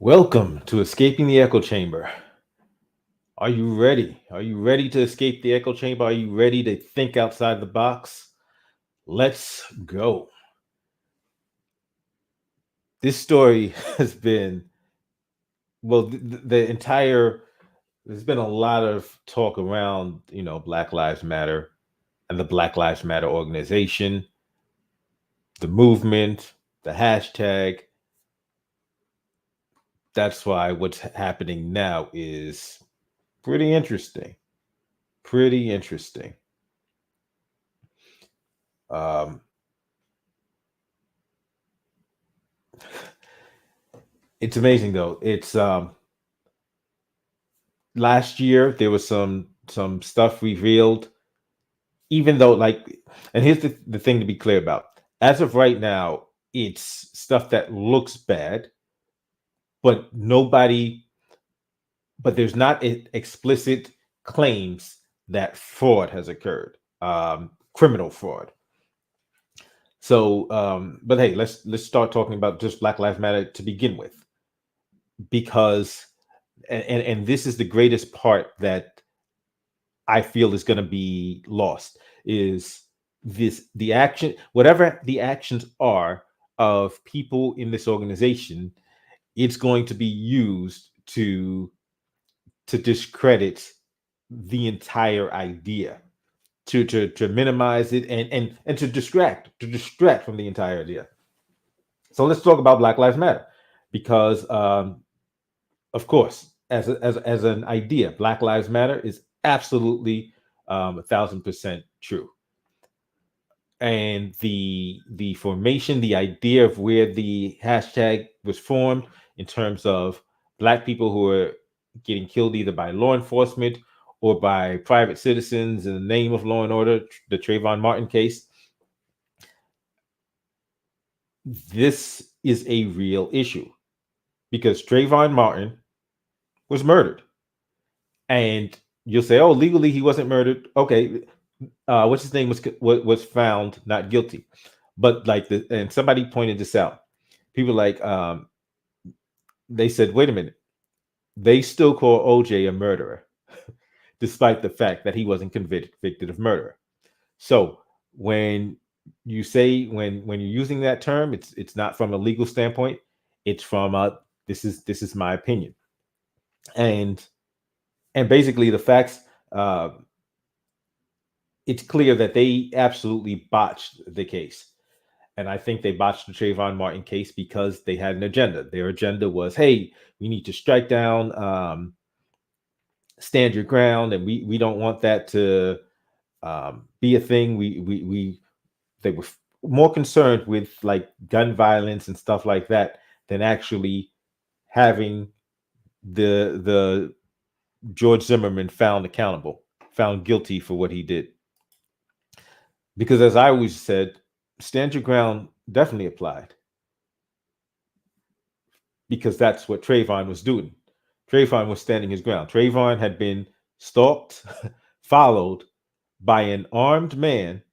Welcome to Escaping the Echo Chamber. Are you ready? Are you ready to escape the echo chamber? Are you ready to think outside the box? Let's go. This story has been, well, the entire, there's been a lot of talk around, Black Lives Matter and the Black Lives Matter organization, the movement, the hashtag. That's why what's happening now is pretty interesting. Pretty interesting. Um, it's amazing though. It's last year there was some stuff revealed, even though and here's the thing to be clear about. As of right now, it's stuff that looks bad, but nobody but there's not explicit claims that fraud has occurred, criminal fraud. So but hey, let's start talking about just Black Lives Matter to begin with, because and this is the greatest part that I feel is going to be lost, is the action, whatever the actions are of people in this organization, it's going to be used to discredit the entire idea, to minimize it, and to distract from the entire idea. So let's talk about Black Lives Matter, because of course, as an idea, Black Lives Matter is absolutely 1,000% true. And the formation, the idea of where the hashtag was formed, in terms of Black people who are getting killed either by law enforcement or by private citizens in the name of law and order, the Trayvon Martin case, this is a real issue, because Trayvon Martin was murdered. And you'll say, "Oh, legally he wasn't murdered." Okay, what's his name was found not guilty, but and somebody pointed this out. People they said, "Wait a minute, they still call OJ a murderer, despite the fact that he wasn't convicted of murder." So when you say, when you're using that term, it's not from a legal standpoint. It's from this is my opinion, and basically the facts. Uh, it's clear that they absolutely botched the case. And I think they botched the Trayvon Martin case because they had an agenda. Their agenda was, hey, we need to strike down, stand your ground, and we don't want that to be a thing. They were more concerned with like gun violence and stuff like that than actually having the George Zimmerman found guilty for what he did. Because as I always said, stand your ground definitely applied, because that's what Trayvon was doing. Trayvon was standing his ground. Trayvon had been stalked, followed by an armed man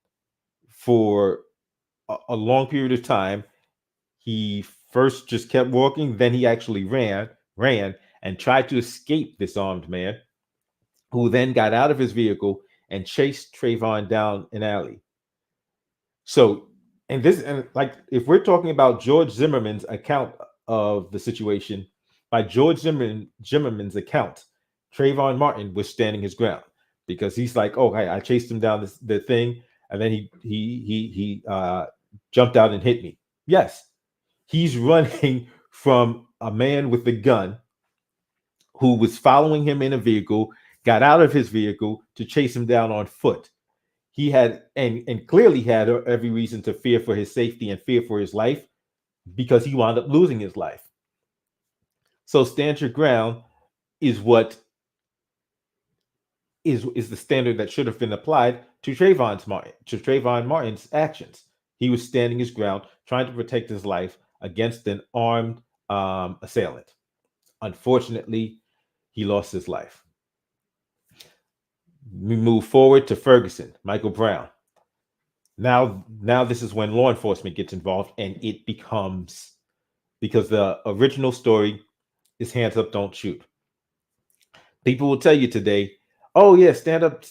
for a long period of time. He first just kept walking, then he actually ran and tried to escape this armed man, who then got out of his vehicle and chased Trayvon down an alley. So, if we're talking about George Zimmerman's account of the situation, by Zimmerman's account, Trayvon Martin was standing his ground, because he's like, "Oh, hey, I chased him down the thing, and then he jumped out and hit me." Yes, he's running from a man with a gun who was following him in a vehicle, got out of his vehicle to chase him down on foot. He had and clearly had every reason to fear for his safety and fear for his life, because he wound up losing his life. So stand your ground is what is the standard that should have been applied to Trayvon Martin's actions. He was standing his ground, trying to protect his life against an armed assailant. Unfortunately, he lost his life. We move forward to Ferguson, Michael Brown. Now this is when law enforcement gets involved, and it becomes, because the original story is hands up, don't shoot. People will tell you today, oh yeah, stand up,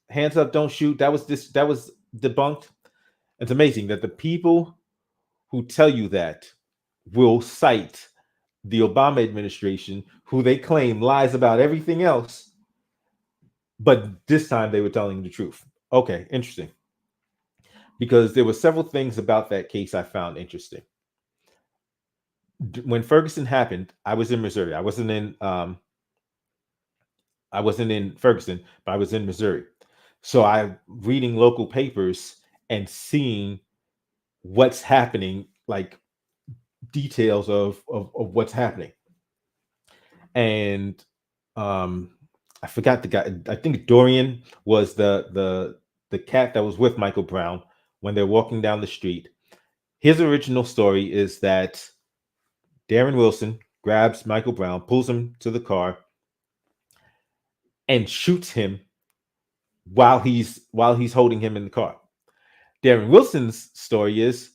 hands up, don't shoot. That was debunked. It's amazing that the people who tell you that will cite the Obama administration, who they claim lies about everything else, but this time they were telling the truth. Okay, interesting. Because there were several things about that case I found interesting. When Ferguson happened, I was in Missouri. I wasn't in Ferguson, but I was in Missouri. So I'm reading local papers and seeing what's happening, like details of what's happening. And I forgot the guy. I think Dorian was the cat that was with Michael Brown when they're walking down the street. His original story is that Darren Wilson grabs Michael Brown, pulls him to the car, and shoots him while he's holding him in the car. Darren Wilson's story is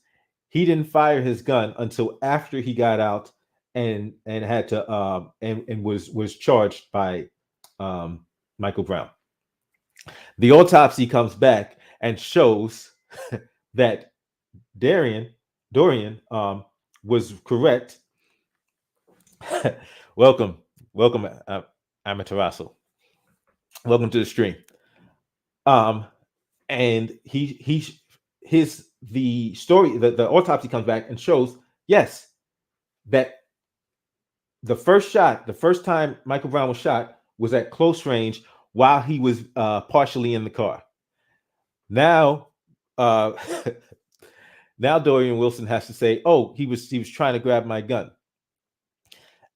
he didn't fire his gun until after he got out and had to and was charged by Michael Brown. The autopsy comes back and shows that Dorian was correct. welcome, welcome, Amaterasu. Welcome to the stream. And the story, the autopsy comes back and shows, yes, that the first time Michael Brown was shot was at close range while he was partially in the car. Now, now Dorian Wilson has to say, "Oh, he was trying to grab my gun,"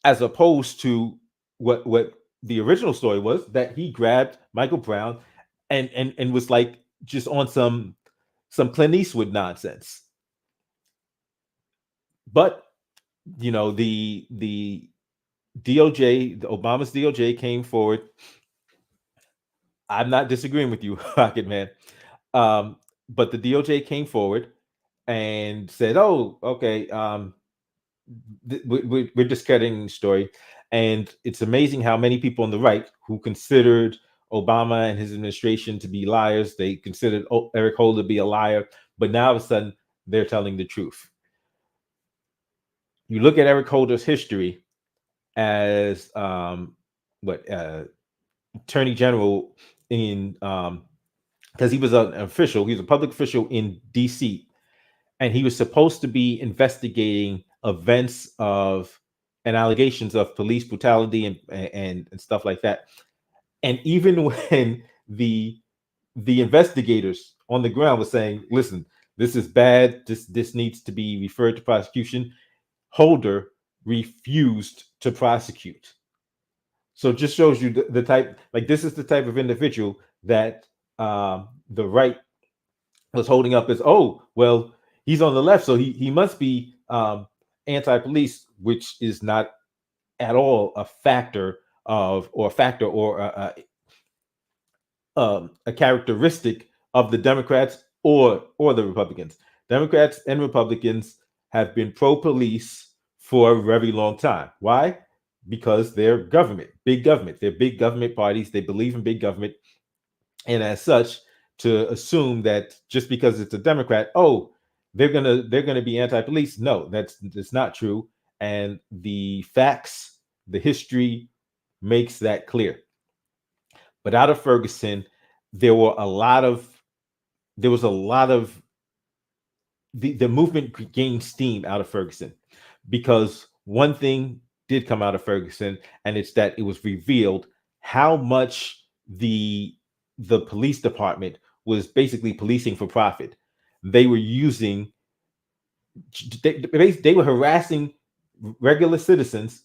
as opposed to what the original story was, that he grabbed Michael Brown and was like just on some Clint Eastwood nonsense. But you know, the DOJ, the Obama's DOJ came forward. I'm not disagreeing with you, Rocket Man. But the DOJ came forward and said, "Oh, okay, we're discrediting the story." And it's amazing how many people on the right who considered Obama and his administration to be liars, they considered Eric Holder to be a liar, but now all of a sudden they're telling the truth. You look at Eric Holder's history as attorney general in because he was an official, he was a public official in DC, and he was supposed to be investigating events of and allegations of police brutality and stuff like that. And even when the investigators on the ground were saying, "Listen, this is bad. This needs to be referred to prosecution," Holder refused to prosecute. So it just shows you the type. Like, this is the type of individual that the right was holding up as, "Oh, well, he's on the left, so he must be anti-police," which is not at all a factor or a characteristic of the Democrats or the Republicans. Democrats and Republicans have been pro-police for a very long time. Why? Because they're big government. They're big government parties. They believe in big government, and as such, to assume that just because it's a Democrat, oh, they're gonna be anti-police. No, that's not true. And the facts, the history makes that clear. But out of Ferguson, there was a lot of the movement gained steam out of Ferguson, because one thing did come out of Ferguson, and it's that it was revealed how much the police department was basically policing for profit. They were using they were harassing regular citizens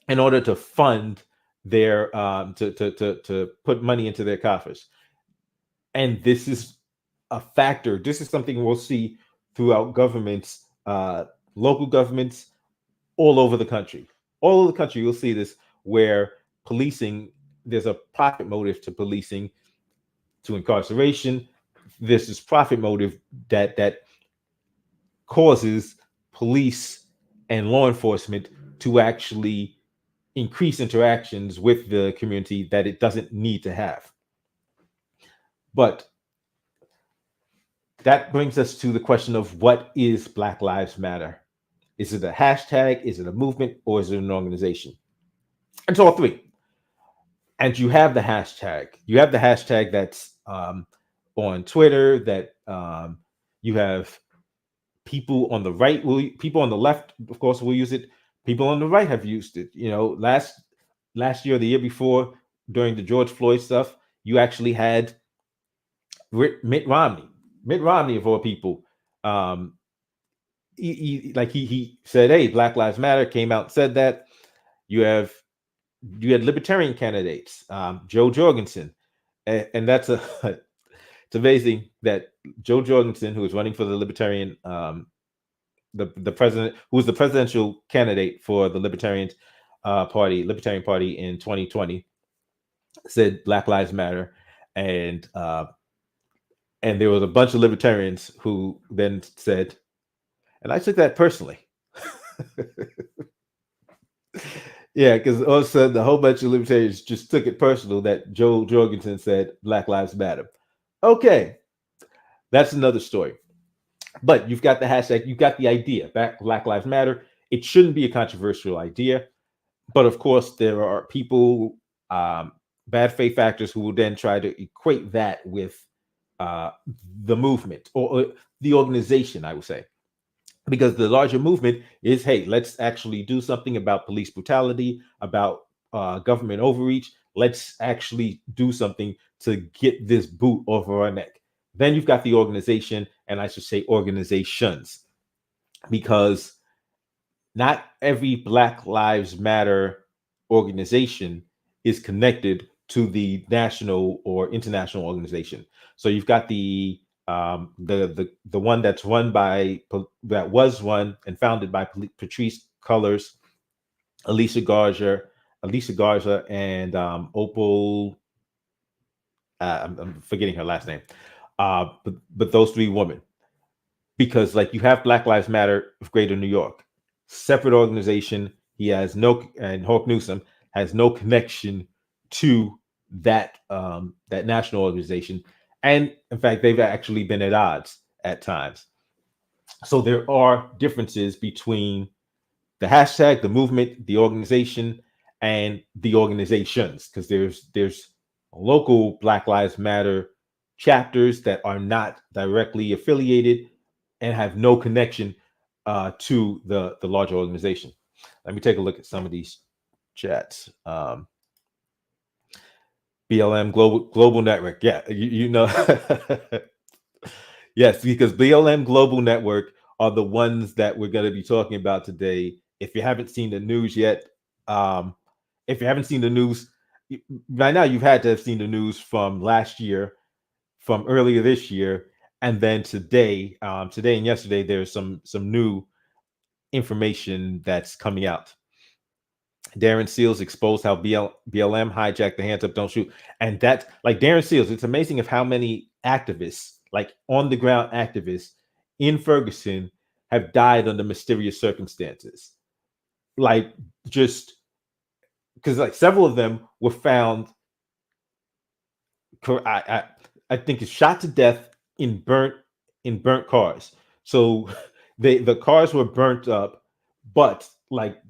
in order to fund their to put money into their coffers. And this is a factor. This is something we'll see throughout governments, local governments, all over the country. All over the country, you'll see this, where policing, there's a profit motive to policing, to incarceration. There's this profit motive that causes police and law enforcement to actually increase interactions with the community that it doesn't need to have. But that brings us to the question of what is Black Lives Matter? Is it a hashtag? Is it a movement? Or is it an organization? It's all three. And you have the hashtag. You have the hashtag that's on Twitter. That you have people on the right will, people on the left, of course, will use it. People on the right have used it. You know, last year, the year before, during the George Floyd stuff, you actually had Mitt Romney. Mitt Romney, of all people, um, he said, "Hey, Black Lives Matter." Came out and said that. You have you had libertarian candidates, Joe Jorgensen, and that's a it's amazing that Joe Jorgensen, who is running for the libertarian, the president, who was the presidential candidate for the Libertarian Party in 2020, said Black Lives Matter, and there was a bunch of libertarians who then said, and I took that personally. Yeah, because all of a sudden, a whole bunch of libertarians just took it personal that Joe Jorgensen said Black Lives Matter. Okay, that's another story. But you've got the hashtag, you've got the idea, Black Lives Matter. It shouldn't be a controversial idea. But of course, there are people, bad faith actors, who will then try to equate that with uh, the movement or the organization, I would say. Because the larger movement is, hey, let's actually do something about police brutality, about government overreach. Let's actually do something to get this boot over our neck. Then you've got the organization, and I should say organizations, because not every Black Lives Matter organization is connected to the national or international organization. So you've got the one that was run and founded by Patrice Cullors, Alicia Garza, and Opal. I'm forgetting her last name. But those three women, because like you have Black Lives Matter of Greater New York, separate organization. He has no, and Hawk Newsom has no connection to that national organization, and in fact, they've actually been at odds at times. So there are differences between the hashtag, the movement, the organization, and the organizations, because there's local Black Lives Matter chapters that are not directly affiliated and have no connection to the larger organization. Let me take a look at some of these chats. BLM Global Network, yeah, you know, yes, because BLM Global Network are the ones that we're going to be talking about today. If you haven't seen the news yet, um, if you haven't seen the news by now, you've had to have seen the news from last year, from earlier this year, and then today, today and yesterday, there's some new information that's coming out. Darren Seals exposed how BLM hijacked the hands up, don't shoot. And that's like Darren Seals. It's amazing of how many activists, like on the ground activists in Ferguson, have died under mysterious circumstances. Like just because like several of them were found, I think it's shot to death in burnt cars. So the cars were burnt up, but like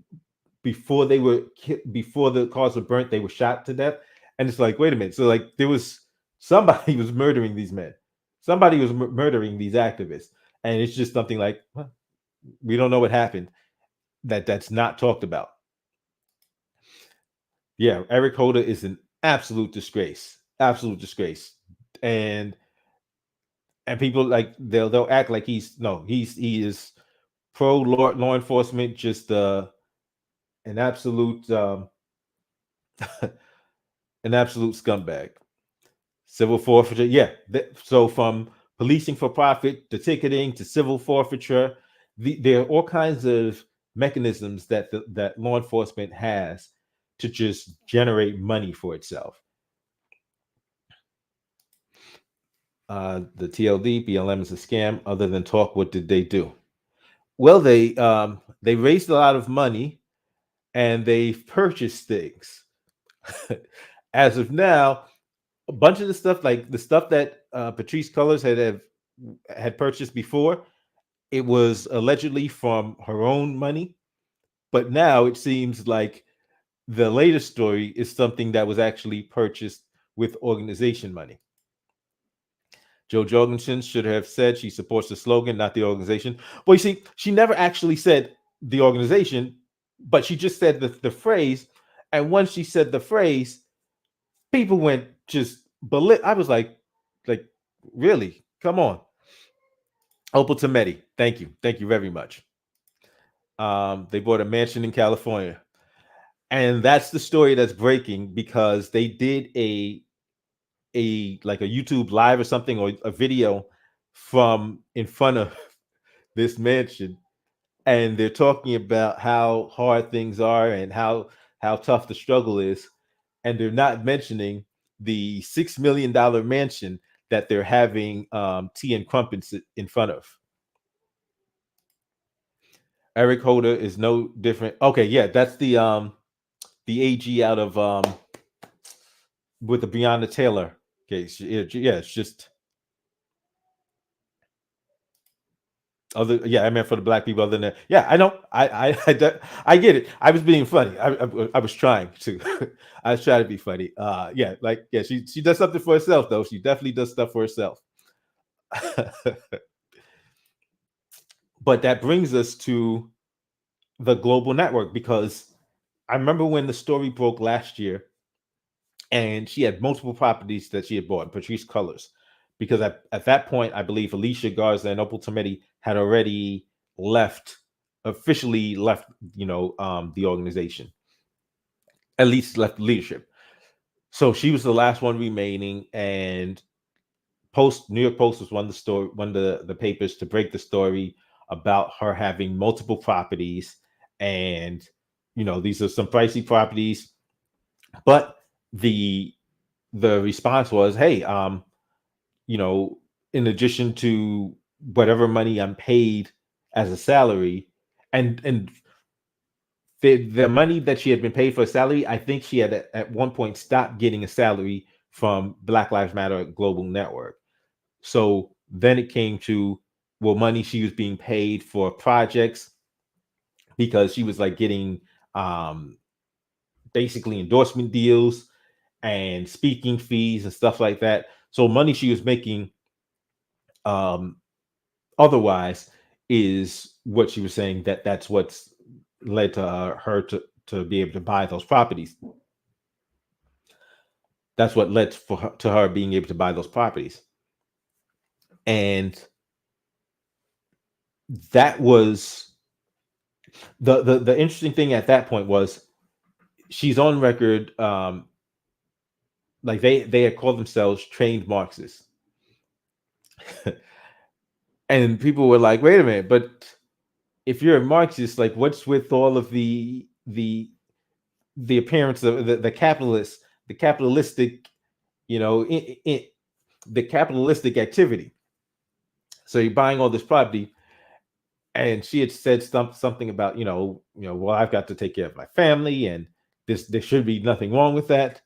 before the cars were burnt, they were shot to death. And it's like, wait a minute. So like there was somebody was murdering these men. Somebody was murdering these activists. And it's just something like, well, we don't know what happened. That's not talked about. Yeah, Eric Holder is an absolute disgrace. Absolute disgrace. And people like they'll act like he is pro law enforcement, just an absolute an absolute scumbag. Civil forfeiture, yeah. So from policing for profit to ticketing to civil forfeiture, there are all kinds of mechanisms that law enforcement has to just generate money for itself. The TLD BLM is a scam. Other than talk, what did they do? Well, they raised a lot of money and they've purchased things. As of now, a bunch of the stuff, like the stuff that Patrice Cullors had purchased before, it was allegedly from her own money. But now it seems like the latest story is something that was actually purchased with organization money. Joe Jorgensen should have said she supports the slogan, not the organization. Well, you see, she never actually said the organization, but she just said the phrase. And once she said the phrase, people went just I was like, really? Come on. Opal Tometi, thank you. Thank you very much. They bought a mansion in California. And that's the story that's breaking because they did like a YouTube live or something, or a video from in front of this mansion, and they're talking about how hard things are and how tough the struggle is, and they're not mentioning the $6 million mansion that they're having tea and crumpets in front of. Eric Holder is no different. Okay, yeah, that's the AG out of with the Breonna Taylor case. Yeah, it's just other. Yeah, I meant for the black people. Other than that, yeah, I know. I get it. I was being funny. I was trying to. I was trying to be funny. Yeah, like yeah, she does something for herself though. She definitely does stuff for herself. But that brings us to the global network, because I remember when the story broke last year, and she had multiple properties that she had bought, Patrice Cullors, because at that point, I believe Alicia Garza and Opal Tometi had already officially left, the organization, at least left leadership. So she was the last one remaining, and New York Post was one of the papers to break the story about her having multiple properties, and these are some pricey properties, but the response was, hey, in addition to whatever money I'm paid as a salary, and the money that she had been paid for a salary, I think she had at one point stopped getting a salary from Black Lives Matter Global Network. So then it came to, well, money she was being paid for projects, because she was like getting basically endorsement deals and speaking fees and stuff like that. So money she was making otherwise is what she was saying, that's what's led to her to be able to buy those properties. That's what led to her being able to buy those properties. And that was the interesting thing at that point was, she's on record, like they had called themselves trained Marxists. And people were like, wait a minute, but if you're a Marxist, like what's with all of the appearance of the capitalistic, the capitalistic activity? So you're buying all this property. And she had said something about, well, I've got to take care of my family, and there should be nothing wrong with that.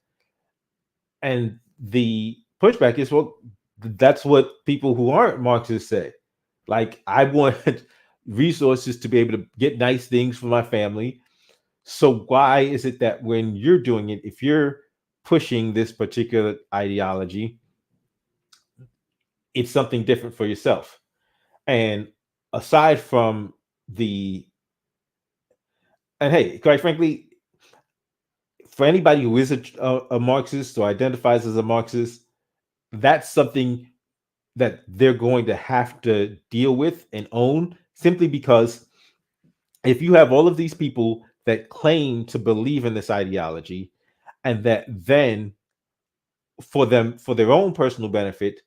And the pushback is, well, that's what people who aren't Marxists say. Like, I want resources to be able to get nice things for my family. So why is it that when you're doing it, if you're pushing this particular ideology, it's something different for yourself? And aside from and hey, quite frankly, for anybody who is a Marxist or identifies as a Marxist, that's something that they're going to have to deal with and own, simply because if you have all of these people that claim to believe in this ideology, and that then for their own personal benefit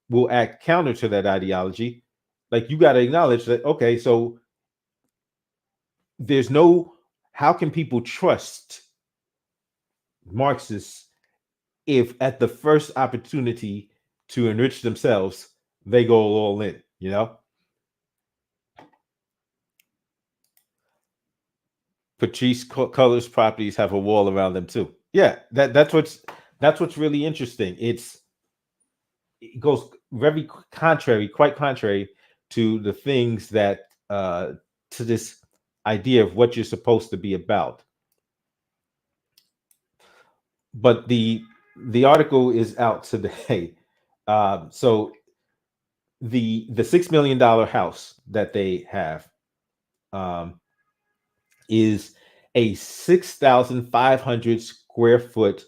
will act counter to that ideology, like, you got to acknowledge that, okay, so there's no, how can people trust Marxists if at the first opportunity to enrich themselves, they go all in? Patrice Colors properties have a wall around them too. Yeah, that's what's really interesting. It goes very contrary, quite contrary to the things that to this idea of what you're supposed to be about. But the article is out today. So the $6 million house that they have um, is a 6,500 square foot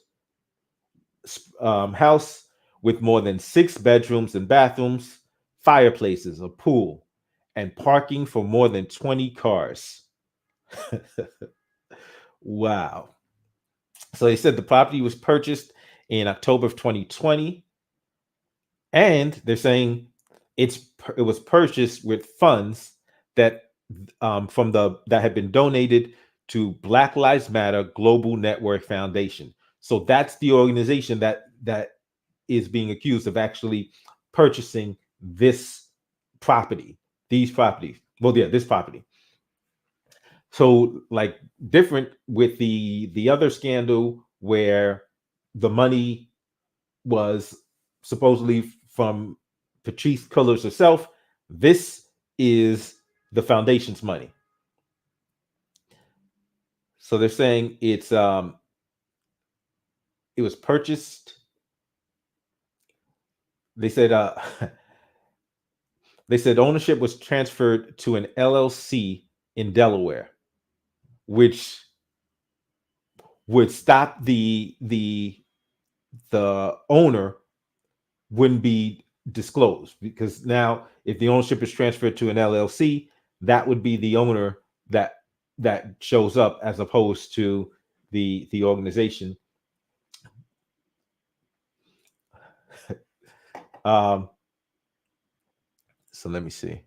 house with more than 6 bedrooms and bathrooms, fireplaces, a pool, and parking for more than 20 cars. Wow. So they said the property was purchased in October of 2020, and they're saying it was purchased with funds that from the that had been donated to Black Lives Matter Global Network Foundation. So that's the organization that is being accused of actually purchasing this property, these properties. Well, yeah, this property. So, like, different with the other scandal where the money was supposedly from Patrice Cullors herself. This is the foundation's money. So they're saying it was purchased. They said they said ownership was transferred to an LLC in Delaware, which would stop the owner wouldn't be disclosed, because now if the ownership is transferred to an LLC, that would be the owner that shows up, as opposed to the organization. um so let me see.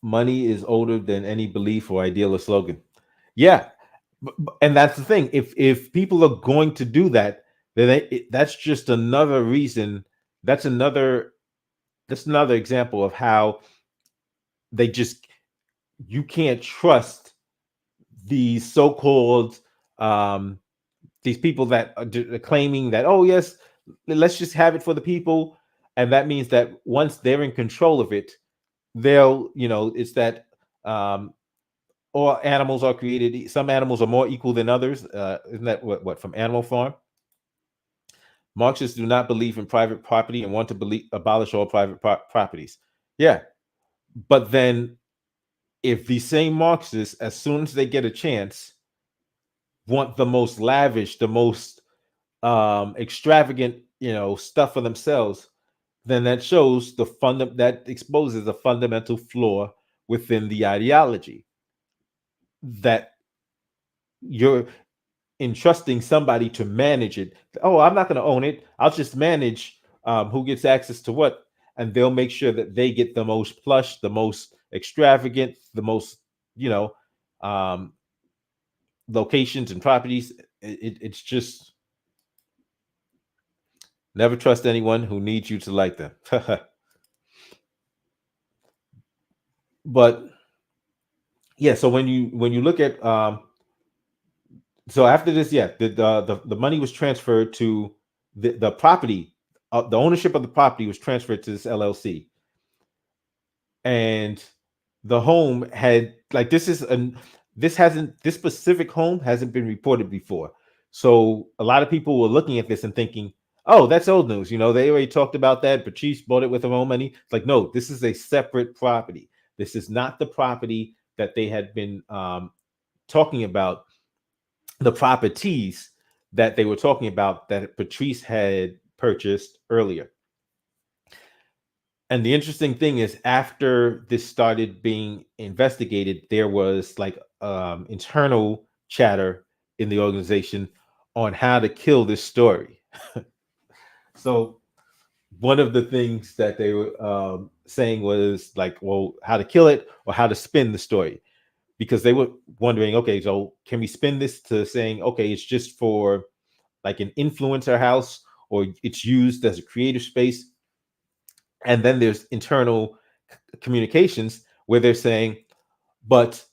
Money is older than any belief or ideal or slogan. Yeah, and that's the thing. If people are going to do that, then that's just another reason. That's another that's another example of how they just you can't trust these so-called um, these people that are claiming that, oh yes, let's just have it for the people, and that means that once they're in control of it, they'll it's that all animals are created. Some animals are more equal than others. Isn't that what from Animal Farm? Marxists do not believe in private property and want to abolish all private properties. Yeah, but then if the same Marxists, as soon as they get a chance, want the most lavish, the most extravagant, stuff for themselves, then that shows that exposes a fundamental flaw within the ideology, that you're entrusting somebody to manage it. Oh, I'm not going to own it. I'll just manage who gets access to what, and they'll make sure that they get the most plush, the most extravagant, the most, you know, um, locations and properties. It's just never trust anyone who needs you to like them. But yeah, so when you look at so after this, yeah, the money was transferred to the property. The ownership of the property was transferred to this LLC, and the home had, like, this specific home hasn't been reported before. So a lot of people were looking at this and thinking, oh, that's old news. They already talked about that. Patrice bought it with her own money. It's like, no, this is a separate property. This is not the property that they had been talking about, the properties that they were talking about that Patrice had purchased earlier. And the interesting thing is, after this started being investigated, there was like internal chatter in the organization on how to kill this story. So one of the things that they were saying was like, well, how to kill it or how to spin the story, because they were wondering, okay, so can we spin this to saying, okay, it's just for like an influencer house, or it's used as a creative space, and then there's internal communications where they're saying, but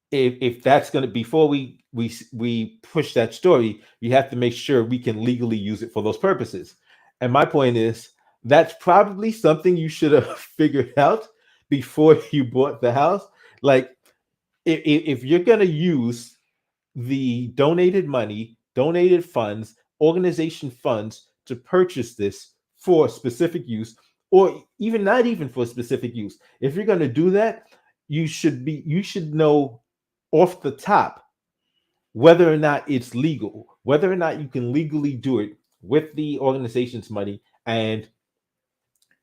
if that's going to, before we push that story, you have to make sure we can legally use it for those purposes. And my point is, that's probably something you should have figured out before you bought the house. Like, if you're going to use the donated money, donated funds, organization funds to purchase this for specific use, or even not even for specific use, if you're going to do that, you should know off the top whether or not it's legal, whether or not you can legally do it with the organization's money, and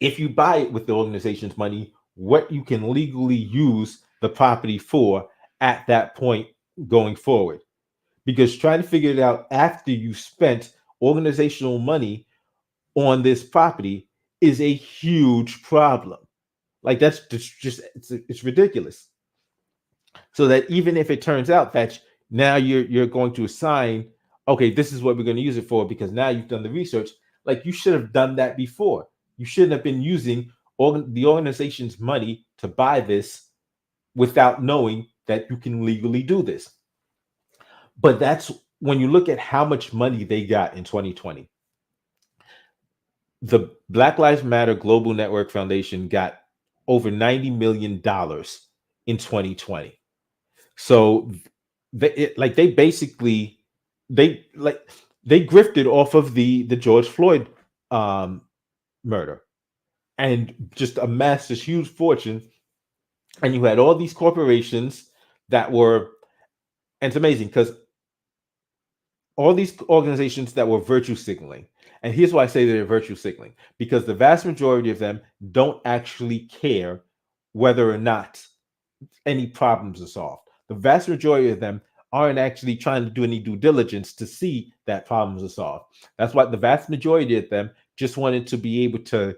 if you buy it with the organization's money, what you can legally use the property for at that point going forward. Because trying to figure it out after you spent organizational money on this property is a huge problem. Like, that's just it's ridiculous. So that even if it turns out that now you're going to assign, okay, this is what we're going to use it for, because now you've done the research. Like, you should have done that before. You shouldn't have been using the organization's money to buy this without knowing that you can legally do this. But that's when you look at how much money they got in 2020. The Black Lives Matter Global Network Foundation got over $90 million in 2020. So they basically they grifted off of the George Floyd murder, and just amassed this huge fortune. And you had all these corporations that were, and it's amazing because all these organizations that were virtue signaling. And here's why I say they're virtue signaling, because the vast majority of them don't actually care whether or not any problems are solved. The vast majority of them aren't actually trying to do any due diligence to see that problems are solved. That's why the vast majority of them just wanted to be able to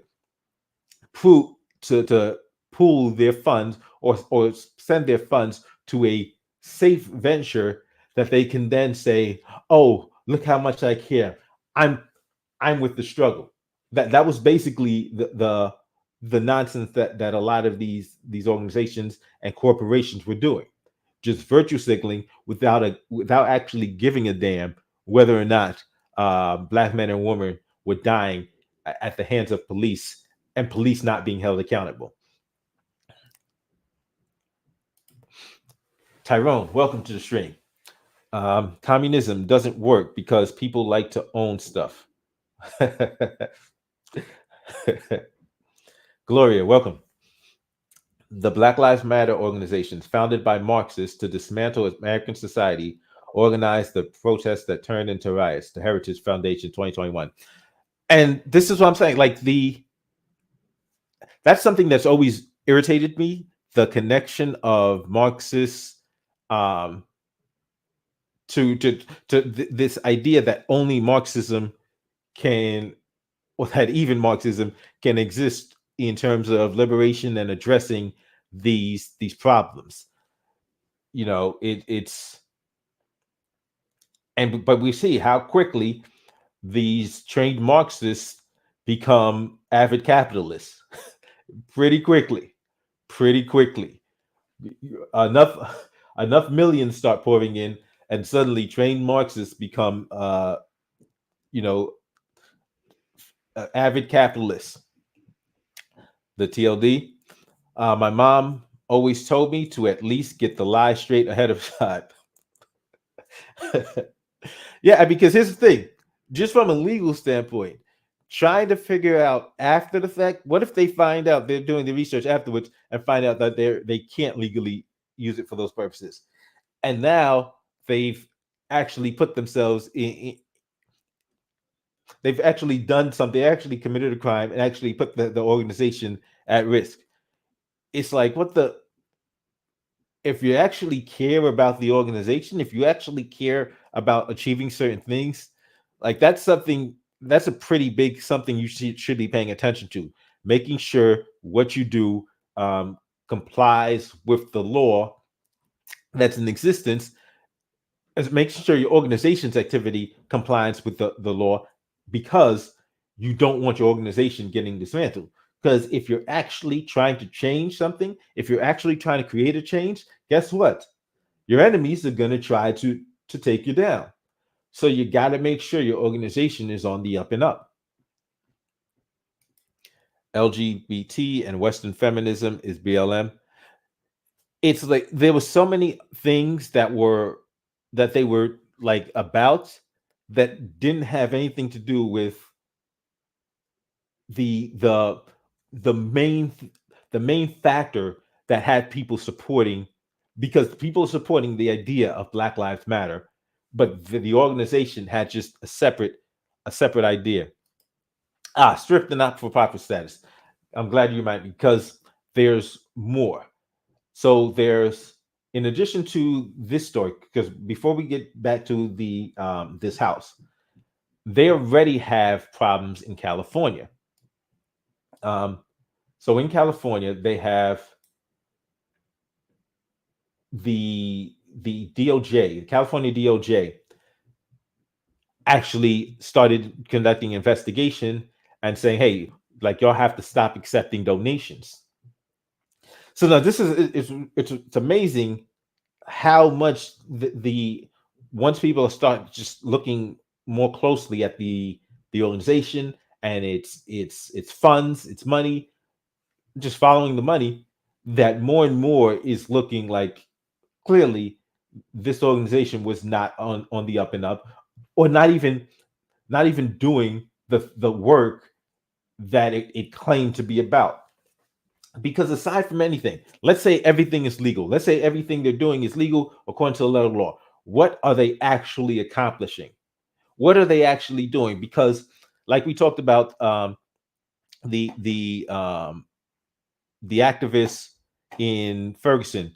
to pool their funds, or send their funds to a safe venture that they can then say, "Oh, look how much I care. I'm with the struggle." That was basically the nonsense that a lot of these organizations and corporations were doing, just virtue signaling without actually giving a damn whether or not Black men and women were dying at the hands of police, and police not being held accountable. Tyrone, welcome to the stream. Communism doesn't work because people like to own stuff. Gloria, welcome. The Black Lives Matter organizations, founded by Marxists to dismantle American society, organized the protests that turned into riots. The Heritage Foundation, 2021. And this is what I'm saying. Like, that's something that's always irritated me, the connection of Marxists to this idea that only Marxism can, or that even Marxism can exist in terms of liberation and addressing these problems. You know, but we see how quickly these trained Marxists become avid capitalists. pretty quickly. Enough millions start pouring in, and suddenly trained Marxists become avid capitalists. The TLD. My mom always told me to at least get the lie straight ahead of time. Yeah, because here's the thing, just from a legal standpoint, trying to figure out after the fact, what if they find out, they're doing the research afterwards and find out that they can't legally use it for those purposes, and now they've actually put themselves in they've actually done something, they actually committed a crime and actually put the organization at risk. It's like, if you actually care about the organization, if you actually care about achieving certain things, like, that's a pretty big something you should be paying attention to, making sure what you do complies with the law that's in existence, as making sure your organization's activity complies with the law, because you don't want your organization getting dismantled. Because if you're actually trying to change something, if you're actually trying to create a change, guess what? Your enemies are going to try to take you down. So you got to make sure your organization is on the up and up. LGBT and Western feminism is BLM. It's like there were so many things that they were like about that didn't have anything to do with the the the main the main factor that had people supporting, because people are supporting the idea of Black Lives Matter, but the organization had just a separate idea. Stripped the not-for-profit status. I'm glad you reminded me, because there's more. So there's, in addition to this story, because before we get back to the this house, they already have problems in California. Um, so in California, they have the DOJ, the California DOJ, actually started conducting investigation and saying, "Hey, like y'all have to stop accepting donations." So now this is it's amazing how much the once people start just looking more closely at the organization and its funds, its money, just following the money, that more and more is looking like clearly this organization was not on the up and up, or not even doing the work that it claimed to be about. Because aside from anything, let's say everything is legal. Let's say everything they're doing is legal according to the letter of law. What are they actually accomplishing? What are they actually doing? Because, like we talked about, the the um, the activists in Ferguson,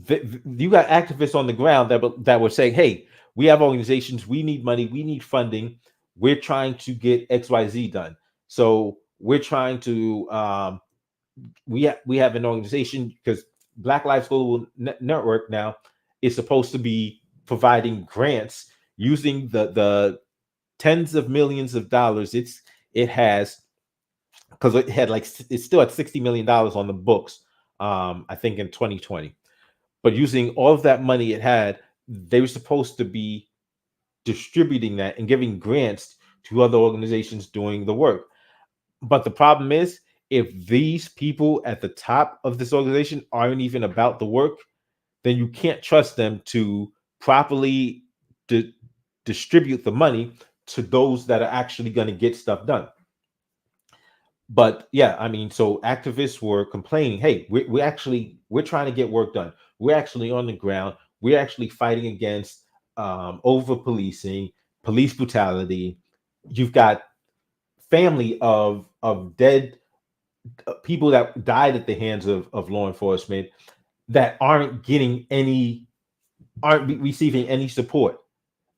you got activists on the ground that were saying, "Hey, we have organizations. We need money. We need funding. We're trying to get XYZ done. So we're trying to we have an organization, because Black Lives Global Network now is supposed to be providing grants using the tens of millions of dollars it has, because it had like it's still at $60 million on the books, I think in 2020. But using all of that money it had, they were supposed to be distributing that and giving grants to other organizations doing the work. But the problem is, if these people at the top of this organization aren't even about the work, then you can't trust them to properly distribute the money to those that are actually going to get stuff done. But yeah, I mean, so activists were complaining, "Hey, we're trying to get work done. We're actually on the ground. We're actually fighting against over policing, police brutality. You've got family of dead people that died at the hands of law enforcement that aren't receiving any support."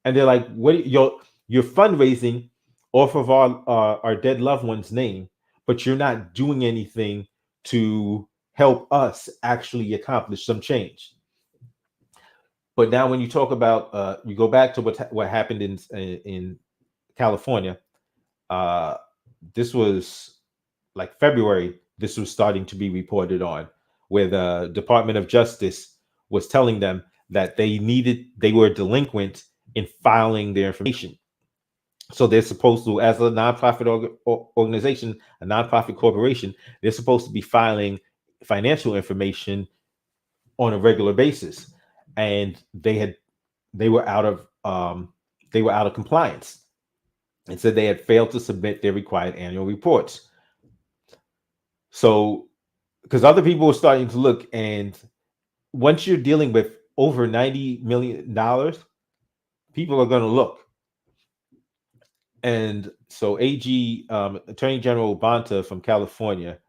And they're like, "What, you're fundraising off of our dead loved one's name, but you're not doing anything to help us actually accomplish some change." But now when you talk about you go back to what happened in California, uh this was like February. This was starting to be reported on, where the Department of Justice was telling them that they were delinquent in filing their information. So they're supposed to, as a nonprofit organization, a nonprofit corporation, they're supposed to be filing financial information on a regular basis, and they were out of compliance, and said they had failed to submit their required annual reports. So, because other people were starting to look, and once you're dealing with over $90 million, people are going to look. And so AG, Attorney General Bonta from California,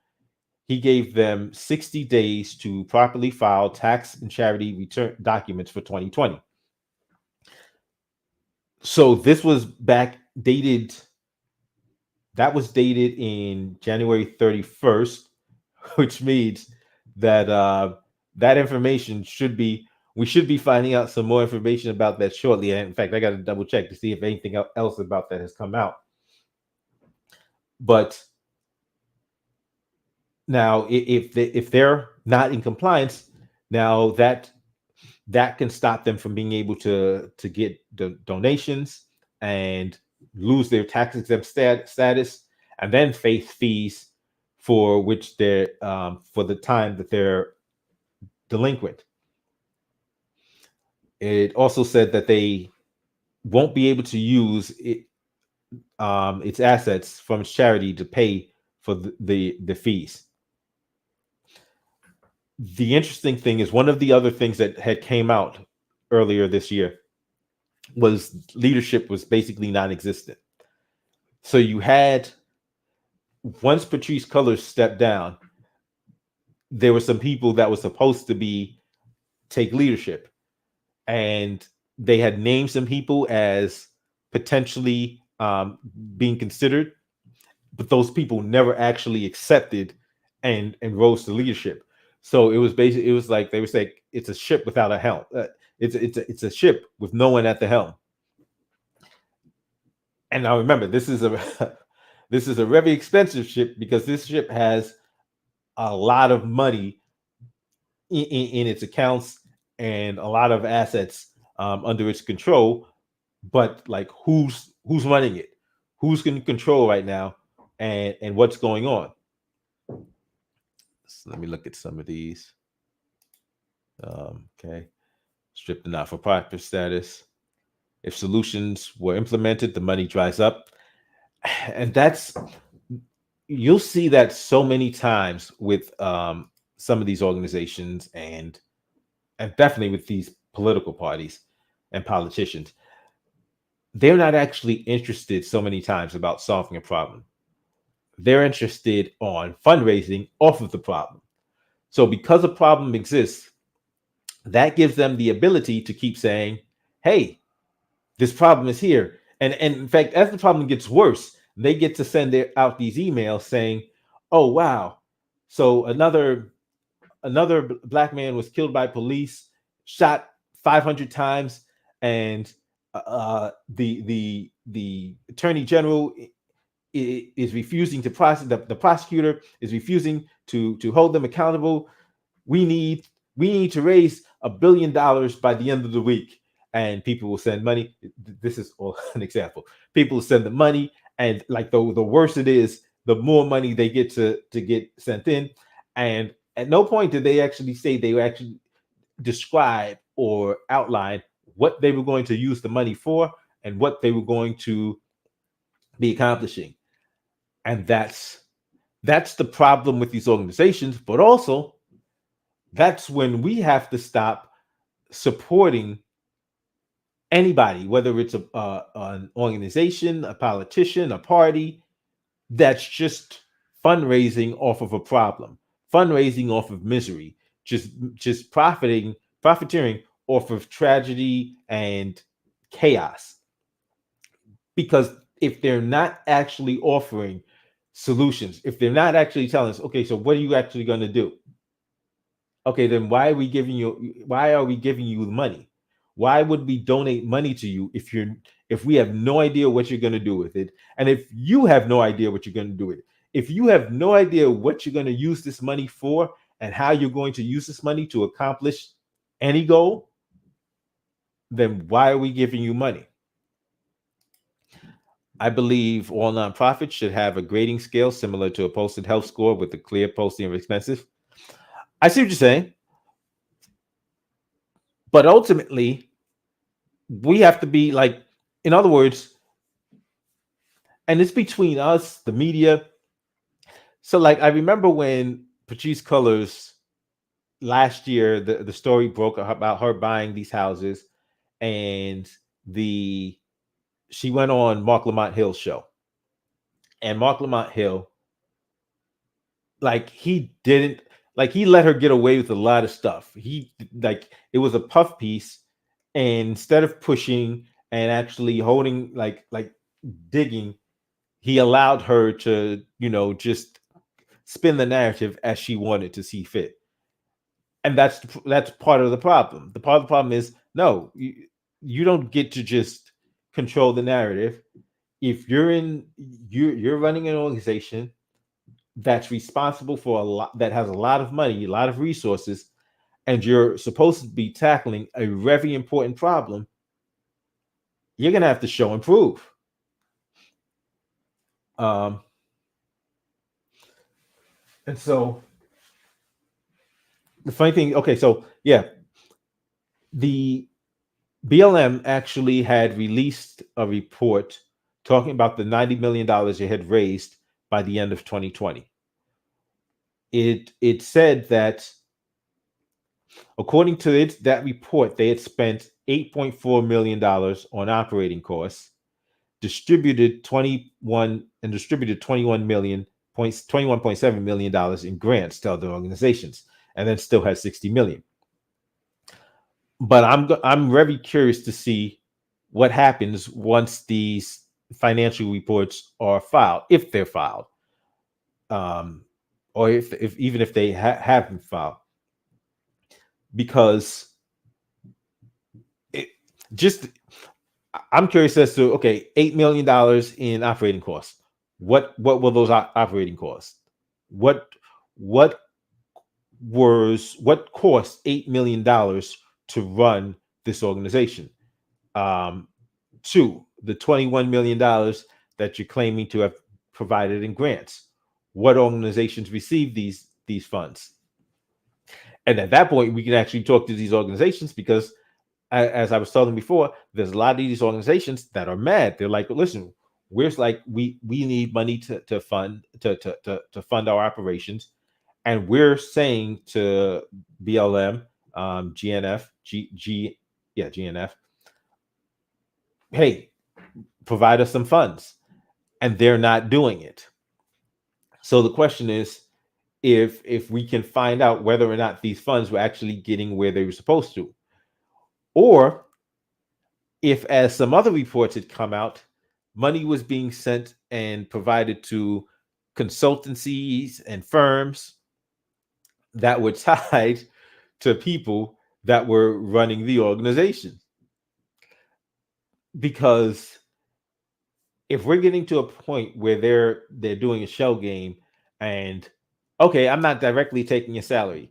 he gave them 60 days to properly file tax and charity return documents for 2020. So this was that was dated in January 31st, which means that that information we should be finding out some more information about that shortly. And in fact, I got to double check to see if anything else about that has come out. But Now, if they're not in compliance, now that can stop them from being able to get the donations and lose their tax exempt status, and then face fees for which they're for the time that they're delinquent. It also said that they won't be able to use its assets from its charity to pay for the fees. The interesting thing is, one of the other things that had came out earlier this year was leadership was basically non-existent. So you had, once Patrice Cullors stepped down, there were some people that were supposed to be take leadership, and they had named some people as potentially being considered, but those people never actually accepted and rose to leadership. So it was like they were saying it's a ship without a helm. It's a ship with no one at the helm. And now remember, this is a this is a very expensive ship, because this ship has a lot of money in its accounts and a lot of assets under its control. But like, who's running it? Who's in control right now, and what's going on? So let me look at some of these. Okay, strip the not-for-profit status. If solutions were implemented, the money dries up, and that's, you'll see that so many times with some of these organizations, and definitely with these political parties and politicians. They're not actually interested so many times about solving a problem. They're interested on fundraising off of the problem. So because a problem exists, that gives them the ability to keep saying, hey, this problem is here. And in fact, as the problem gets worse, they get to send out these emails saying, oh, wow, so another black man was killed by police, shot 500 times, and the attorney general is refusing to process. The prosecutor is refusing to hold them accountable. We need to raise $1 billion by the end of the week, and people will send money. This is all an example. People will send the money, and like the worse it is, the more money they get to get sent in. And at no point did they actually say, they were actually describe or outline what they were going to use the money for and what they were going to be accomplishing. And that's the problem with these organizations. But also, that's when we have to stop supporting anybody, whether it's an organization, a politician, a party, that's just fundraising off of a problem, fundraising off of misery, just profiteering off of tragedy and chaos. Because if they're not actually offering solutions, if they're not actually telling us, okay, so what are you actually going to do? Okay, then why are we giving you the money? Why would we donate money to you if we have no idea what you're going to do with it? And if you have no idea what you're going to do with it, if you have no idea what you're going to use this money for and how you're going to use this money to accomplish any goal, then why are we giving you money? I believe all nonprofits should have a grading scale similar to a posted health score with a clear posting of expenses. I see what you're saying. But ultimately, we have to be like, in other words, and it's between us, the media. So, like, I remember when Patrice Cullors last year, the story broke about her buying these houses, and the she went on Mark Lamont Hill's show, and Mark Lamont Hill, like, he let her get away with a lot of stuff. He, like, it was a puff piece, and instead of pushing and actually holding, like digging, he allowed her to, just spin the narrative as she wanted to see fit. And that's part of the problem. The part of the problem is, no, you don't get to just control the narrative. If you're running an organization, that's responsible for a lot, that has a lot of money, a lot of resources, and you're supposed to be tackling a very important problem, you're gonna have to show and prove. Um, and so the funny thing, okay, so yeah, the BLM actually had released a report talking about the $90 million it had raised by the end of 2020. It said that according to that report, they had spent $8.4 million on operating costs, distributed 21.7 million in grants to other organizations, and then still has 60 million. But I'm very curious to see what happens once these financial reports are filed, if they're filed, or if even if they haven't filed, because it just I'm curious as to, okay, $8 million in operating costs. What were those operating costs? What what what cost $8 million to run this organization? Um, Two, the $21 million that you're claiming to have provided in grants. What organizations receive these funds? And at that point, we can actually talk to these organizations because, as I was telling before, there's a lot of these organizations that are mad. They're like, listen, we're like, we need money to fund our operations, and we're saying to BLM, GNF, GNF, hey, provide us some funds, and they're not doing it. So the question is, if we can find out whether or not these funds were actually getting where they were supposed to, or if, as some other reports had come out, money was being sent and provided to consultancies and firms that were tied to people that were running the organization. Because if we're getting to a point where they're doing a shell game, and okay, I'm not directly taking a salary,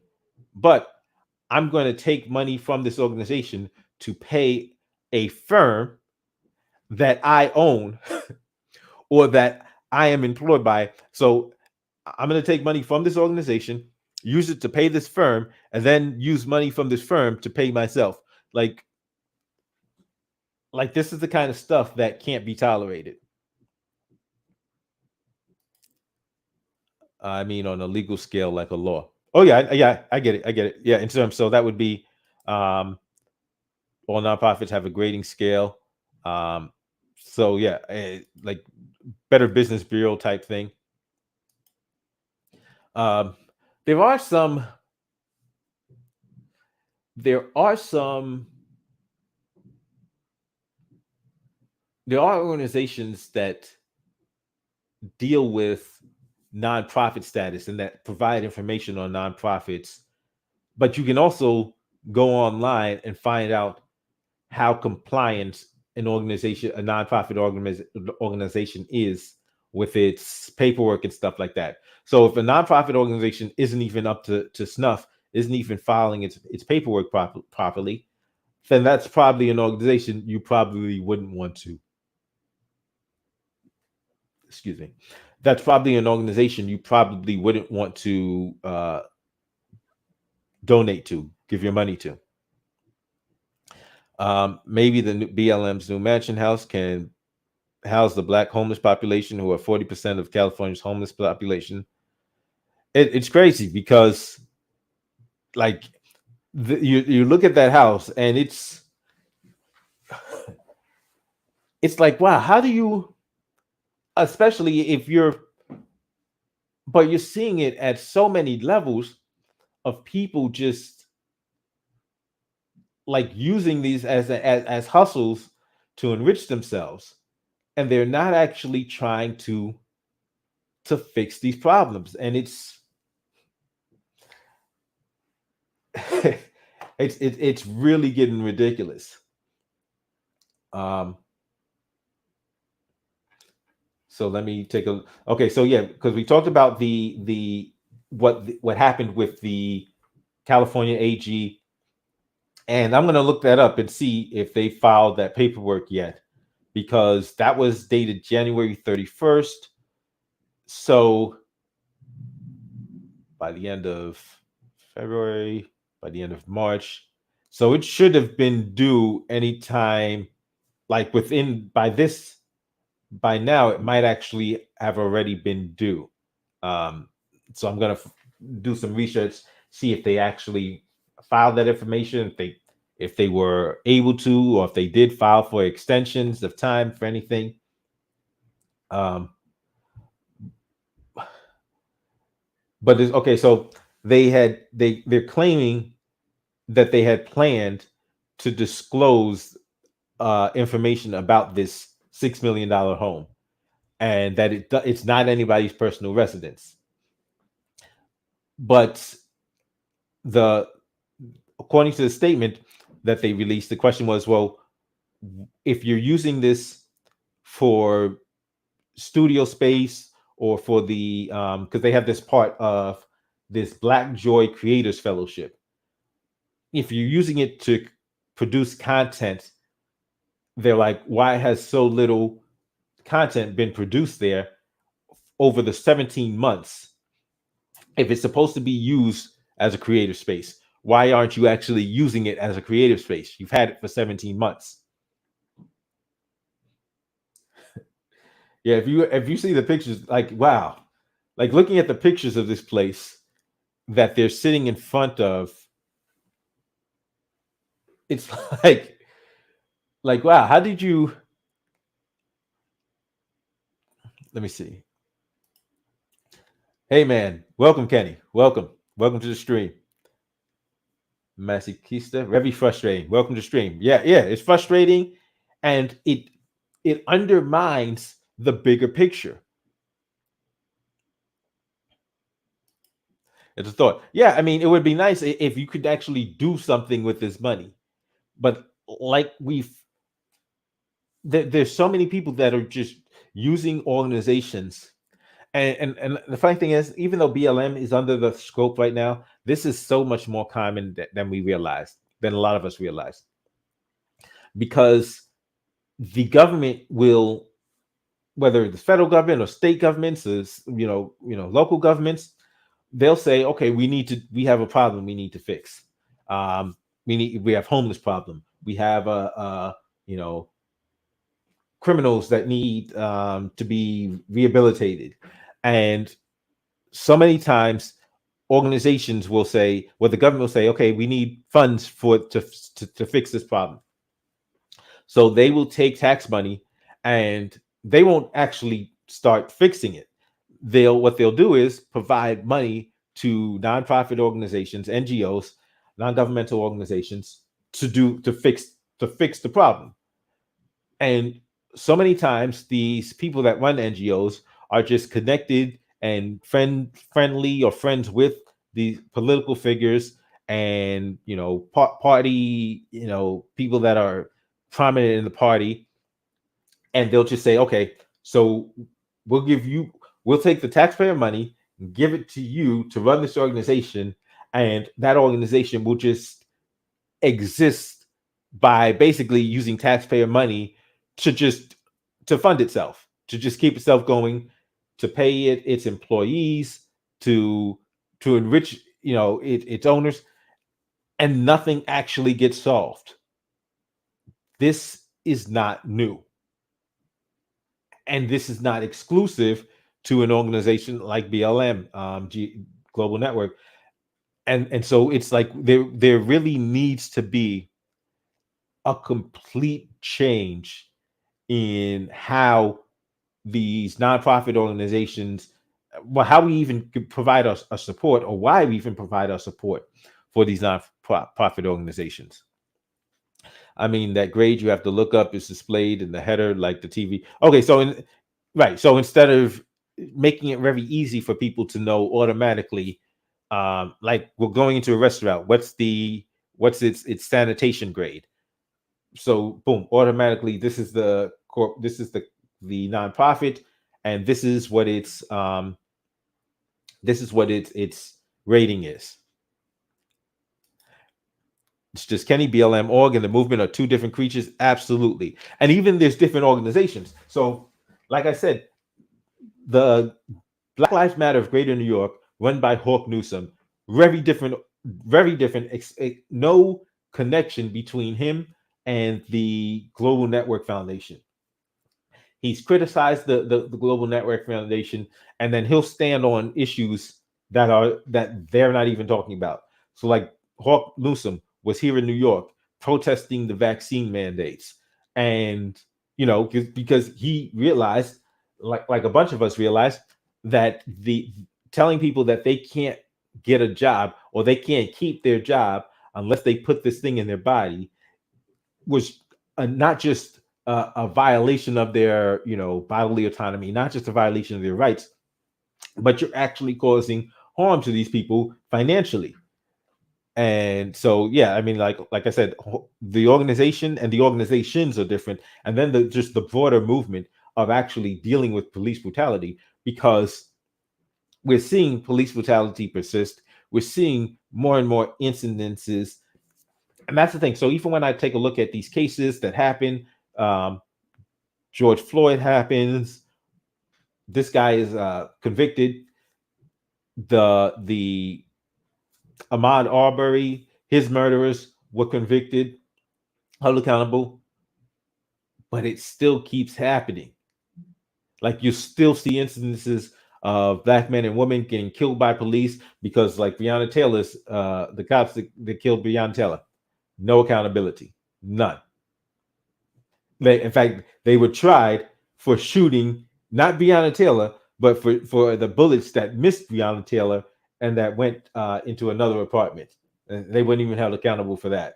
but I'm going to take money from this organization to pay a firm that I own or that I am employed by. So I'm going to take money from this organization, use it to pay this firm, and then use money from this firm to pay myself. Like this is the kind of stuff that can't be tolerated. I mean, on a legal scale, like a law. Oh yeah, yeah, I get it. I get it. Yeah, in terms, so that would be, all nonprofits have a grading scale. Um, so yeah, like Better Business Bureau type thing. Um, there are some. There are some. There are organizations that deal with nonprofit status and that provide information on nonprofits, but you can also go online and find out how compliant a nonprofit organization is with its paperwork and stuff like that. So if a nonprofit organization isn't even up to snuff, isn't even filing its paperwork properly, then that's probably an organization you probably wouldn't want to. Excuse me. That's probably an organization you probably wouldn't want to donate to, give your money to. Maybe the BLM's new mansion house can house the Black homeless population, who are 40% of California's homeless population. It's crazy because, like, you look at that house and it's like, wow, how do you, especially if but you're seeing it at so many levels of people just like using these as hustles to enrich themselves, and they're not actually trying to fix these problems, and it's really getting ridiculous. Um, So let me take a. Okay, so yeah, because we talked about what happened with the California AG, and I'm gonna look that up and see if they filed that paperwork yet, because that was dated January 31st. So by the end of February, by the end of March, so it should have been due anytime, like within by now it might actually have already been due. Um, so I'm gonna do some research, see if they actually filed that information, if they were able to, or if they did file for extensions of time for anything. Um, but okay, so they're claiming that they had planned to disclose information about this $6 million home, and that it's not anybody's personal residence. But the according to the statement that they released, the question was, well, if you're using this for studio space or for the because they have this part of this Black Joy Creators Fellowship, if you're using it to produce content, they're like, why has so little content been produced there over the 17 months? If it's supposed to be used as a creative space, why aren't you actually using it as a creative space? You've had it for 17 months. Yeah, if you see the pictures, like, wow, like looking at the pictures of this place that they're sitting in front of, it's like wow, how did you? Let me see. Hey man, welcome Kenny, welcome to the stream. Masikista, very frustrating. Welcome to the stream. Yeah, it's frustrating, and it undermines the bigger picture. It's a thought. Yeah, I mean, it would be nice if you could actually do something with this money, but like there's so many people that are just using organizations, and the funny thing is, even though BLM is under the scope right now, this is so much more common than we realize, than a lot of us realize, because the government will, whether it's federal government or state governments, is local governments, they'll say, okay, we have a problem we need to fix. Um, we have homeless problem. We have criminals that need to be rehabilitated, and so many times organizations will say, well, the government will say, okay, we need funds to fix this problem. So they will take tax money, and they won't actually start fixing it. What they'll do is provide money to nonprofit organizations, NGOs, non-governmental organizations, to fix the problem. And so many times these people that run NGOs are just connected and friendly or friends with the political figures, and party, people that are prominent in the party, and they'll just say, okay, so we'll take the taxpayer money and give it to you to run this organization, and that organization will just exist by basically using taxpayer money to just to fund itself, to just keep itself going, to pay its employees, to enrich its owners, and nothing actually gets solved. This is not new, and this is not exclusive to an organization like BLM, Global Network, and so it's like there really needs to be a complete change in how these nonprofit organizations, well, how we even provide us a support, or why we even provide our support for these nonprofit organizations. I mean, that grade you have to look up is displayed in the header, like the TV. Okay, so instead of making it very easy for people to know automatically, like we're going into a restaurant, what's its sanitation grade? So boom, automatically this is the nonprofit, and this is what its rating is. It's just Kenny, BLM org, and the movement are two different creatures. Absolutely. And even there's different organizations. So, like I said, the Black Lives Matter of Greater New York, run by Hawk Newsom, very different, very different. No connection between him and the Global Network Foundation. He's criticized the Global Network Foundation, and then he'll stand on issues that they're not even talking about. So, like Hawk Newsom was here in New York protesting the vaccine mandates, and because he realized, like a bunch of us realized, that the telling people that they can't get a job or they can't keep their job unless they put this thing in their body was not just a violation of their bodily autonomy, not just a violation of their rights, but you're actually causing harm to these people financially. And so, yeah, I mean, like I said, the organization and the organizations are different, and then just the broader movement of actually dealing with police brutality, because we're seeing police brutality persist. We're seeing more and more incidences, and that's the thing. So even when I take a look at these cases that happen, George Floyd happens, this guy is convicted. The Ahmaud Arbery, his murderers were convicted, held accountable, but it still keeps happening. Like, you still see incidences of Black men and women getting killed by police because, like Breonna Taylor's, the cops that killed Breonna Taylor, no accountability, none. In fact, they were tried for shooting not Breonna Taylor, but for the bullets that missed Breonna Taylor and that went into another apartment. And they weren't even held accountable for that.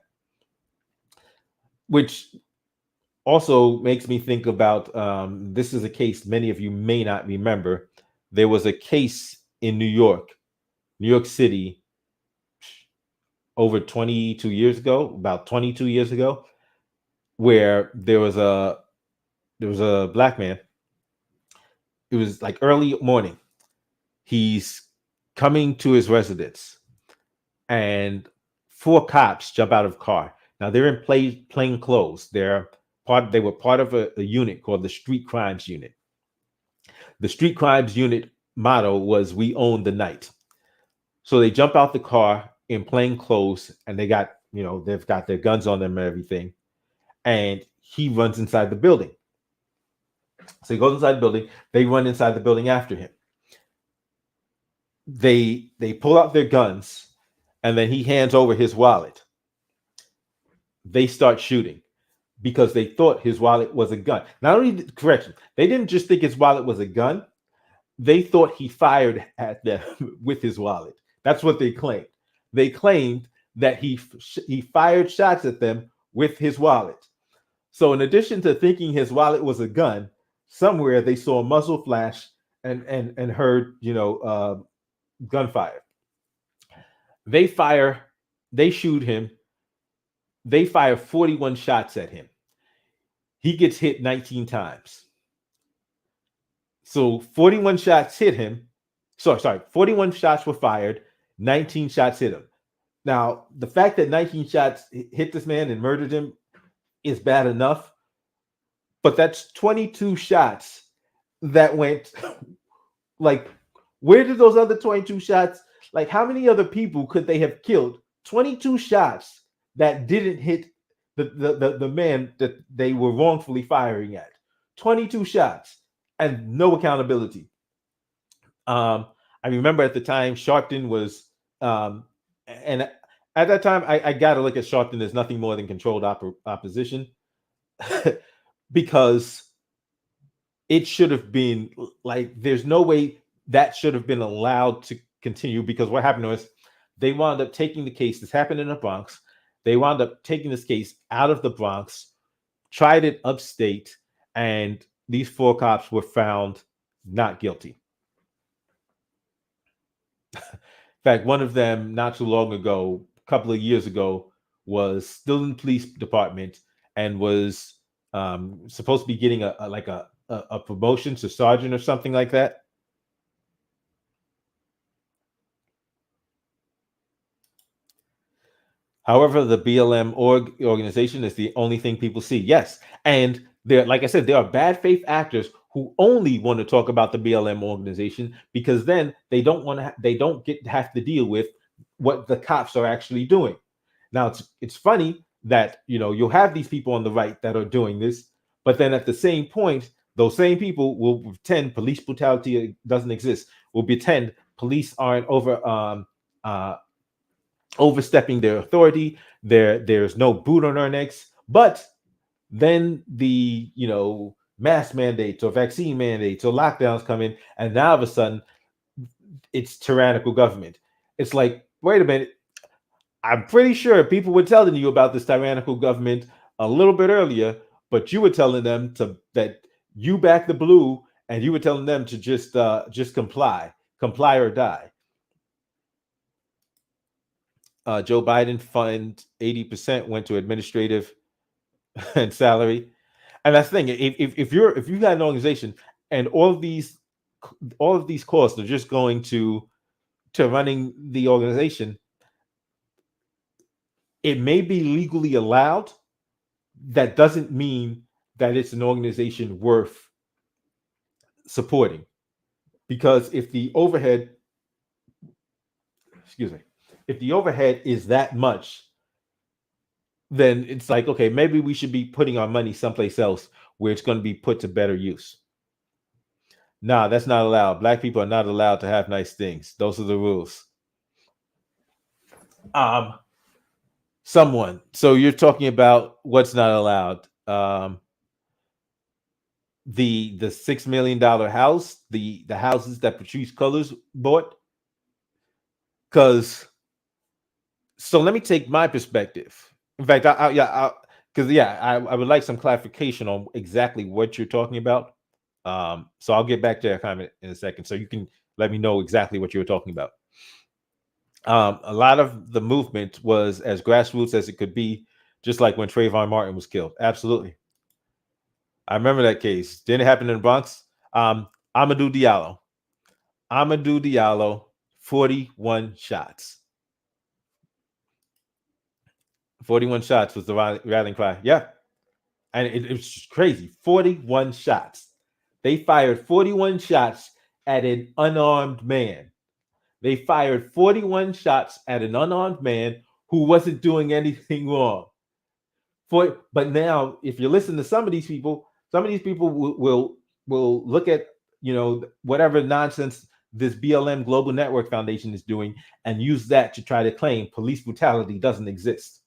Which also makes me think about, this is a case many of you may not remember. There was a case in New York City, over 22 years ago, about 22 years ago, where there was a Black man. It was like early morning. He's coming to his residence, and 4 cops jump out of a car. Now they're in plain clothes. They were part of a unit called the Street Crimes Unit. The Street Crimes Unit motto was "We own the night." So they jump out the car in plain clothes, and they've got their guns on them and everything. And he runs inside the building. So he goes inside the building. They run inside the building after him. They pull out their guns, and then he hands over his wallet. They start shooting because they thought his wallet was a gun. Not only, correction, they didn't just think his wallet was a gun. They thought he fired at them with his wallet. That's what they claimed. They claimed that he fired shots at them with his wallet. So in addition to thinking his wallet was a gun, somewhere they saw a muzzle flash and heard gunfire. They shoot him. They fire 41 shots at him. He gets hit 19 times. So 41 shots hit him. Sorry, 41 shots were fired, 19 shots hit him. Now, the fact that 19 shots hit this man and murdered him is bad enough, but that's 22 shots that went, like, where did those other 22 shots, like, how many other people could they have killed? 22 shots that didn't hit the man that they were wrongfully firing at. 22 shots and no accountability. I remember at the time Sharpton was, and at that time I got to look at Sharpton as nothing more than controlled opposition, because it should have been, like, there's no way that should have been allowed to continue, because what happened was they wound up taking the case. This happened in the Bronx. They wound up taking this case out of the Bronx, tried it upstate, and these 4 cops were found not guilty. In fact, one of them, not too long ago, a couple of years ago, was still in the police department and was supposed to be getting a a promotion to sergeant or something like that. However, the BLM organization is the only thing people see. Yes, and there, like I said, there are bad faith actors who only want to talk about the BLM organization because then they don't want to. They don't have to deal with what the cops are actually doing. Now, it's funny that you'll have these people on the right that are doing this, but then at the same point, those same people will pretend police brutality doesn't exist. Will pretend police aren't overstepping their authority. There's no boot on our necks. But then the mask mandates or vaccine mandates or lockdowns come in, and now all of a sudden it's tyrannical government. It's like, wait a minute. I'm pretty sure people were telling you about this tyrannical government a little bit earlier, but you were telling them that you back the blue, and you were telling them to just comply or die. Joe Biden fund 80% went to administrative and salary, and that's the thing. If you got an organization and all of these costs are just going to running the organization, it may be legally allowed. That doesn't mean that it's an organization worth supporting, because if the overhead is that much, then it's like, okay, maybe we should be putting our money someplace else where it's going to be put to better use. Nah, that's not allowed. Black people are not allowed to have nice things. Those are the rules. So you're talking about what's not allowed. The $6 million house, the houses that Patrice Cullors bought. So let me take my perspective. In fact, I would like some clarification on exactly what you're talking about. So I'll get back to that comment in a second, so you can let me know exactly what you were talking about. A lot of the movement was as grassroots as it could be, just like when Trayvon Martin was killed. Absolutely. I remember that case. Didn't it happen in the Bronx? Amadou Diallo, 41 shots. 41 shots was the rallying cry. Yeah. And it was crazy. 41 shots. They fired 41 shots at an unarmed man. They fired 41 shots at an unarmed man who wasn't doing anything wrong. But now, if you listen to some of these people will look at whatever nonsense this BLM Global Network Foundation is doing and use that to try to claim police brutality doesn't exist.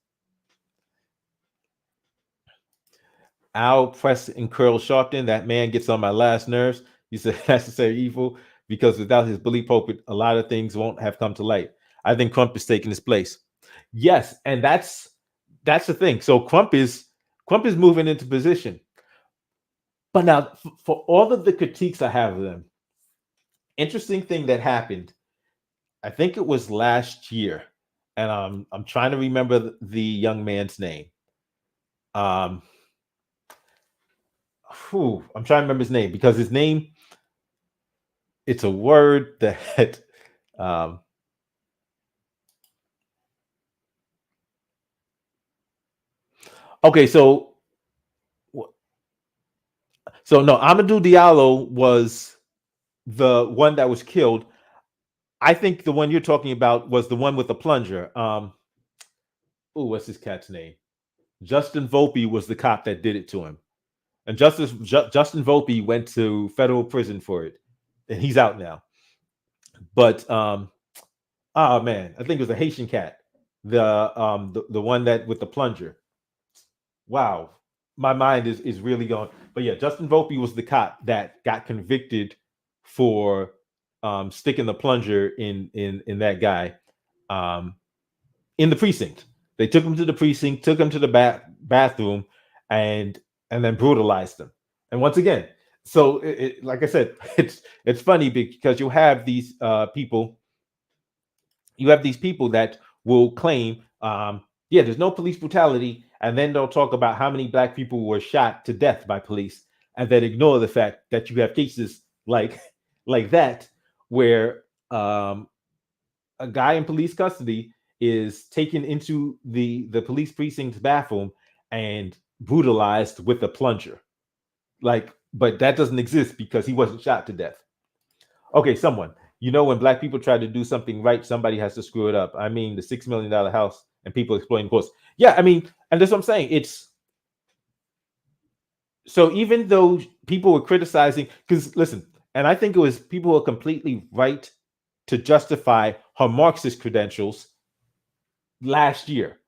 Al Preston Curl Sharpton, that man gets on my last nerves. He said necessary evil, because without his bully pulpit, a lot of things won't have come to light. I think Crump is taking his place. Yes, and that's the thing. So Crump is moving into position. But now, for all of the critiques I have of them, interesting thing that happened, I think it was last year, and I'm trying to remember the young man's name. I'm trying to remember his name, because his name, it's a word that okay, so no, Amadou Diallo was the one that was killed. I think the one you're talking about was the one with the plunger. What's this cat's name? Justin Volpe was the cop that did it to him. And Justin Volpe went to federal prison for it, and he's out now. But man, I think it was a Haitian cat, the one that with the plunger. Wow, my mind is really going. But yeah, Justin Volpe was the cop that got convicted for sticking the plunger in that guy in the precinct. They took him to the precinct, took him to the bathroom, and then brutalized him. And once again, so like I said, it's funny because you have these people. You have these people that will claim, there's no police brutality, and then they'll talk about how many black people were shot to death by police, and then ignore the fact that you have cases like that where a guy in police custody is taken into the police precinct's bathroom and brutalized with a plunger. Like, but that doesn't exist because he wasn't shot to death. Okay, someone. When black people try to do something right, somebody has to screw it up. I mean, the $6 million house and people exploiting course. Yeah, I mean, and that's what I'm saying. It's so even though people were criticizing, because listen, and I think it was people were completely right to justify her Marxist credentials last year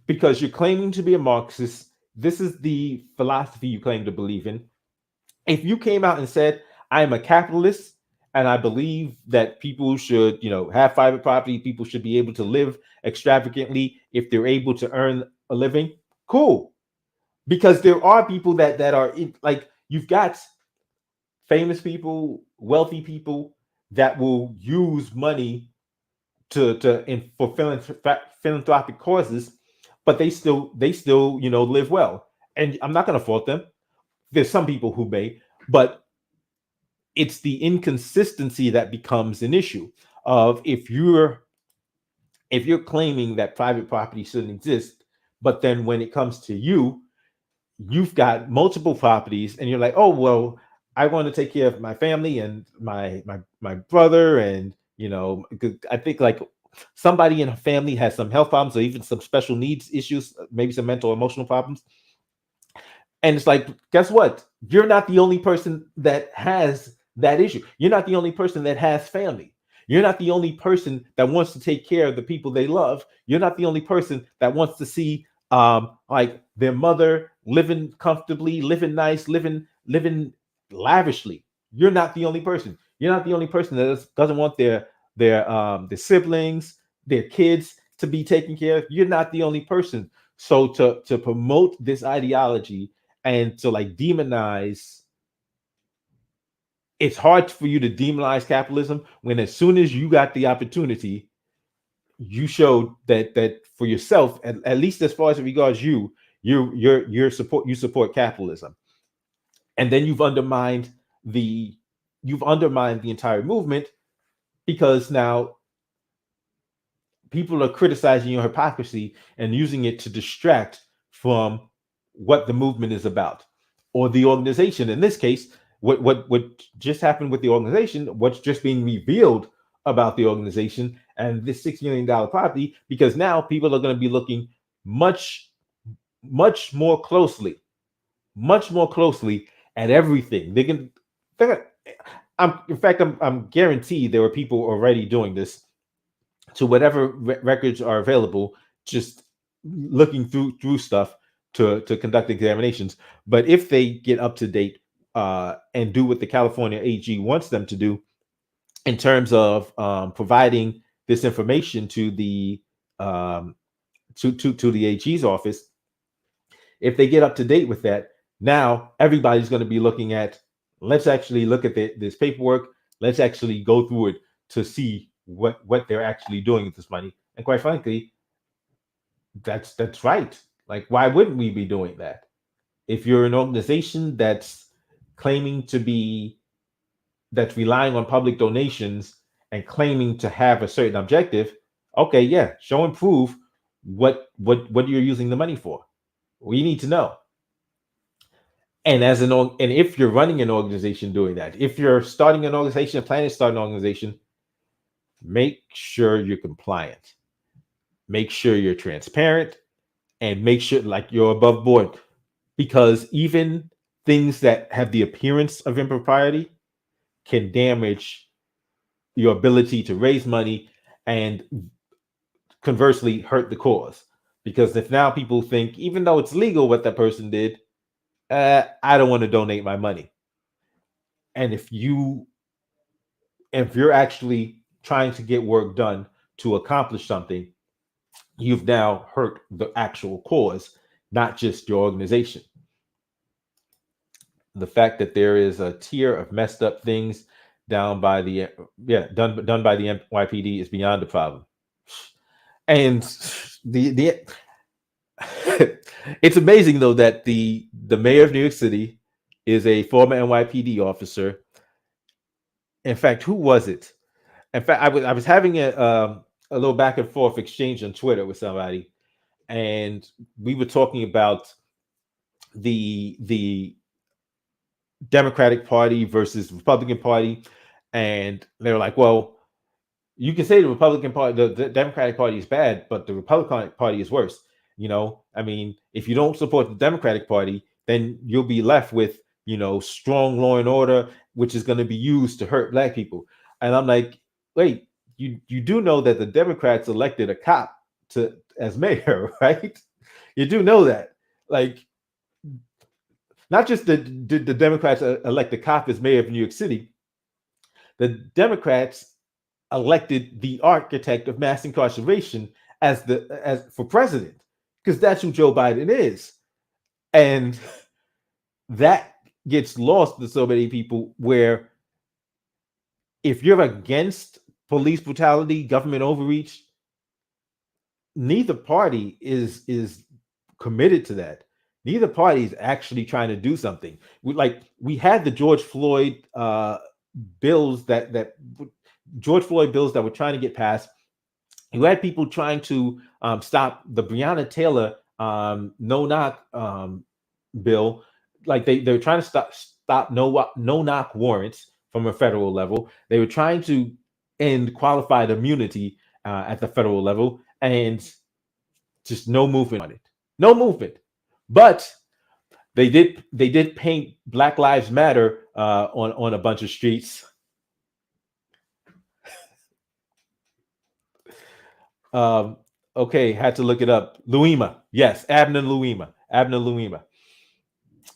because you're claiming to be a Marxist. This is the philosophy you claim to believe in. If you came out and said, I am a capitalist and I believe that people should, have private property, people should be able to live extravagantly if they're able to earn a living, cool. Because there are people that are like, you've got famous people, wealthy people that will use money for philanthropic causes, but they still live well. And I'm not going to fault them. There's some people who may, but it's the inconsistency that becomes an issue of if you're claiming that private property shouldn't exist, but then when it comes to you've got multiple properties and you're like, oh well, I want to take care of my family and my brother, and I think like somebody in a family has some health problems or even some special needs issues, maybe some mental or emotional problems. And it's like, guess what? You're not the only person that has that issue. You're not the only person that has family. You're not the only person that wants to take care of the people they love. You're not the only person that wants to see like their mother living comfortably, living nice, living lavishly. You're not the only person. You're not the only person that doesn't want their siblings, their kids to be taken care of. You're not the only person. So to promote this ideology and to like demonize, it's hard for you to demonize capitalism when as soon as you got the opportunity, you showed that for yourself, at least as far as it regards you support capitalism. And then you've undermined the entire movement because now people are criticizing your hypocrisy and using it to distract from what the movement is about or the organization. In this case, what just happened with the organization, what's just being revealed about the organization and this $6 million property, because now people are going to be looking much, much more closely at everything. I'm guaranteed there were people already doing this to whatever records are available, just looking through stuff to conduct examinations. But if they get up to date and do what the California AG wants them to do in terms of providing this information to the to the AG's office, if they get up to date with that, now everybody's going to be looking at. Let's actually look at this paperwork. Let's actually go through it to see what they're actually doing with this money. And quite frankly, that's right. Like, why wouldn't we be doing that? If you're an organization that's claiming to be that's relying on public donations and claiming to have a certain objective, okay, yeah, show and prove what you're using the money for. We need to know. And if you're running an organization doing that, if you're starting an organization, planning to start an organization, make sure you're compliant. Make sure you're transparent, and make sure like you're above board, because even things that have the appearance of impropriety can damage your ability to raise money and conversely hurt the cause. Because if now people think, even though it's legal what that person did, I don't want to donate my money. And if you're actually trying to get work done to accomplish something, you've now hurt the actual cause, not just your organization. The fact that there is a tier of messed up things done by the NYPD is beyond the problem. And the it's amazing though that the mayor of New York City is a former NYPD officer. In fact, who was it? In fact, I was having a little back and forth exchange on Twitter with somebody, and we were talking about the Democratic Party versus Republican Party, and they were like, "Well, you can say the Republican Party, the Democratic Party is bad, but the Republican Party is worse." I mean, if you don't support the Democratic Party, then you'll be left with, strong law and order, which is going to be used to hurt black people. And I'm like, wait, you do know that the Democrats elected a cop to as mayor, right? You do know that. Like, not just the Democrats elect the cop as mayor of New York City, the Democrats elected the architect of mass incarceration as for president, because that's who Joe Biden is. And that gets lost to so many people, where if you're against police brutality, government overreach, neither party is committed to that. Neither party is actually trying to do something. We had the George Floyd bills that George Floyd bills that were trying to get passed. You had people trying to stop the Breonna Taylor no knock bill. Like they were trying to stop no knock warrants from a federal level. They were trying to end qualified immunity at the federal level, and just no movement on it. No movement. But they did paint Black Lives Matter on a bunch of streets. Um, okay, had to look it up. Luima, yes, Abner Luima.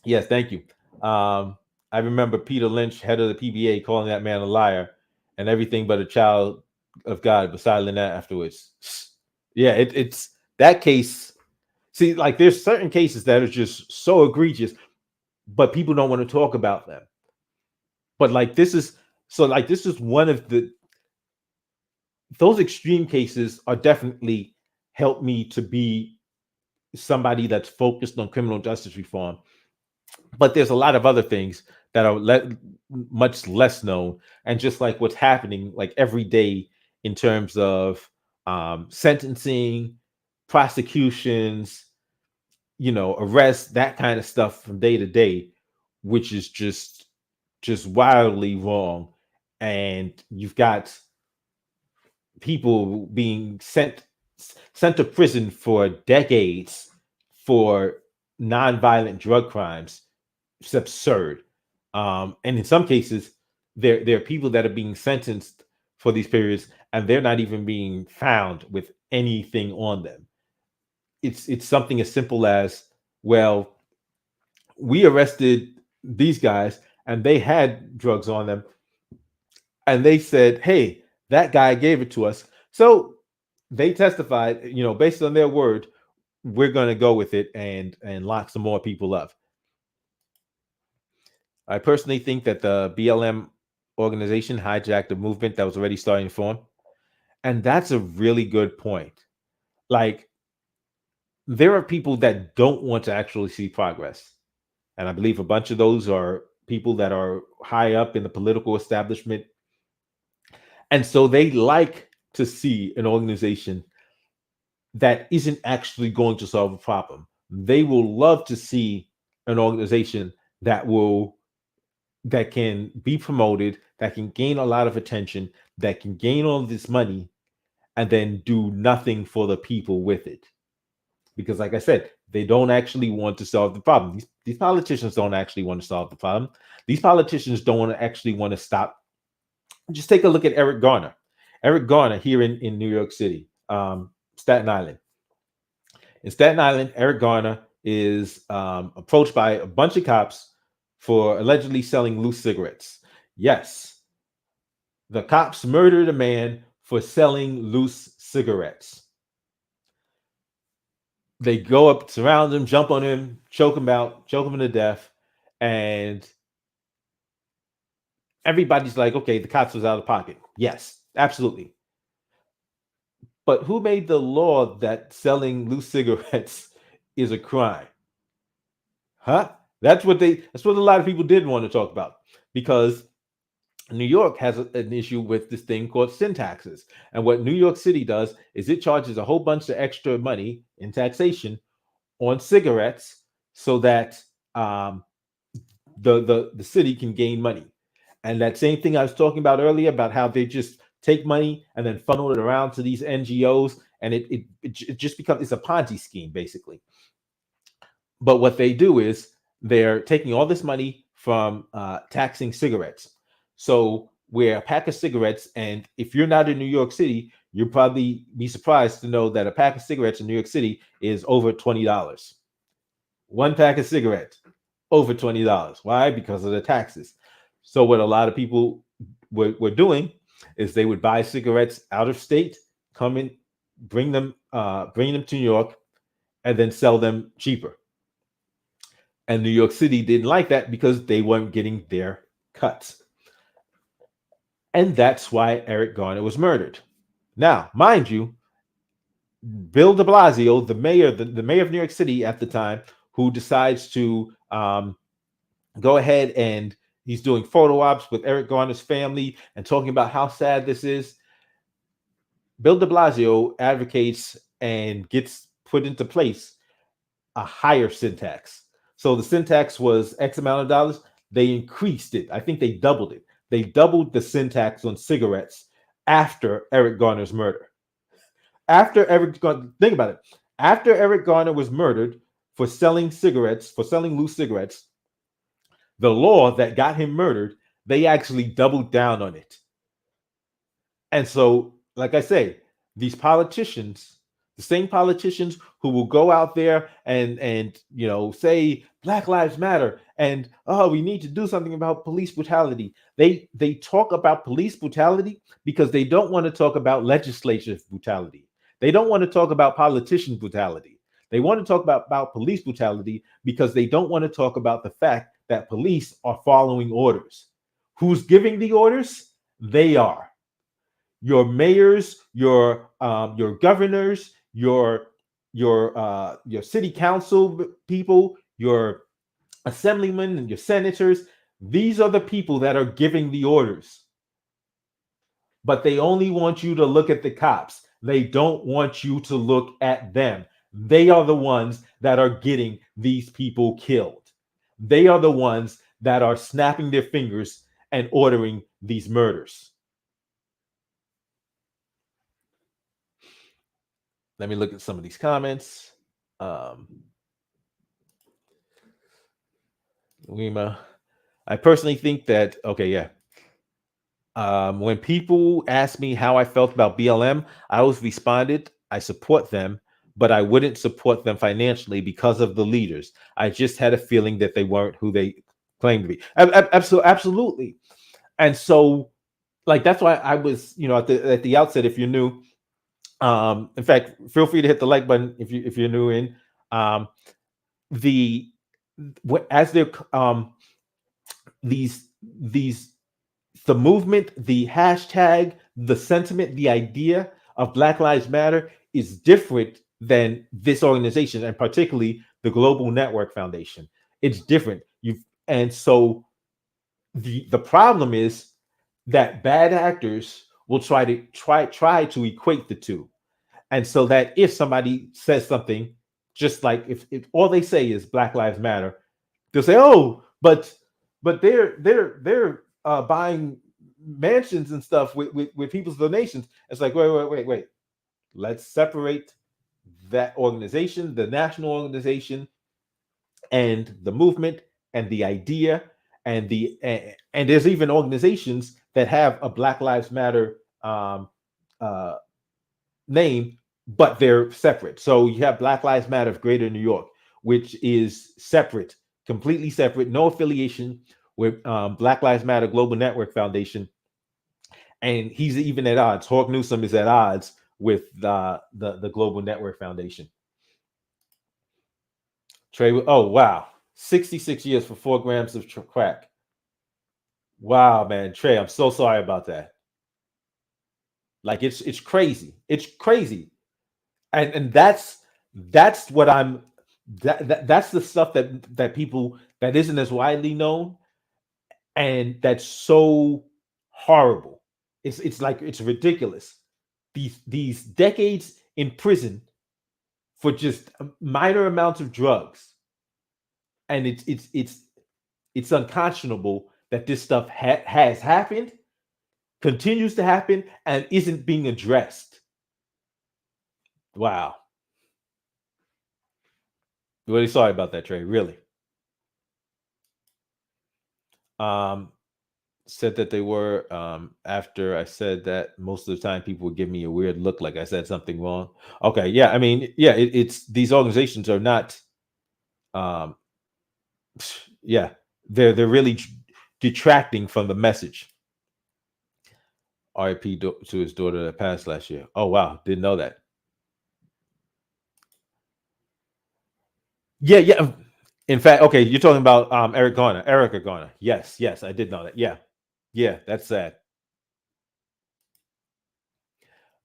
Yes, thank you. I remember Peter Lynch, head of the PBA, calling that man a liar and everything but a child of God, but silent that afterwards. Yeah, it's that case. See, like there's certain cases that are just so egregious, but people don't want to talk about them. But this is one of those extreme cases are definitely helped me to be somebody that's focused on criminal justice reform. But there's a lot of other things that are much less known, and just like what's happening like every day in terms of sentencing, prosecutions, arrests, that kind of stuff from day to day, which is just wildly wrong. And you've got people being sent to prison for decades for nonviolent drug crimes. It's absurd. And in some cases, there are people that are being sentenced for these periods, and they're not even being found with anything on them. It's something as simple as, well, we arrested these guys and they had drugs on them, and they said, hey, that guy gave it to us. So they testified, based on their word, we're going to go with it and lock some more people up. I personally think that the BLM organization hijacked a movement that was already starting to form. And that's a really good point. Like, there are people that don't want to actually see progress. And I believe a bunch of those are people that are high up in the political establishment. And so they like to see an organization that isn't actually going to solve a problem. They will love to see an organization that can be promoted, that can gain a lot of attention, that can gain all this money, and then do nothing for the people with it. Because, like I said, they don't actually want to solve the problem. These politicians don't actually want to solve the problem. These politicians don't actually want to stop. Just take a look at Eric Garner. Eric Garner here in New York City, Staten Island. In Staten Island, Eric Garner is approached by a bunch of cops for allegedly selling loose cigarettes. Yes, the cops murdered a man for selling loose cigarettes. They go up, surround him, jump on him, choke him to death, and everybody's like, okay, the cops was out of pocket. Yes, absolutely. But who made the law that selling loose cigarettes is a crime? Huh? That's what a lot of people didn't want to talk about, because New York has an issue with this thing called sin taxes. And what New York City does is it charges a whole bunch of extra money in taxation on cigarettes so that the city can gain money. And that same thing I was talking about earlier about how they just take money and then funnel it around to these NGOs, and it just becomes, it's a Ponzi scheme basically. But what they do is they're taking all this money from taxing cigarettes. So where a pack of cigarettes, and if you're not in New York City, you'll probably be surprised to know that a pack of cigarettes in New York City is over $20. One pack of cigarettes, over $20. Why? Because of the taxes. So what a lot of people were doing is they would buy cigarettes out of state, come in, bring them to New York, and then sell them cheaper. And New York City didn't like that because they weren't getting their cuts. And that's why Eric Garner was murdered. Now, mind you, Bill de Blasio, the mayor of New York City at the time, who decides to go ahead and he's doing photo ops with Eric Garner's family and talking about how sad this is. Bill de Blasio advocates and gets put into place a higher sin tax. So the sin tax was X amount of dollars. They increased it. I think they doubled it. They doubled the sin tax on cigarettes after Eric Garner's murder. Think about it. After Eric Garner was murdered for selling cigarettes, for selling loose cigarettes, the law that got him murdered, they actually doubled down on it. And so, like I say, these politicians, the same politicians who will go out there and say Black Lives Matter and we need to do something about police brutality. They talk about police brutality because they don't want to talk about legislative brutality. They don't want to talk about politician brutality. They want to talk about police brutality because they don't want to talk about the fact that police are following orders. Who's giving the orders? They are. Your mayors, your governors, your city council people, your assemblymen and your senators. These are the people that are giving the orders. But they only want you to look at the cops. They don't want you to look at them. They are the ones that are getting these people killed. They are the ones that are snapping their fingers and ordering these murders. Let me look at some of these comments. Lima, I personally think that, okay, yeah. When people ask me how I felt about BLM, I always responded, I support them, but I wouldn't support them financially because of the leaders. I just had a feeling that they weren't who they claimed to be. Absolutely. And so, like, that's why I was, at the outset, if you're new, in fact, feel free to hit the like button if you're new in. As they're these the movement, the hashtag, the sentiment, the idea of Black Lives Matter is different than this organization, and particularly the Global Network Foundation. It's different. And so the problem is that bad actors will try to equate the two. And so that if somebody says something, just like if all they say is Black Lives Matter, they'll say, "Oh, but they're buying mansions and stuff with people's donations." It's like, wait. Let's separate that organization, the national organization, and the movement and the idea and and there's even organizations that have a Black Lives Matter name, but they're separate. So you have Black Lives Matter of Greater New York, which is separate, completely separate, no affiliation with Black Lives Matter Global Network Foundation. And he's even at odds. Hawk Newsom is at odds with the Global Network Foundation. Trey, oh wow, 66 years for 4 grams of crack. Wow, man, Trey, I'm so sorry about that. Like it's crazy. It's crazy. And that's what I'm That's the stuff that people that isn't as widely known, and that's so horrible. It's like it's ridiculous. These decades in prison for just minor amounts of drugs, and it's unconscionable that this stuff has happened, continues to happen, and isn't being addressed. Wow. Really sorry about that, Trey. Really. Um, Said that they were. After I said that, most of the time people would give me a weird look, like I said something wrong. Okay, yeah. I mean, yeah. It's these organizations are not. Um, yeah, they're really detracting from the message. RIP to his daughter that passed last year. Oh wow, didn't know that. Yeah, yeah. In fact, okay, you're talking about Erica Garner. Yes, yes, I did know that. Yeah, yeah, that's sad.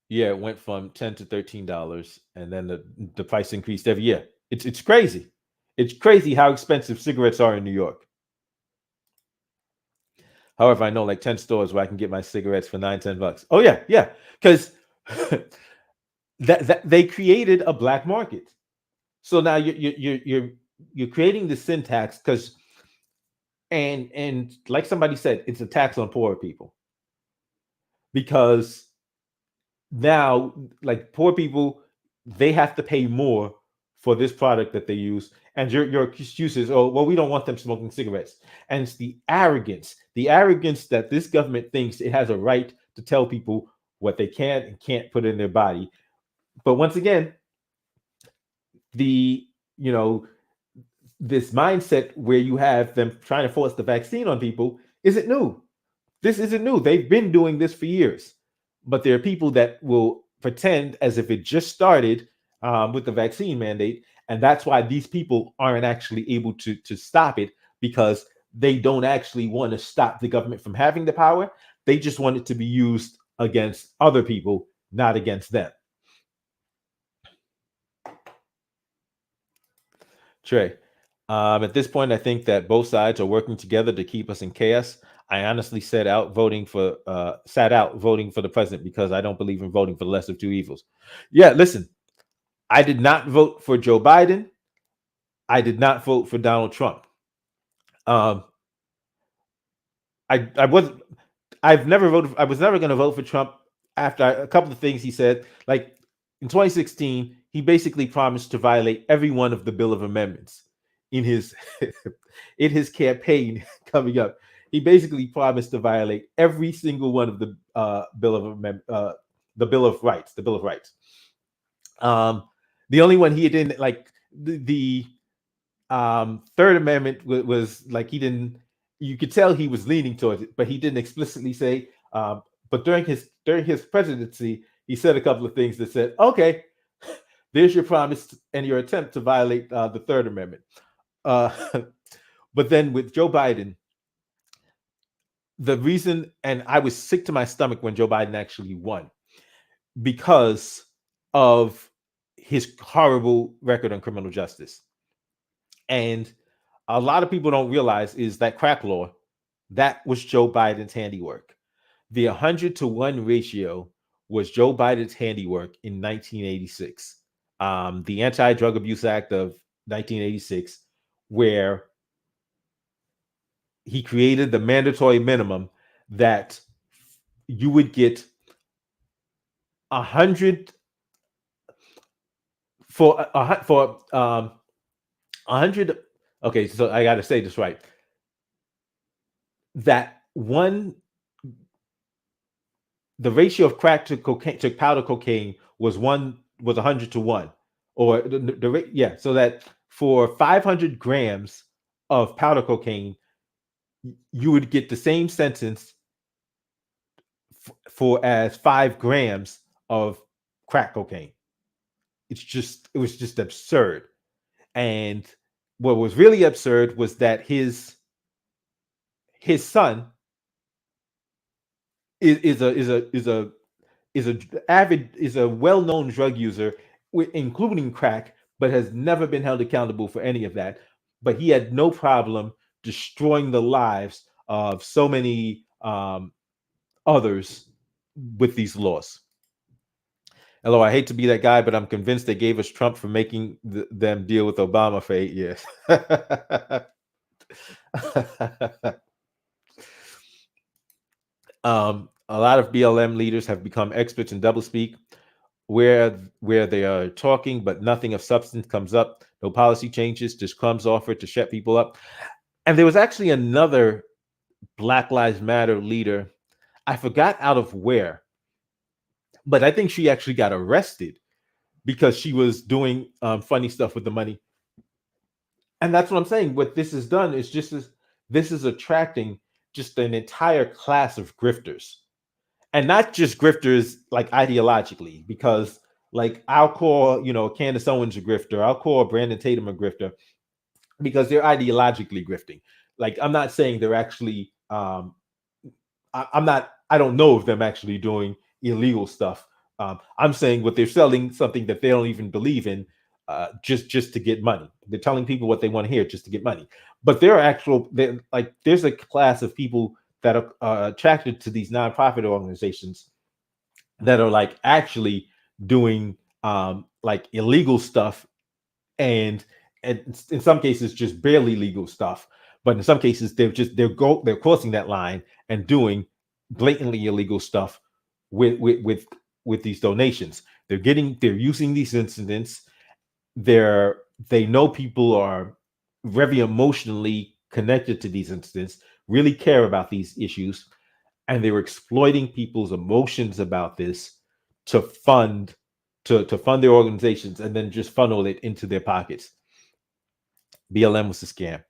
Yeah, it went from $10 to $13, and then the price increased every year. It's crazy. It's crazy how expensive cigarettes are in New York. However, I know like 10 stores where I can get my cigarettes for 9, $10. Oh yeah, yeah, because that they created a black market. So now you're creating the syntax because and like somebody said, it's a tax on poor people because now like poor people they have to pay more for this product that they use, and your excuse is, oh well, we don't want them smoking cigarettes. And it's the arrogance that this government thinks it has a right to tell people what they can and can't put in their body. But once again, the you know this mindset where you have them trying to force the vaccine on people isn't new. This isn't new. They've been doing this for years. But there are people that will pretend as if it just started with the vaccine mandate. And that's why these people aren't actually able to stop it, because they don't actually want to stop the government from having the power. They just want it to be used against other people, not against them. Trey, at this point, I think that both sides are working together to keep us in chaos. I honestly sat out voting for the president because I don't believe in voting for the lesser of two evils. Yeah, listen, I did not vote for Joe Biden. I did not vote for Donald Trump. Um, I was I've never voted. I was never going to vote for Trump after a couple of things he said. Like in 2016, he basically promised to violate every one of the Bill of Amendments in his in his campaign coming up. He basically promised to violate every single one of the the Bill of Rights, the Bill of Rights. Um, the only one he didn't like the Third Amendment was like he didn't. You could tell he was leaning towards it, but he didn't explicitly say. But during his presidency, he said a couple of things that said, "Okay, there's your promise and your attempt to violate the Third Amendment." Uh, but then with Joe Biden, the reason, and I was sick to my stomach when Joe Biden actually won because of his horrible record on criminal justice. And a lot of people don't realize is that crack law, that was Joe Biden's handiwork. The 100-to-1 ratio was Joe Biden's handiwork in 1986. The Anti-Drug Abuse Act of 1986, where he created the mandatory minimum that you would get 100 for 100. Okay, so I got to say this right. That one, the ratio of crack to cocaine to powder cocaine was 100-to-1, or yeah, so that for 500 grams of powder cocaine, you would get the same sentence for as 5 grams of crack cocaine. It was just absurd. And what was really absurd was that his son is a well-known drug user, including crack, but has never been held accountable for any of that. But he had no problem destroying the lives of so many others with these laws. Hello, I hate to be that guy, but I'm convinced they gave us Trump for making them deal with Obama for 8 years. A lot of BLM leaders have become experts in doublespeak, where they are talking, but nothing of substance comes up. No policy changes, just crumbs offered to shut people up. And there was actually another Black Lives Matter leader. I forgot out of where, but I think she actually got arrested because she was doing funny stuff with the money. And that's what I'm saying. What this has done is this is attracting just an entire class of grifters, and not just grifters like ideologically, because like I'll call, Candace Owens a grifter, I'll call Brandon Tatum a grifter, because they're ideologically grifting. Like I'm not saying they're actually I don't know if them actually doing illegal stuff. I'm saying what they're selling something that they don't even believe in, just to get money. They're telling people what they want to hear just to get money. But there's a class of people that are attracted to these nonprofit organizations that are like actually doing like illegal stuff, and in some cases just barely legal stuff, but in some cases they're crossing that line and doing blatantly illegal stuff with these donations. They're using these incidents. They know people are very emotionally connected to these incidents, really care about these issues, and they were exploiting people's emotions about this to fund to fund their organizations, and then just funnel it into their pockets. BLM was a scam.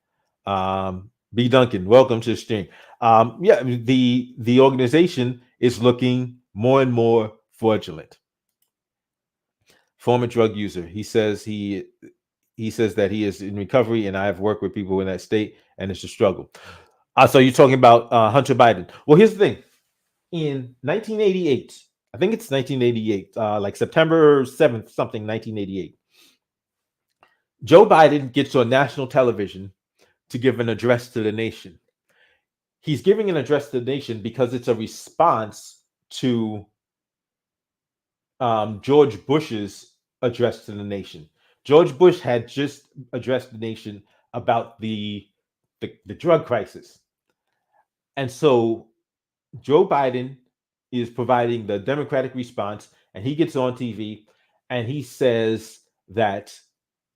B Duncan, welcome to the stream. Yeah, the organization is looking more and more fraudulent. Former drug user. He says that he is in recovery, and I have worked with people in that state, and it's a struggle. So you're talking about Hunter Biden. Well, here's the thing. In 1988, I think it's 1988, like September 7th, something, 1988, Joe Biden gets on national television to give an address to the nation. He's giving an address to the nation because it's a response to George Bush's address to the nation. George Bush had just addressed the nation about the drug crisis. And so Joe Biden is providing the Democratic response, and he gets on TV and he says that,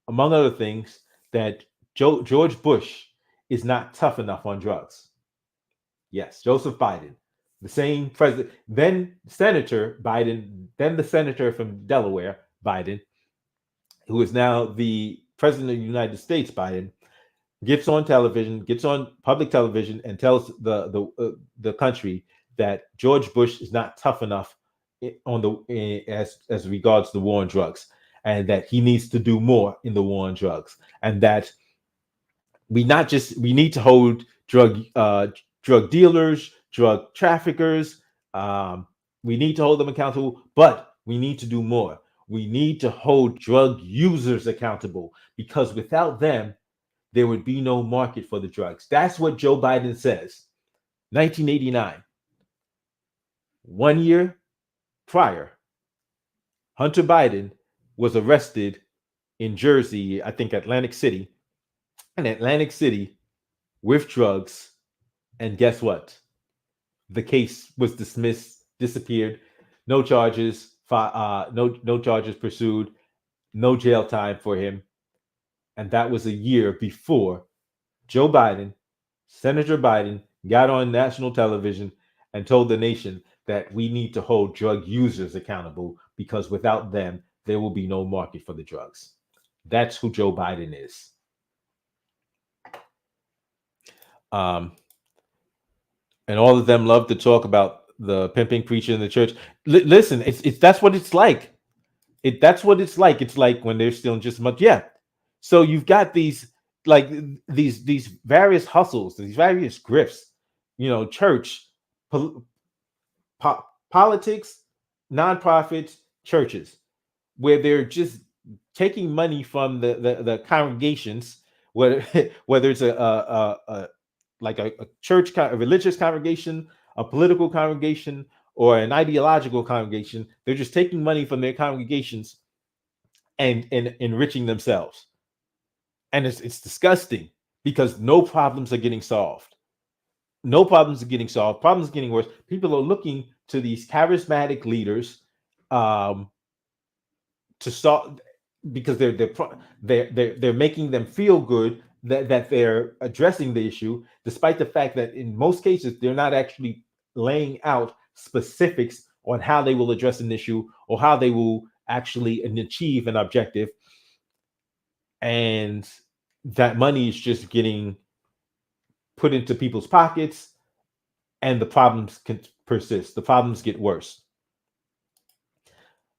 among other things, that George Bush is not tough enough on drugs. Yes, Joseph Biden, the same president, then Senator Biden, then the senator from Delaware, Biden, who is now the president of the United States, Biden, gets on television, gets on public television, and tells the country that George Bush is not tough enough as regards the war on drugs, and that he needs to do more in the war on drugs, and that we need to hold drug dealers, drug traffickers. We need to hold them accountable, but we need to do more. We need to hold drug users accountable, because without them, there would be no market for the drugs. That's what Joe Biden says. 1989. 1 year prior, Hunter Biden was arrested in Jersey, I think Atlantic City, with drugs. And guess what? The case was dismissed, disappeared. No charges, no charges pursued, no jail time for him. And that was a year before Joe Biden, Senator Biden, got on national television and told the nation that we need to hold drug users accountable, because without them, there will be no market for the drugs. That's who Joe Biden is. And all of them love to talk about the pimping preacher in the church. Listen, it's that's what it's like. That's what it's like. It's like when they're stealing just as much. Yeah. So you've got these various hustles, these various grifts, church, politics, nonprofits, churches, where they're just taking money from the congregations, whether whether it's a like a church, a religious congregation, a political congregation, or an ideological congregation. They're just taking money from their congregations and enriching themselves. And it's disgusting because no problems are getting solved. No problems are getting solved. Problems are getting worse. People are looking to these charismatic leaders um, to solve, because they're making them feel good that they're addressing the issue, despite the fact that in most cases they're not actually laying out specifics on how they will address an issue or how they will actually achieve an objective. And that money is just getting put into people's pockets, and the problems can persist. The problems get worse.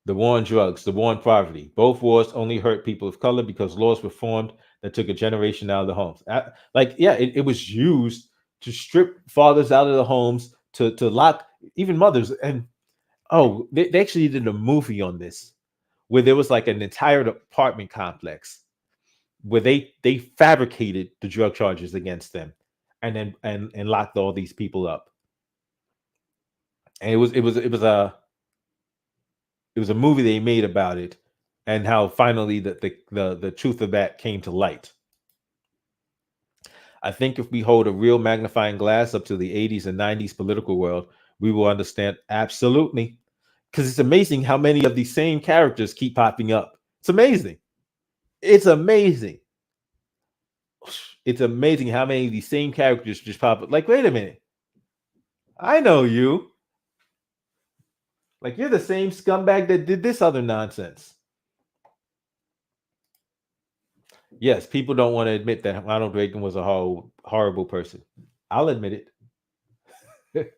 The war on drugs, the war on poverty. Both wars only hurt people of color because laws were formed that took a generation out of the homes. It was used to strip fathers out of the homes, to lock even mothers. And they actually did a movie on this where there was like an entire apartment complex where they fabricated the drug charges against them, and then and locked all these people up. And it was a movie they made about it, and how finally the truth of that came to light. I think if we hold a real magnifying glass up to the 80s and 90s political world, we will understand. Absolutely. Because it's amazing how many of these same characters keep popping up. It's amazing. It's amazing. It's amazing how many of these same characters just pop up. Like, wait a minute. I know you. Like, you're the same scumbag that did this other nonsense. Yes, people don't want to admit that Ronald Reagan was a horrible person. I'll admit it.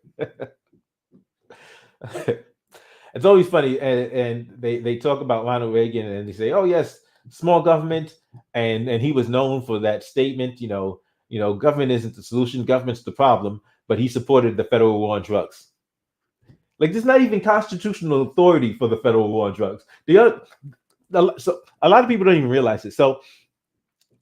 It's always funny, and they talk about Ronald Reagan, and they say, "Oh yes, small government," and he was known for that statement. Government isn't the solution, government's the problem. But he supported the federal war on drugs. Like, there's not even constitutional authority for the federal war on drugs. So a lot of people don't even realize it. So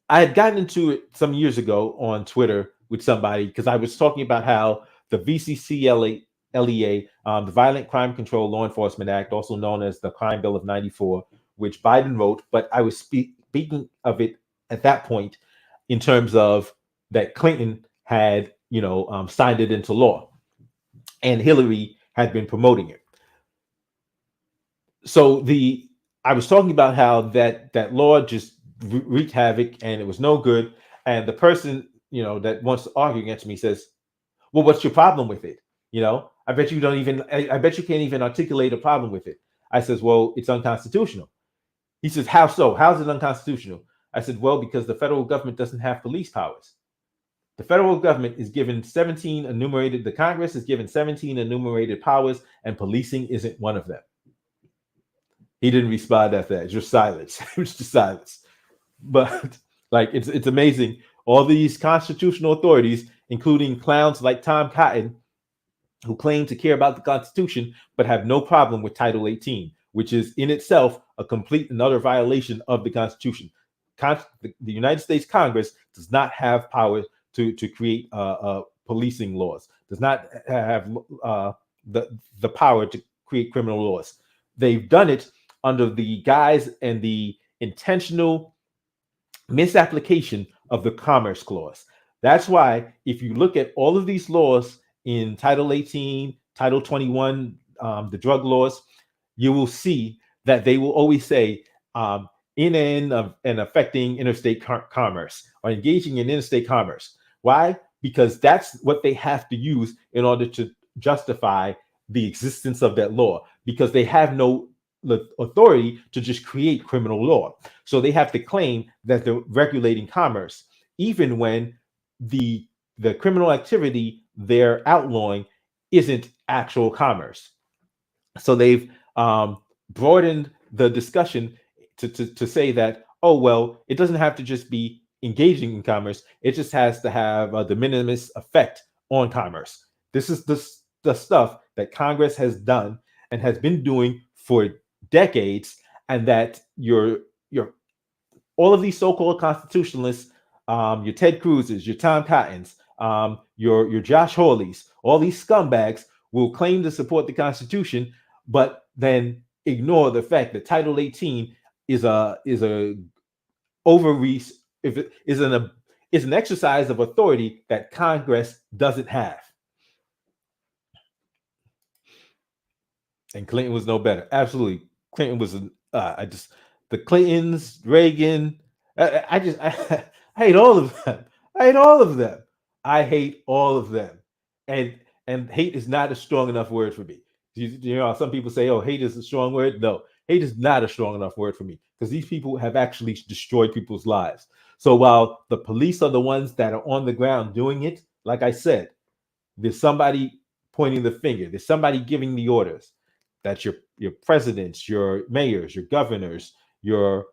I had gotten into it some years ago on Twitter with somebody because I was talking about how the VCCLEA, the Violent Crime Control Law Enforcement Act, also known as the Crime Bill of '94, which Biden wrote, but I was speaking of it at that point in terms of that Clinton had, signed it into law, and Hillary had been promoting it. So I was talking about how that law just wreaked havoc and it was no good. And the person, that wants to argue against me says, "Well, what's your problem with it? I bet you don't even. I bet you can't even articulate a problem with it." I says, "Well, it's unconstitutional." He says, "How so? How's it unconstitutional?" I said, "Well, because the federal government doesn't have police powers. The federal government is given 17 enumerated. The Congress is given 17 enumerated powers, and policing isn't one of them." He didn't respond after that. Just silence. It was just silence. But like, it's amazing. All these constitutional authorities, including clowns like Tom Cotton, who claim to care about the Constitution but have no problem with Title 18, which is in itself a complete and utter violation of the Constitution. The United States Congress does not have power to create policing laws. Does not have the power to create criminal laws. They've done it under the guise and the intentional misapplication of the Commerce Clause. That's why if you look at all of these laws in Title 18, Title 21, the drug laws, you will see that they will always say in and affecting interstate commerce, or engaging in interstate commerce. Why? Because that's what they have to use in order to justify the existence of that law, because they have no authority to just create criminal law. So they have to claim that they're regulating commerce, even when the criminal activity they're outlawing isn't actual commerce. So they've broadened the discussion to say that, oh, well, it doesn't have to just be engaging in commerce. It just has to have a de minimis effect on commerce. This is the stuff that Congress has done and has been doing for decades, and that your your all of these so-called constitutionalists, your Ted Cruz's, your Tom Cottons, your Josh Hawleys, all these scumbags will claim to support the Constitution, but then ignore the fact that Title 18 is a overreach, if it is an exercise of authority that Congress doesn't have. And Clinton was no better. Absolutely, Clinton was. I just the Clintons, Reagan. I hate all of them. I hate all of them. I hate all of them. And hate is not a strong enough word for me. You know, some people say, "Oh, hate is a strong word." No, hate is not a strong enough word for me because these people have actually destroyed people's lives. So while the police are the ones that are on the ground doing it, like I said, there's somebody pointing the finger. There's somebody giving the orders. That's your presidents, your mayors, your governors, your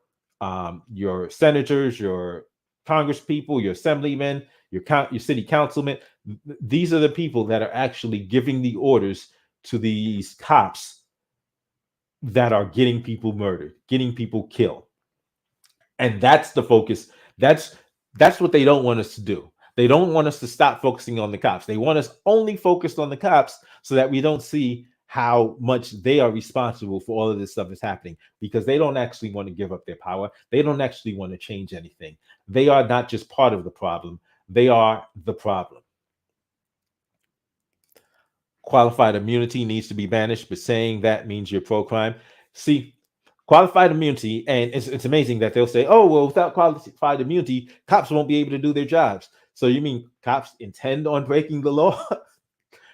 senators, your congresspeople, your assemblymen, your city councilmen. These are the people that are actually giving the orders to these cops that are getting people murdered, getting people killed. And that's the focus. That's what they don't want us to do. They don't want us to stop focusing on the cops. They want us only focused on the cops so that we don't see how much they are responsible for all of this stuff that's happening, because they don't actually want to give up their power. They don't actually want to change anything. They are not just part of the problem. They are the problem. Qualified immunity needs to be banished, but saying that means you're pro-crime. See, qualified immunity, and it's amazing that they'll say, oh, well, without qualified immunity, cops won't be able to do their jobs. So you mean cops intend on breaking the law?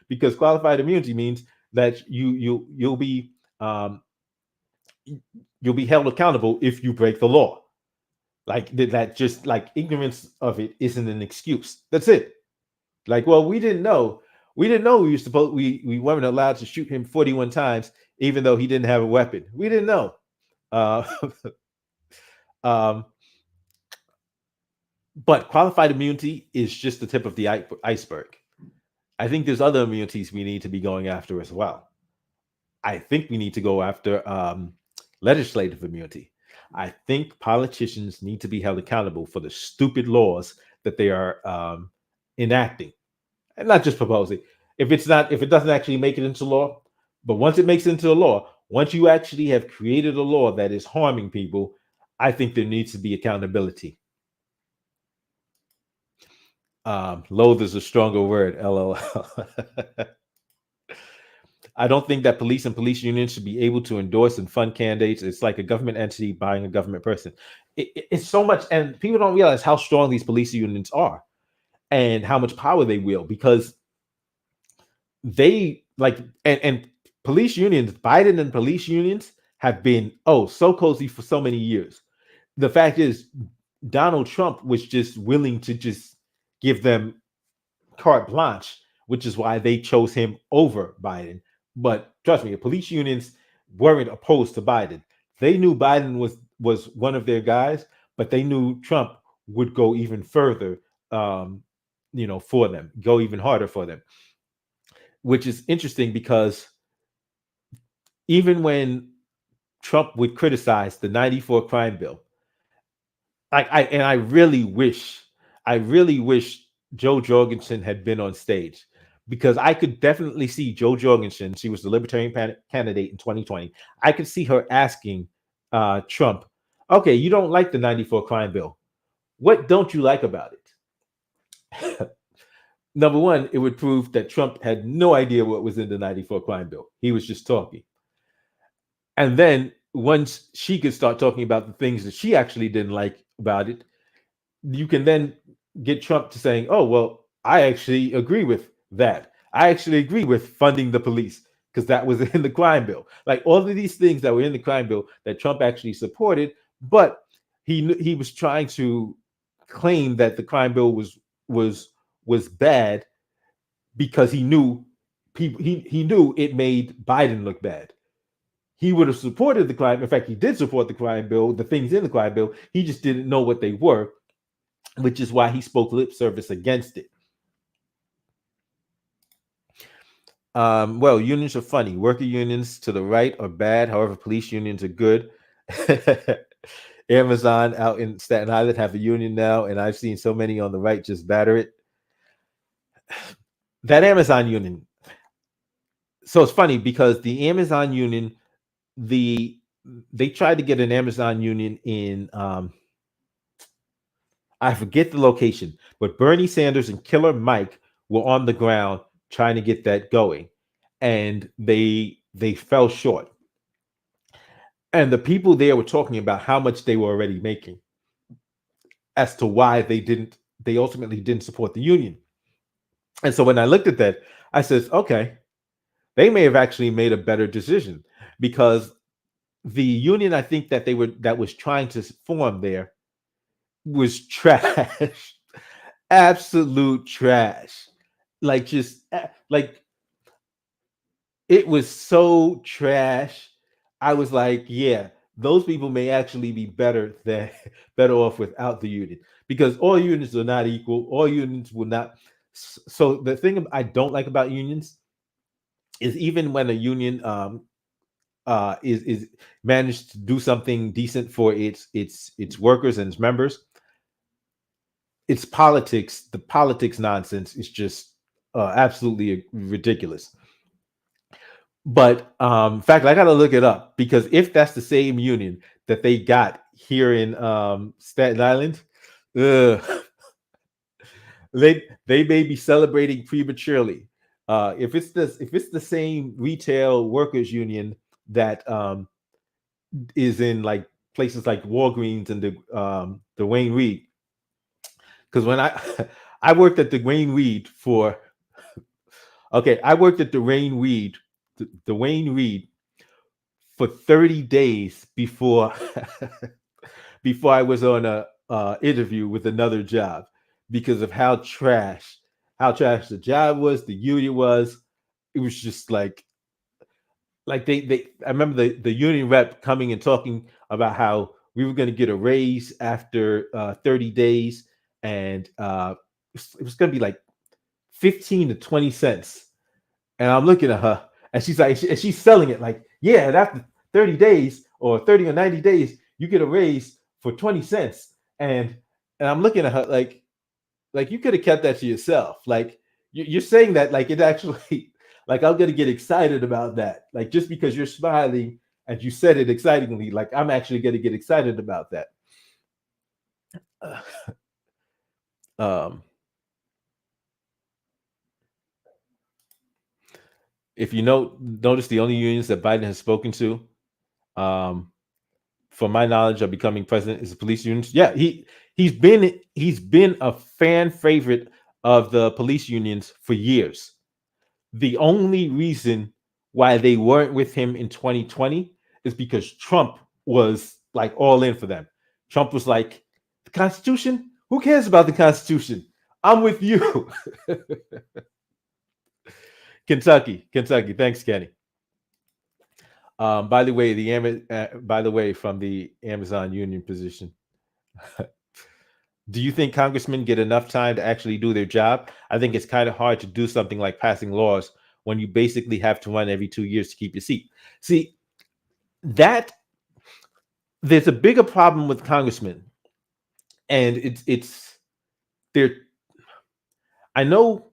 Because qualified immunity means that you'll be held accountable if you break the law. Like that, just like ignorance of it isn't an excuse. That's it. Like, well, we didn't know. We didn't know we weren't allowed to shoot him 41 times, even though he didn't have a weapon. We didn't know. Uh, but qualified immunity is just the tip of the iceberg. I think there's other immunities we need to be going after as well. I think we need to go after legislative immunity. I think politicians need to be held accountable for the stupid laws that they are enacting, and not just proposing. If it doesn't actually make it into law, but once it makes it into a law, once you actually have created a law that is harming people, I think there needs to be accountability. Loathe is a stronger word, LOL. I don't think that police and police unions should be able to endorse and fund candidates. It's like a government entity buying a government person. It's so much, and people don't realize how strong these police unions are and how much power they wield, because they like and police unions, Biden and police unions have been so cozy for so many years. The fact is, Donald Trump was just willing to just give them carte blanche, which is why they chose him over Biden. But trust me, the police unions weren't opposed to Biden. They knew Biden was one of their guys, but they knew Trump would go even further, for them, go even harder for them. Which is interesting because even when Trump would criticize the '94 crime bill, I really wish Jo Jorgensen had been on stage, because I could definitely see Jo Jorgensen. She was the Libertarian candidate in 2020. I could see her asking Trump, "Okay, you don't like the '94 crime bill. What don't you like about it?" Number one, it would prove that Trump had no idea what was in the '94 crime bill. He was just talking. And then once she could start talking about the things that she actually didn't like about it, you can then get Trump to saying, "Oh, well, I actually agree with that. I actually agree with funding the police because that was in the crime bill." Like all of these things that were in the crime bill that Trump actually supported, but he was trying to claim that the crime bill was bad because he knew he knew it made Biden look bad. He would have supported the crime. In fact, he did support the crime bill, the things in the crime bill. He just didn't know what they were, which is why he spoke lip service against it. Well, unions are funny. Worker unions to the right are bad. However, police unions are good. Amazon out in Staten Island have a union now, and I've seen so many on the right just batter it. That Amazon union. So it's funny because the Amazon union, the they tried to get an Amazon union in I forget the location, but Bernie Sanders and Killer Mike were on the ground trying to get that going, and they fell short. And the people there were talking about how much they were already making, as to why they ultimately didn't support the union. And so when I looked at that, I says, okay, they may have actually made a better decision, because the union I think that was trying to form there was trash. Absolute trash. Like just like it was so trash. I was like, yeah, those people may actually be better off without the union, because all unions are not equal. All unions will not. So the thing I don't like about unions is, even when a union is managed to do something decent for its workers and its members, it's politics. The politics nonsense is just absolutely ridiculous. But in fact, I gotta look it up, because if that's the same union that they got here in Staten Island, ugh, they may be celebrating prematurely. If it's the same retail workers union that is in like places like Walgreens and the Wayne Reed, because when I worked at the Wayne Reed for I worked at the Wayne Reed for 30 days before before I was on a interview with another job, because of how trash the job was, the union was. It was just like they I remember the union rep coming and talking about how we were going to get a raise after 30 days, and it was going to be like 15 to 20 cents. And I'm looking at her, and she's like, and she's selling it like, yeah, and after 30 days or 30 or 90 days, you get a raise for 20 cents. And I'm looking at her like you could have kept that to yourself. Like you're saying that like it actually like I'm gonna get excited about that. Like just because you're smiling and you said it excitingly, like I'm actually gonna get excited about that. Um, if you notice the only unions that Biden has spoken to, um, from my knowledge, of becoming president is the police unions. Yeah, he's been a fan favorite of the police unions for years. The only reason why they weren't with him in 2020 is because Trump was like all in for them. Trump was like, the Constitution? Who cares about the Constitution? I'm with you. Kentucky. Thanks, Kenny. By the way, from the Amazon union position, do you think congressmen get enough time to actually do their job? I think it's kind of hard to do something like passing laws when you basically have to run every 2 years to keep your seat. See, that there's a bigger problem with congressmen, and it's there. I know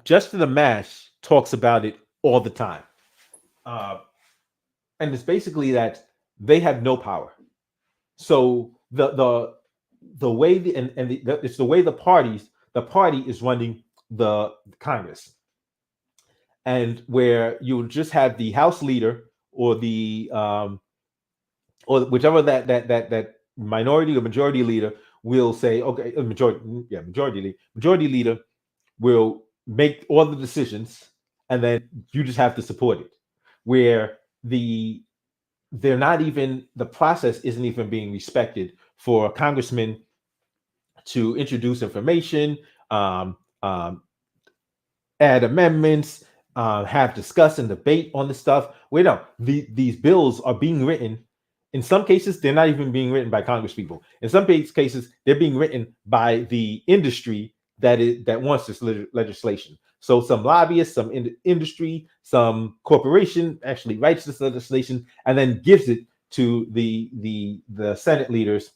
Justin Amash talks about it all the time, uh, and it's basically that they have no power. So the way it's the way the party is running the Congress, and where you'll just have the House leader or the or whichever that minority or majority leader will say, okay, majority leader will make all the decisions, and then you just have to support it. Where they're not even the process isn't even being respected for congressmen to introduce information, um, um, add amendments, have discuss and debate on the stuff. Wait, no, these bills are being written. In some cases, they're not even being written by Congress people. In some cases, they're being written by the industry that wants this legislation. So some lobbyists, some industry, some corporation actually writes this legislation and then gives it to the Senate leaders,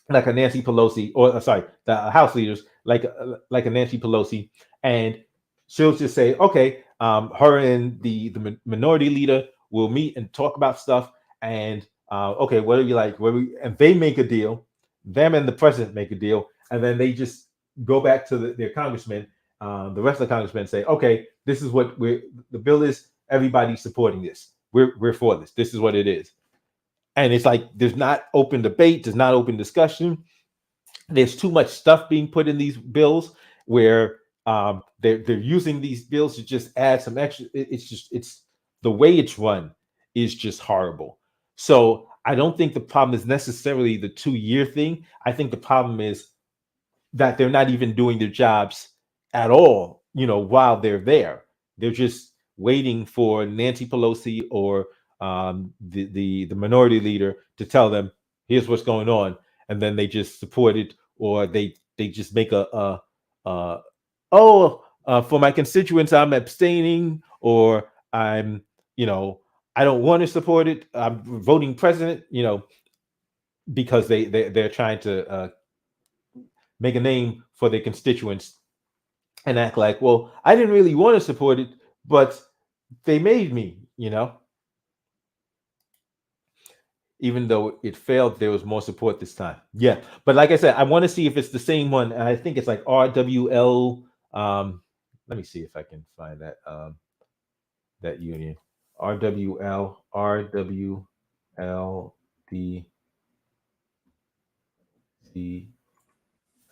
like a Nancy Pelosi, or sorry, the House leaders, like a Nancy Pelosi, and she'll just say, okay, her and the minority leader will meet and talk about stuff, and okay, what do you like? And they make a deal. Them and the president make a deal, and then they just go back to their congressmen. The rest of the congressmen say, okay, this is what the bill is. Everybody's supporting this. We're for this. This is what it is. And it's like there's not open debate, there's not open discussion. There's too much stuff being put in these bills where they're using these bills to just add some extra. It's the way it's run is just horrible. So I don't think the problem is necessarily the 2-year thing. I think the problem is that they're not even doing their jobs at all, while they're there. They're just waiting for Nancy Pelosi or the minority leader to tell them, here's what's going on. And then they just support it, or they just make for my constituents, I'm abstaining, or I don't want to support it. I'm voting president, because they're trying to make a name for their constituents and act like, well, I didn't really want to support it, but they made me, even though it failed, there was more support this time. Yeah. But like I said, I want to see if it's the same one. And I think it's like RWL. Let me see if I can find that union. RWLDC.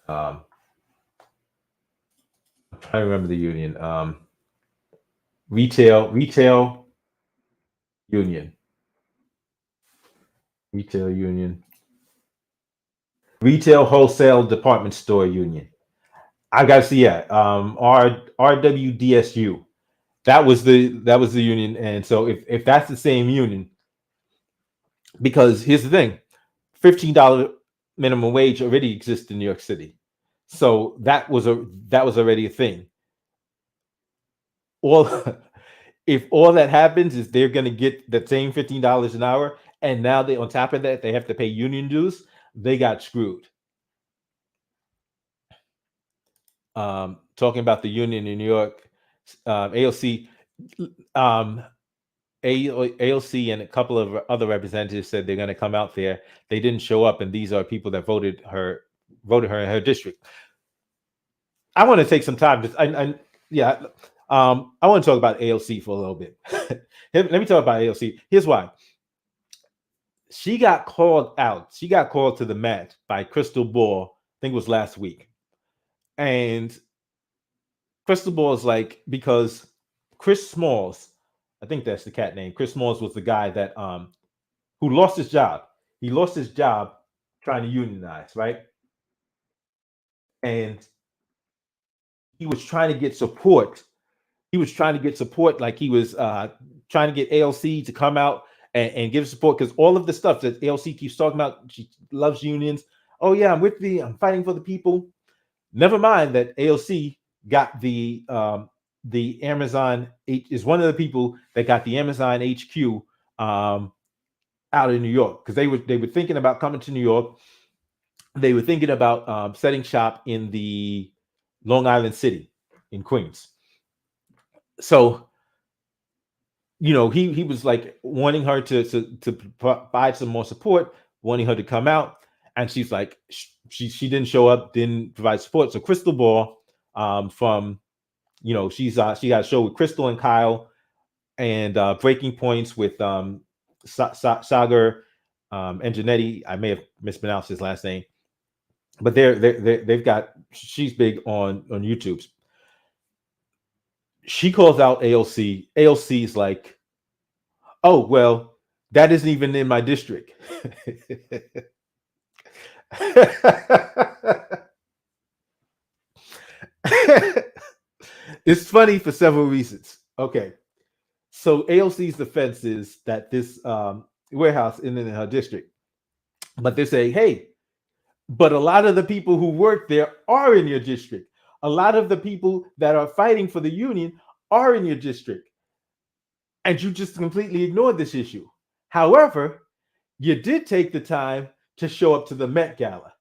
I'm trying to remember the union. Retail union. Retail union. Retail wholesale department store union. I gotta see that. RWDSU. That was the union. And so if that's the same union, because here's the thing, $15 minimum wage already exists in New York City. So that was already a thing. If all that happens is they're gonna get the same $15 an hour, and now they on top of that they have to pay union dues, they got screwed. Talking about the union in New York, AOC, AOC and a couple of other representatives said they're going to come out there. They didn't show up, and these are people that voted her in her district. I want to take some time. I want to talk about AOC for a little bit. Let me talk about AOC. Here's why. She got called out. She got called to the mat by Crystal Ball. I think it was last week. And Crystal Ball is like, because Chris Smalls, I think that's the cat name. Chris Smalls was the guy that who lost his job. He lost his job trying to unionize, right? And he was trying to get support. He was trying to get support, like he was trying to get AOC to come out and give support, because all of the stuff that AOC keeps talking about, she loves unions. Oh yeah, I'm with the, I'm fighting for the people. Never mind that AOC got the Amazon, is one of the people that got the Amazon HQ out of New York, because they were thinking about coming to New York. They were thinking about setting shop in the Long Island City in Queens. So, he was like wanting her to provide some more support, wanting her to come out, and she's like, she didn't show up, didn't provide support. So Crystal Ball, from, she got a show with Crystal and Kyle, and Breaking Points with Sagar and Janetti. I may have mispronounced his last name, but they've got, she's big on YouTube. She calls out AOC. AOC is like, oh, well, that isn't even in my district. It's funny for several reasons. Okay. So AOC's defense is that this warehouse isn't in her district. But they're saying, hey, but a lot of the people who work there are in your district. A lot of the people that are fighting for the union are in your district. And you just completely ignored this issue. However, You did take the time to show up to the Met Gala.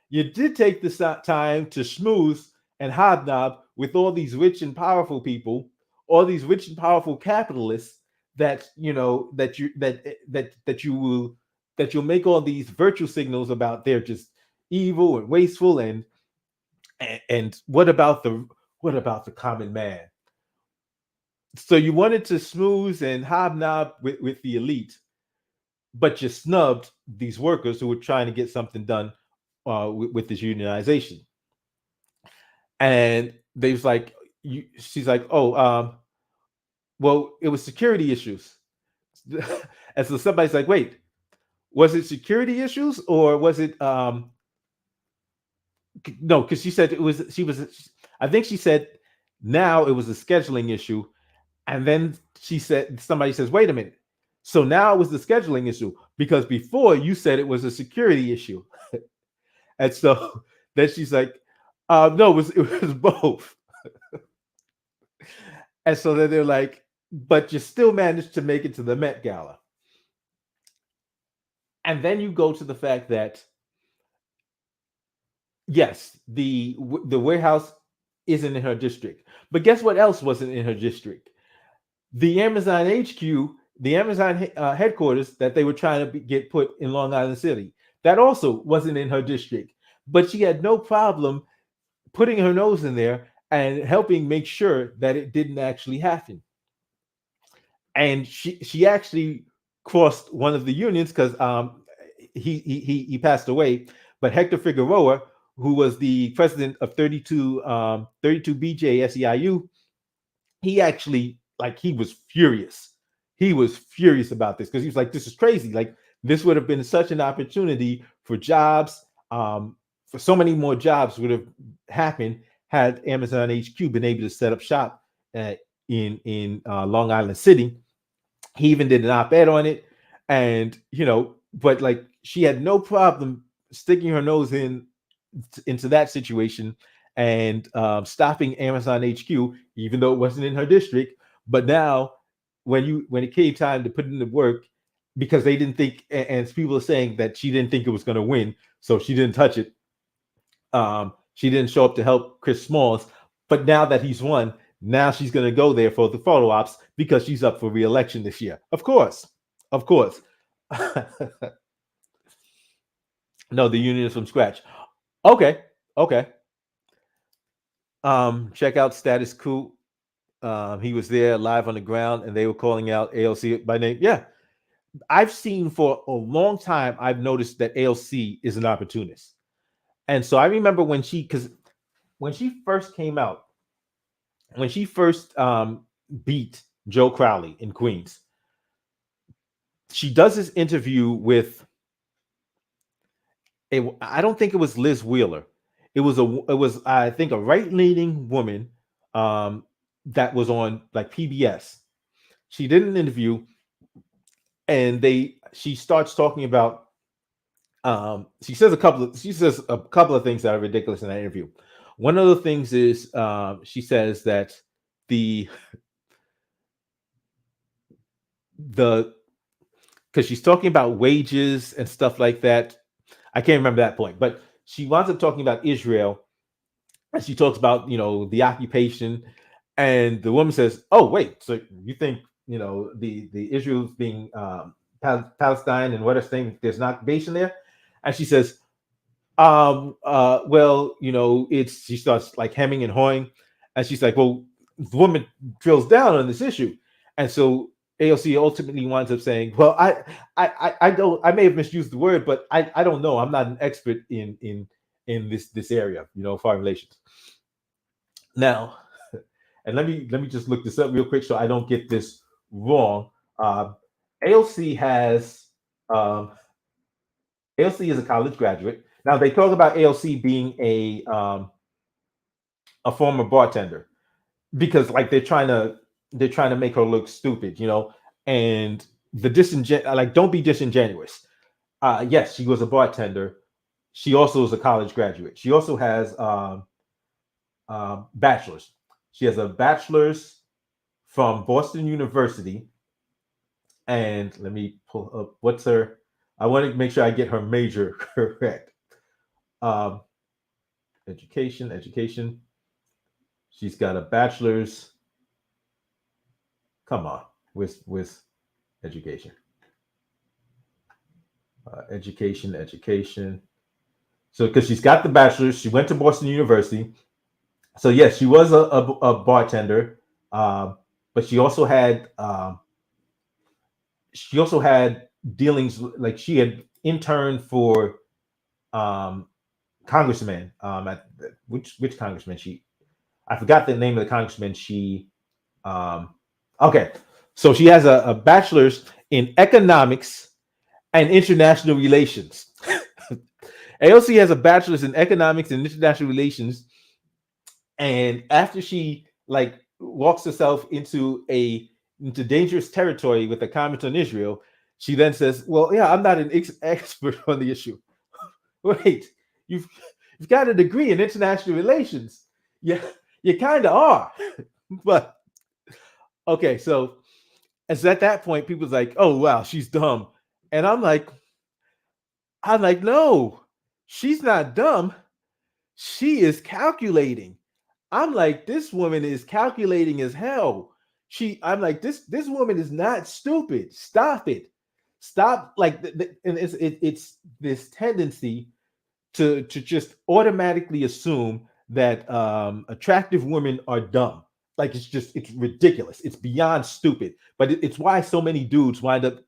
You did take the time to schmooze and hobnob with all these rich and powerful people, all these rich and powerful capitalists that that you'll make all these virtue signals about they're just evil and wasteful and what about the common man? So you wanted to smooth and hobnob with the elite, but you snubbed these workers who were trying to get something done with this unionization. And they was like, she's like, oh, well, it was security issues. And so somebody's like, wait, was it security issues or was it no? Because she said it was. She was. I think she said now it was a scheduling issue, and then she said somebody says, wait a minute. So now it was the scheduling issue because before you said it was a security issue, and so then she's like, no, it was both. And so then they're like, but you still managed to make it to the Met Gala. And then you go to the fact that yes, the warehouse isn't in her district, but guess what else wasn't in her district? The Amazon HQ, the Amazon headquarters that they were trying to get put in Long Island City, that also wasn't in her district. But she had no problem putting her nose in there and helping make sure that it didn't actually happen. And she actually crossed one of the unions because he passed away. But Hector Figueroa, who was the president of 32 BJ SEIU, he actually like he was furious. He was furious about this because he was like, "This is crazy! Like this would have been such an opportunity for jobs. For so many more jobs would have happened had Amazon HQ been able to set up shop in Long Island City." He even did an op-ed on it, and but like she had no problem sticking her nose into that situation and stopping Amazon HQ, even though it wasn't in her district. But now, when it came time to put in the work, because they didn't think, and people are saying that she didn't think it was going to win, so she didn't touch it. She didn't show up to help Chris Smalls, but now that he's won, now she's going to go there for the photo ops because she's up for re-election this year. Of course, of course. No, the union is from scratch. Okay, okay. Check out Status Quo. He was there live on the ground, and they were calling out AOC by name. Yeah, I've seen for a long time. I've noticed that AOC is an opportunist, and so I remember when she first came out, when she first beat Joe Crowley in Queens, she does this interview with I don't think it was Liz Wheeler. It was I think a right leaning woman that was on like PBS. She did an interview and she starts talking about she says a couple of things that are ridiculous in that interview. One of the things is she says that the the because she's talking about wages and stuff like that. I can't remember that point, but she winds up talking about Israel, and she talks about the occupation, and the woman says, "Oh, wait, so you think the Israel's being Palestine and what are saying there's an occupation there?" And she says, well, it's she starts like hemming and hawing, and she's like, well, the woman drills down on this issue, and so AOC ultimately winds up saying, well, I don't, I may have misused the word, but I don't know, I'm not an expert in this area, foreign relations. Now, and let me just look this up real quick so I don't get this wrong. AOC has um, AOC is a college graduate. Now they talk about AOC being a former bartender because like they're trying to make her look stupid, and like don't be disingenuous. Yes, she was a bartender. She also is a college graduate. She also has bachelor's. She has a bachelor's from Boston University, and let me pull up what's her. I want to make sure I get her major correct. Um, education. She's got a bachelor's. Come on, with education, education. So because she's got the bachelor's, she went to Boston University. So yes, she was a bartender, um, but she also had dealings, like she had interned for um, congressman. At which congressman she? I forgot the name of the congressman. Um, okay, so she has a bachelor's in economics and international relations. AOC has a bachelor's in economics and international relations, and after she like walks herself into dangerous territory with a comment on Israel, she then says, "Well, yeah, I'm not an expert on the issue." Wait, you've you've got a degree in international relations. Yeah, you kind of are, but okay. So it's at that point, people's like, "Oh wow, she's dumb," and I'm like, no, she's not dumb. She is calculating. I'm like, this woman is calculating as hell. I'm like, this woman is not stupid. Stop it. Stop. Like, and it's this tendency to just automatically assume that attractive women are dumb. Like, it's ridiculous. It's beyond stupid. But it's why so many dudes wind up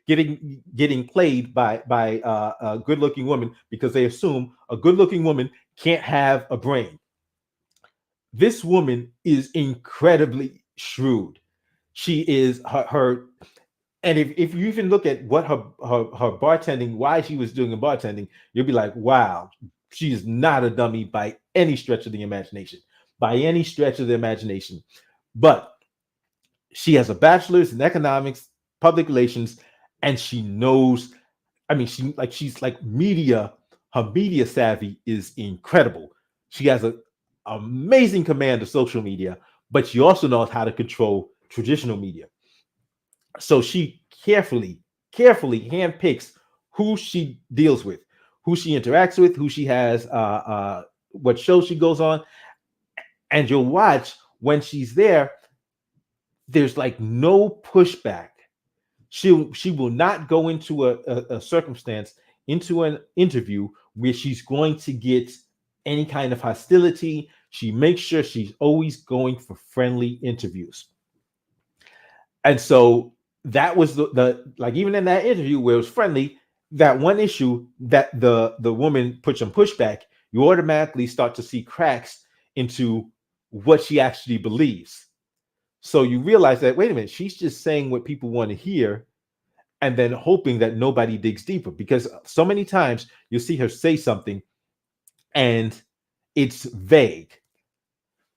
getting played by a good looking woman, because they assume a good looking woman can't have a brain. This woman is incredibly shrewd. She is her and if you even look at what her bartending, why she was doing in bartending, you'll be like, wow, she is not a dummy by any stretch of the imagination. By any stretch of the imagination. But she has a bachelor's in economics, public relations, and she knows. I mean, she's like media. Her media savvy is incredible. She has a amazing command of social media, but she also knows how to control traditional media. So she carefully handpicks who she deals with, who she interacts with, who she has, what shows she goes on, and you'll watch when she's there. There's like no pushback. She will not go into a circumstance, into an interview where she's going to get any kind of hostility. She makes sure she's always going for friendly interviews. And so that was the like, even in that interview where it was friendly, that one issue that the woman put some pushback, you automatically start to see cracks into what she actually believes. So you realize that, wait a minute, she's just saying what people want to hear and then hoping that nobody digs deeper, because so many times you'll see her say something and it's vague.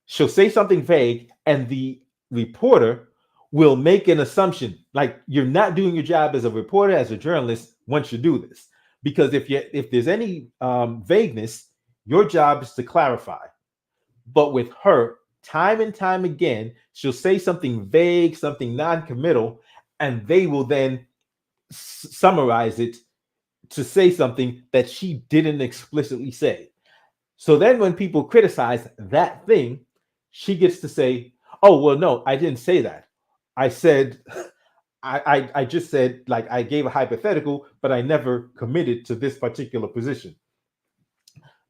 She'll say something vague and the reporter will make an assumption like you're not doing your job as a reporter, as a journalist, once you do this, because if there's any vagueness, your job is to clarify. But with her, time and time again, she'll say something vague, something non-committal, and they will then summarize it to say something that she didn't explicitly say. So then when people criticize that thing, she gets to say, oh, well, no, I didn't say that. I said, I just said, like, I gave a hypothetical, but I never committed to this particular position.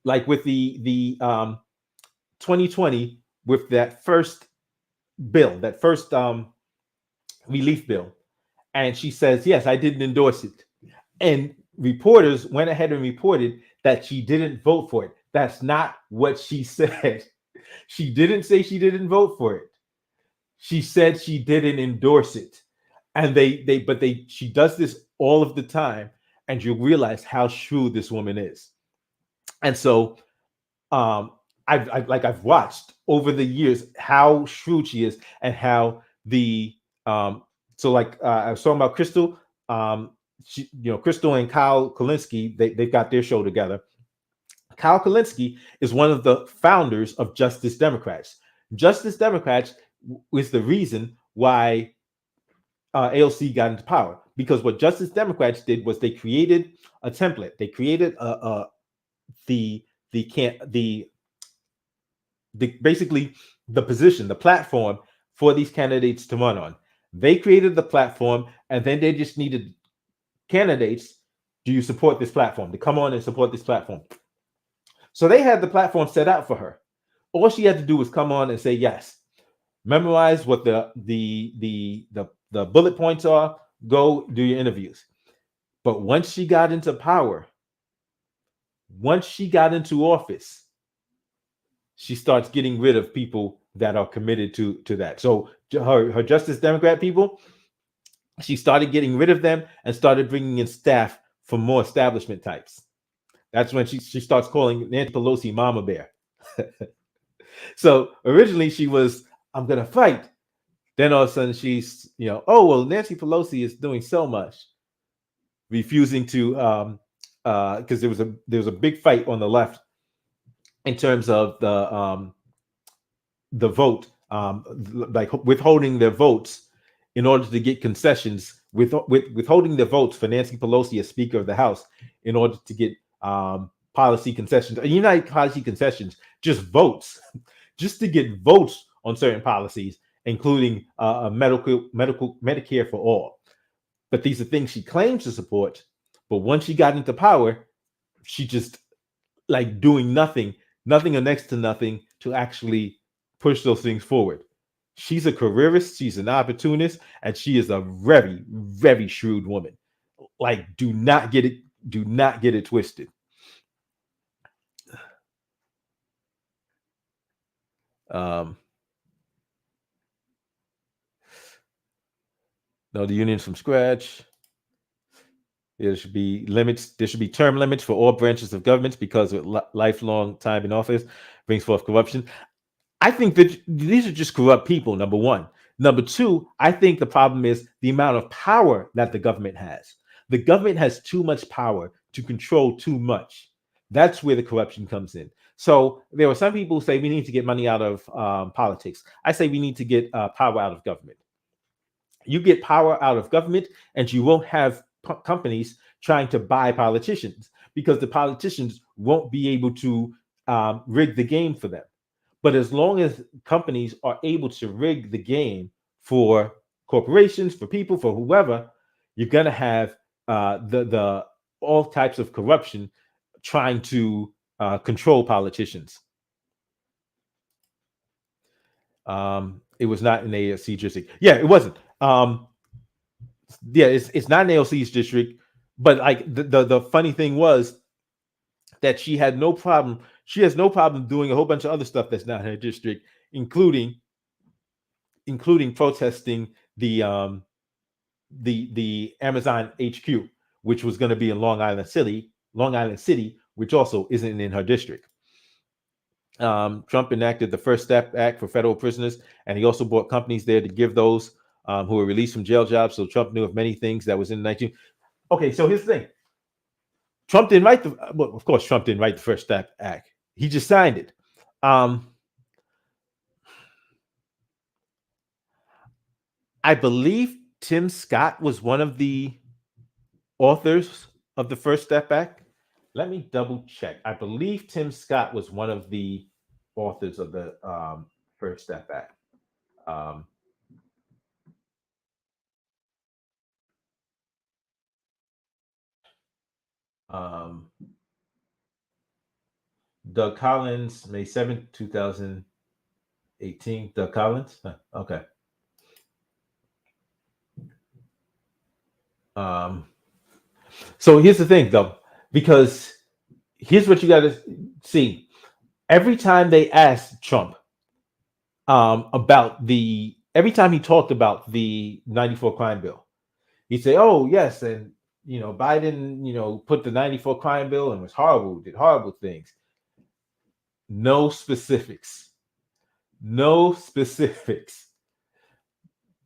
Like with the 2020, with that first bill, that first relief bill. And she says, yes, I didn't endorse it. And reporters went ahead and reported that she didn't vote for it. That's not what she said. She didn't say she didn't vote for it. She said she didn't endorse it. And she does this all of the time. And you'll realize how shrewd this woman is. And so um, I've watched over the years how shrewd she is, and how I was talking about Crystal. Crystal and Kyle Kulinski, they've got their show together. Kyle Kulinski is one of the founders of Justice Democrats. Justice Democrats is the reason why AOC got into power, because what Justice Democrats did was they created a template. They created the the can the basically the position, the platform for these candidates to run on. They created the platform, and then they just needed candidates. Do you support this platform? To come on and support this platform. So they had the platform set out for her. All she had to do was come on and say yes. Memorize what the bullet points are. Go do your interviews. But once she got into power, once she got into office, she starts getting rid of people that are committed to that. So her Justice Democrat people, she started getting rid of them and started bringing in staff from more establishment types. That's when she starts calling Nancy Pelosi Mama Bear. So originally she was, I'm going to fight. Then all of a sudden she's, oh, well, Nancy Pelosi is doing so much, refusing to, because there was a big fight on the left in terms of the vote, like withholding their votes in order to get concessions, withholding their votes for Nancy Pelosi as Speaker of the House in order to get policy concessions, United policy concessions, just votes, just to get votes on certain policies, including Medicare for all. But these are things she claims to support. But once she got into power, she just like doing nothing or next to nothing to actually push those things forward. She's a careerist, she's an opportunist, and she is a very, very shrewd woman. Like, do not get it twisted. No, the unions from scratch. There should be limits. There should be term limits for all branches of government, because with lifelong time in office brings forth corruption. I think that these are just corrupt people, number one. Number two, I think the problem is the amount of power that the government has. The government has too much power to control too much. That's where the corruption comes in. So there are some people who say we need to get money out of politics. I say we need to get power out of government. You get power out of government, and you won't have companies trying to buy politicians, because the politicians won't be able to rig the game for them. But as long as companies are able to rig the game for corporations, for people, for whoever, you're going to have the all types of corruption trying to control politicians. It was not an AOC district. Yeah, it wasn't. Yeah, it's not an AOC's district. But like the funny thing was that she had no problem. She has no problem doing a whole bunch of other stuff that's not her district, including protesting the Amazon HQ, which was going to be in Long Island City, which also isn't in her district. Trump enacted the First Step Act for federal prisoners, and he also brought companies there to give those who were released from jail jobs. So Trump knew of many things that was in 19. Okay, so here's the thing. Trump didn't write of course, Trump didn't write the First Step Act. He just signed it. I believe Tim Scott was one of the authors of the First Step Act. Let me double check. I believe Tim Scott was one of the authors of the First Step Act. Doug Collins, May 7th, 2018. Doug Collins? Okay. So here's the thing, though, because here's what you got to see. Every time they asked Trump every time he talked about the 94 crime bill, he'd say, oh, yes, and, Biden, put the 94 crime bill and was horrible, did horrible things. No specifics. No specifics.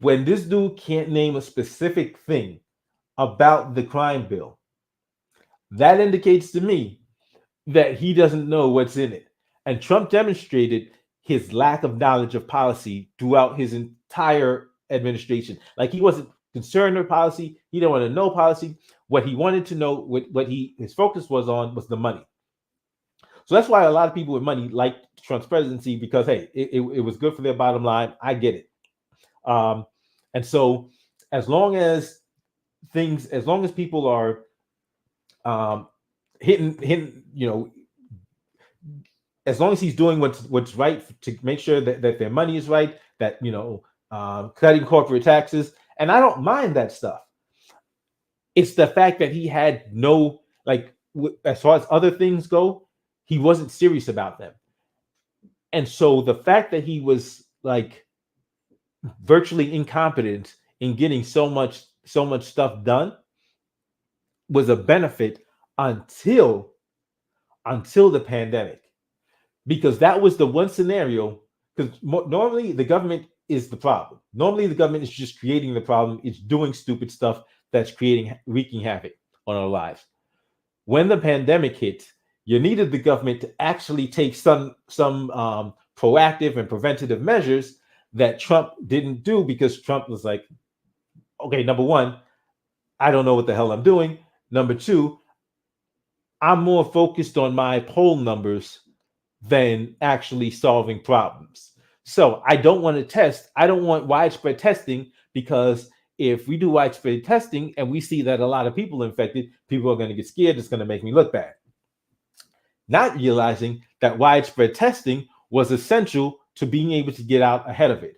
When this dude can't name a specific thing about the crime bill, that indicates to me that he doesn't know what's in it. And Trump demonstrated his lack of knowledge of policy throughout his entire administration. Like, he wasn't concerned with policy. He didn't want to know policy. What he wanted to know, his focus was on, was the money. So that's why a lot of people with money like Trump's presidency, because hey, it was good for their bottom line. I get it. And so as long as people are hitting, as long as he's doing what's right to make sure that their money is right, that cutting corporate taxes, and I don't mind that stuff. It's the fact that he had no, like, as far as other things go, he wasn't serious about them. And so the fact that he was like virtually incompetent in getting so much stuff done was a benefit until the pandemic, because that was the one scenario. Because normally the government is the problem. Normally the government is just creating the problem. It's doing stupid stuff that's wreaking havoc on our lives. When the pandemic hit, you needed the government to actually take some proactive and preventative measures that Trump didn't do, because Trump was like, okay, number one, I don't know what the hell I'm doing. Number two, I'm more focused on my poll numbers than actually solving problems. So I don't want to test. I don't want widespread testing, because if we do widespread testing and we see that a lot of people are infected, people are going to get scared. It's going to make me look bad. Not realizing that widespread testing was essential to being able to get out ahead of it.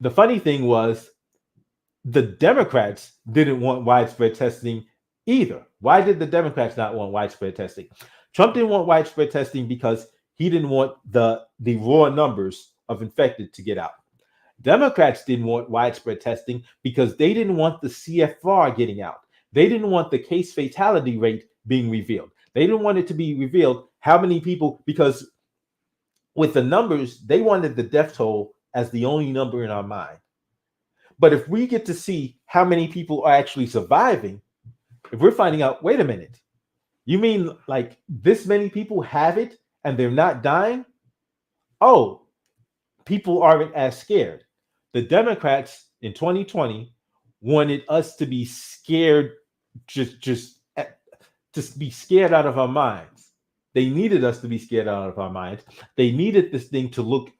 The funny thing was, the Democrats didn't want widespread testing either. Why did the Democrats not want widespread testing? Trump didn't want widespread testing because he didn't want the raw numbers of infected to get out. Democrats didn't want widespread testing because they didn't want the CFR getting out. They didn't want the case fatality rate being revealed. They didn't want it to be revealed how many people, because with the numbers, they wanted the death toll as the only number in our mind. But if we get to see how many people are actually surviving, if we're finding out, wait a minute, you mean like this many people have it and they're not dying? Oh, people aren't as scared. The Democrats in 2020 wanted us to be scared, just be scared out of our minds. They needed us to be scared out of our minds. They needed this thing to look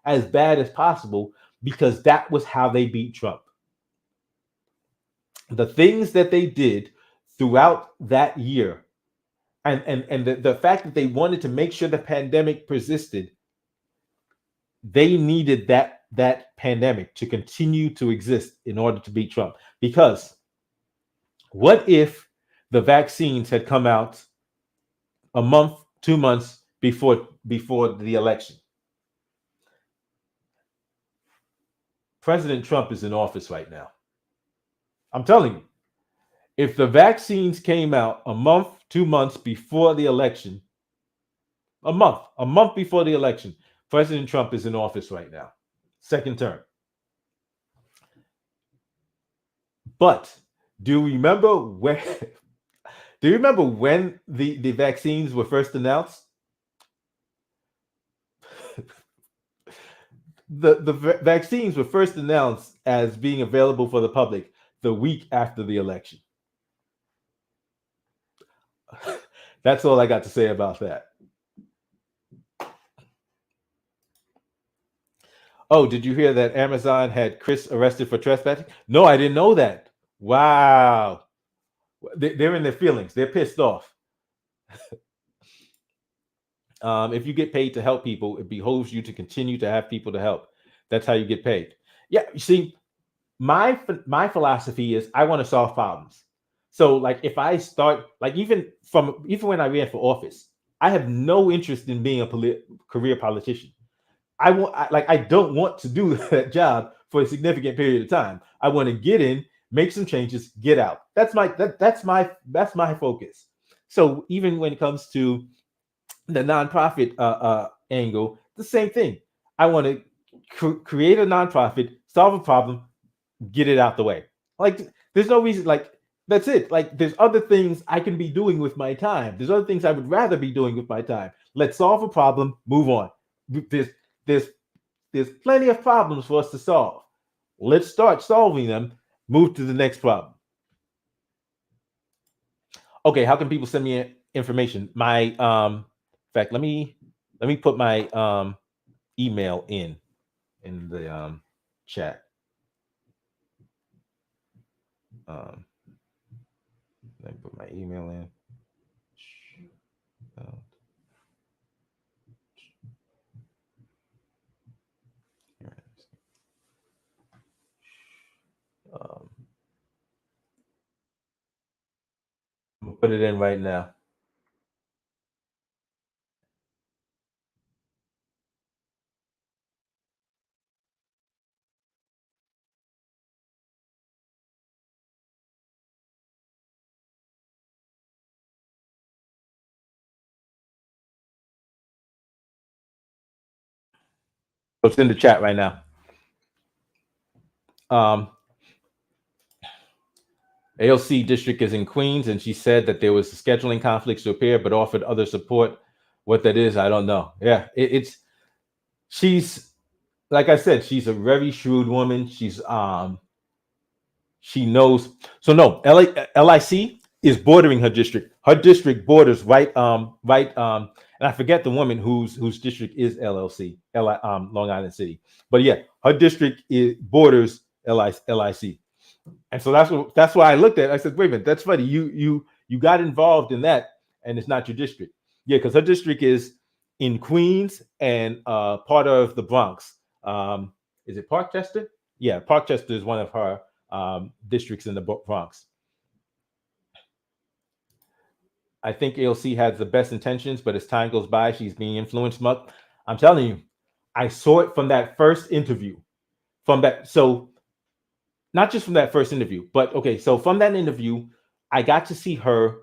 as bad as possible, because that was how they beat Trump. The things that they did throughout that year, and the fact that they wanted to make sure the pandemic persisted, they needed that pandemic to continue to exist in order to beat Trump. Because what if the vaccines had come out a month, 2 months before the election? President Trump is in office right now. I'm telling you, if the vaccines came out a month, 2 months before the election, a month before the election, President Trump is in office right now, second term. But do you remember when the vaccines were first announced? The vaccines were first announced as being available for the public the week after the election. That's all I got to say about that. Oh, did you hear that Amazon had Chris arrested for trespassing? No, I didn't know that. Wow. They're in their feelings. They're pissed off. If you get paid to help people, it behoves you to continue to have people to help. That's how you get paid. Yeah, you see, my philosophy is I want to solve problems. So, like, if I start, like, even when I ran for office, I have no interest in being a career politician. I don't want to do that job for a significant period of time. I want to get in, make some changes, get out. That's my focus. So even when it comes to the nonprofit angle, the same thing. I want to create a nonprofit, solve a problem, get it out the way. Like, there's no reason, like, that's it. Like, there's other things I can be doing with my time. There's other things I would rather be doing with my time. Let's solve a problem, move on. There's plenty of problems for us to solve. Let's start solving them. Move to the next problem. Okay, how can people send me information? My in fact, let me put my email in the chat. Um, let me put my email in. Um, I'm gonna put it in right now. It's in the chat right now. AOC district is in Queens, and she said that there was scheduling conflicts to appear, but offered other support. What that is, I don't know. Yeah, it's she's like I said, she's a very shrewd woman. She knows. So no, LIC is bordering her district. Her district borders and I forget the woman whose district is Long Island City. But yeah, her district borders LIC. And so that's why I looked at it. I said, wait a minute, that's funny. You got involved in that, and it's not your district. Yeah, because her district is in Queens and part of the Bronx. Is it Parkchester? Yeah, Parkchester is one of her districts in the Bronx. I think AOC has the best intentions, but as time goes by, she's being influenced much. I'm telling you, I saw it from that first interview. So not just from that first interview, but okay, so from that interview, I got to see her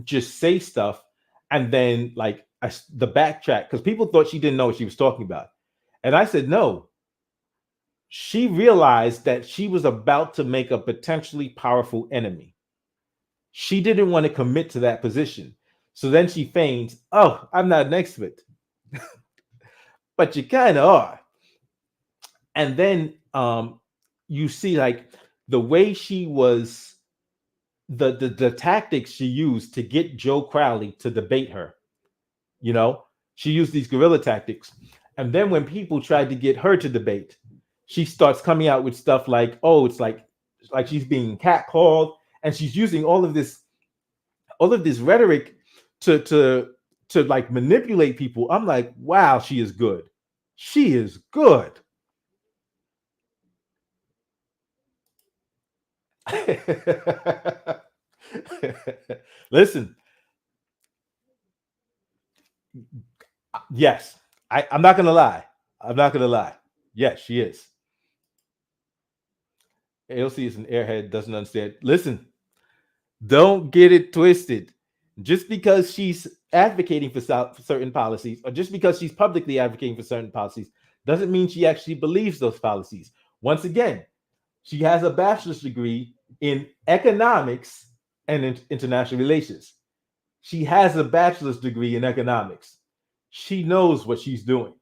just say stuff and then the backtrack because people thought she didn't know what she was talking about. And I said, no, she realized that she was about to make a potentially powerful enemy. She didn't want to commit to that position. So then she feigns, oh, I'm not an expert. But you kind of are. And then you see like the way she was, the tactics she used to get Joe Crowley to debate her. You know, she used these guerrilla tactics. And then when people tried to get her to debate, she starts coming out with stuff like, oh, it's like she's being catcalled, and she's using all of this rhetoric to like manipulate people. I'm like, wow, she is good. She is good. Listen, yes, I'm not gonna lie. I'm not gonna lie. Yes, she is. AOC is an airhead, doesn't understand. Listen, don't get it twisted. Just because she's advocating for certain policies, or just because she's publicly advocating for certain policies, doesn't mean she actually believes those policies. Once again, she has a bachelor's degree in economics and international relations. She has a bachelor's degree in economics. She knows what she's doing.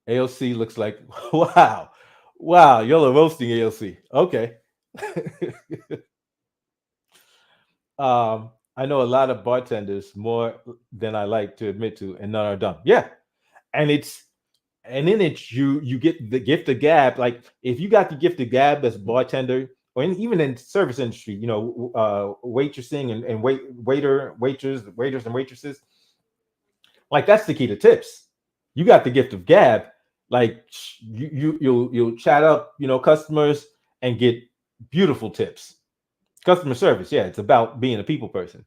AOC looks like, wow, y'all are roasting AOC. Okay. I know a lot of bartenders, more than I like to admit to, and none are dumb. Yeah. And in it, you get the gift of gab. Like if you got the gift of gab as a bartender, or even in service industry, waitressing and waiters and waitresses, like that's the key to tips. You got the gift of gab, like you'll chat up, customers and get beautiful tips. Customer service, yeah, it's about being a people person.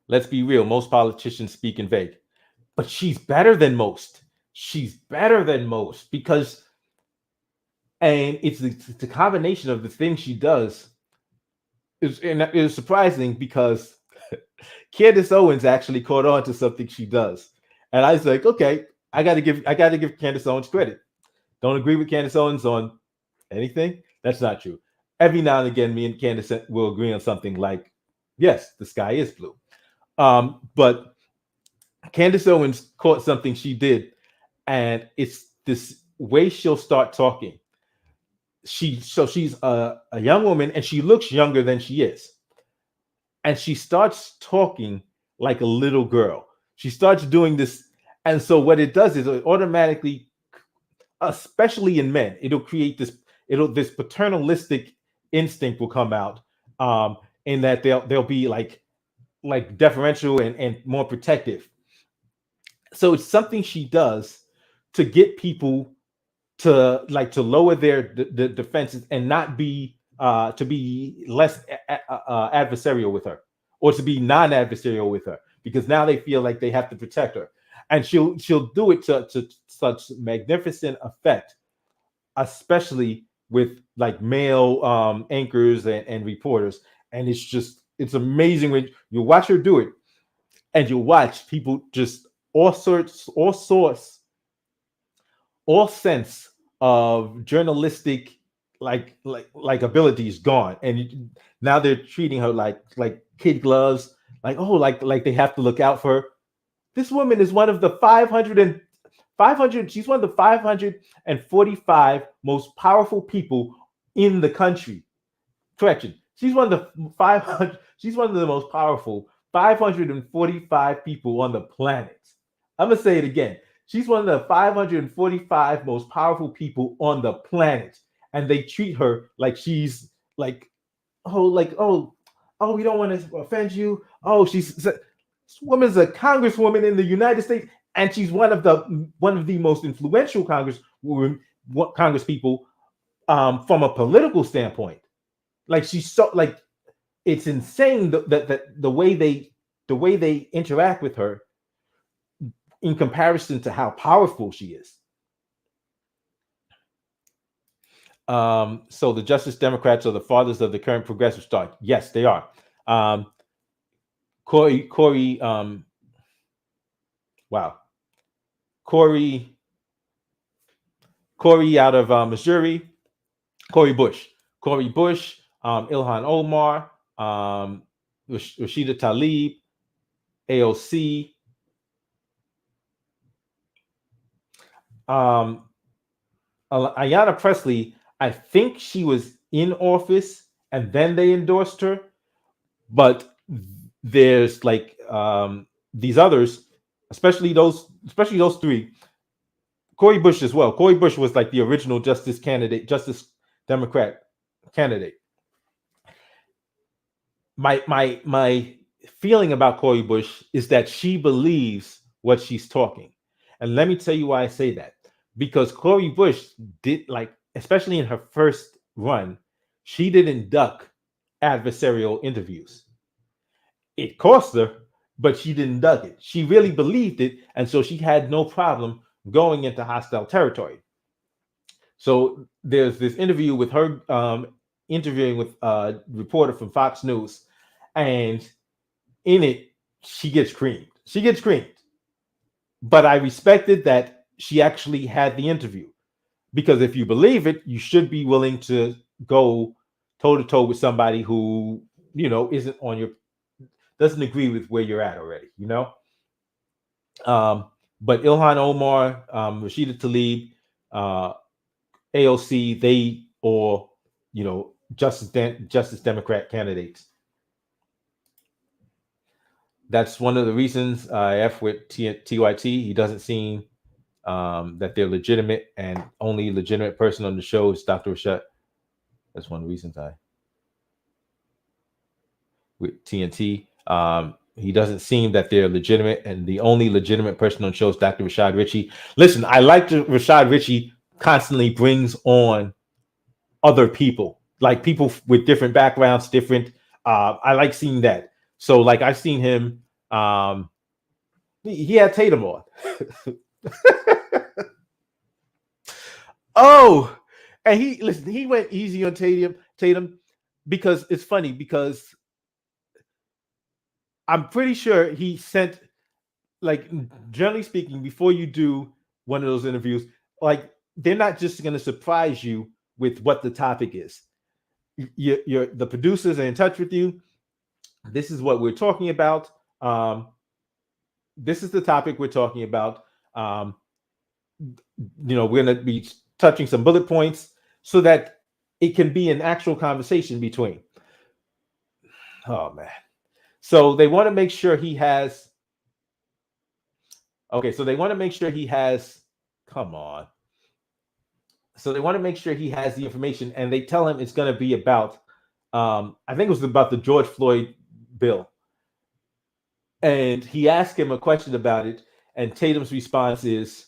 Let's be real, most politicians speak in vague, but she's better than most. She's better than most because, and it's the combination of the things she does. It's surprising because Candace Owens actually caught on to something she does, and I was like, okay, I got to give Candace Owens credit. Don't agree with Candace Owens on anything. That's not true. Every now and again, me and Candace will agree on something like, yes, the sky is blue. But Candace Owens caught something she did, and it's this way she'll start talking. she's a young woman, and she looks younger than she is, and she starts talking like a little girl. She starts doing this, and so what it does is it automatically, especially in men, it'll create this paternalistic instinct will come out, in that they'll be like deferential and more protective. So it's something she does to get people to lower their defenses and not be to be less adversarial with her, or to be non-adversarial with her, because now they feel like they have to protect her, and she'll do it to such magnificent effect, especially with like male anchors and reporters. And it's amazing when you watch her do it, and you watch people just all sorts all sense of journalistic like abilities gone, and now they're treating her like kid gloves, like, oh, like they have to look out for her. This woman is one of the 500. She's one of the 545 most powerful people in the country. Correction. She's one of the 500. She's one of the most powerful 545 people on the planet. I'm gonna say it again. She's one of the 545 most powerful people on the planet, and they treat her like she's like, oh, we don't want to offend you. Oh, this woman's a congresswoman in the United States, and she's one of the most influential congress people, from a political standpoint. Like, she's so like, it's insane that the way they interact with her in comparison to how powerful she is. So the Justice Democrats are the fathers of the current progressive start. Yes, they are. Corey, wow, Corey, out of Missouri, Corey Bush, Ilhan Omar, Rashida Tlaib, AOC, Ayanna Pressley. I think she was in office and then they endorsed her, but there's like these others, especially those three. Corey Bush as well. Corey Bush was like the original justice Democrat candidate. My feeling about Corey Bush is that she believes what she's talking. And let me tell you why I say that. Because Corey Bush did, like, especially in her first run, she didn't duck adversarial interviews. It cost her, but she didn't duck it. She really believed it, and so she had no problem going into hostile territory. So there's this interview with her interviewing with a reporter from Fox News, and in it, she gets creamed. But I respected that she actually had the interview, because if you believe it, you should be willing to go toe to toe with somebody who isn't doesn't agree with where you're at already. But Ilhan Omar, Rashida Tlaib, AOC, they all, Justice Democrat candidates. That's one of the reasons I F with TYT. He doesn't seem that they're legitimate, and only legitimate person on the show is Dr. Rashad. That's one of the reasons I with TNT. He doesn't seem that they're legitimate, and the only legitimate person on the show is Dr. Rashad Ritchie. Listen, I like Rashad Ritchie constantly brings on other people, like people with different backgrounds, different. I like seeing that. So, like, I've seen him. He had Tatum on. Oh, and he went easy on Tatum, because it's funny, because I'm pretty sure he sent, like, generally speaking, before you do one of those interviews, like, they're not just going to surprise you with what the topic is. The producers are in touch with you. This is what we're talking about. This is the topic we're talking about. We're going to be touching some bullet points so that it can be an actual conversation between. Oh man. So they want to make sure he has. Okay, so they want to make sure he has. Come on. So they want to make sure he has the information, and they tell him it's going to be about. I think it was about the George Floyd bill, and he asked him a question about it, and Tatum's response is,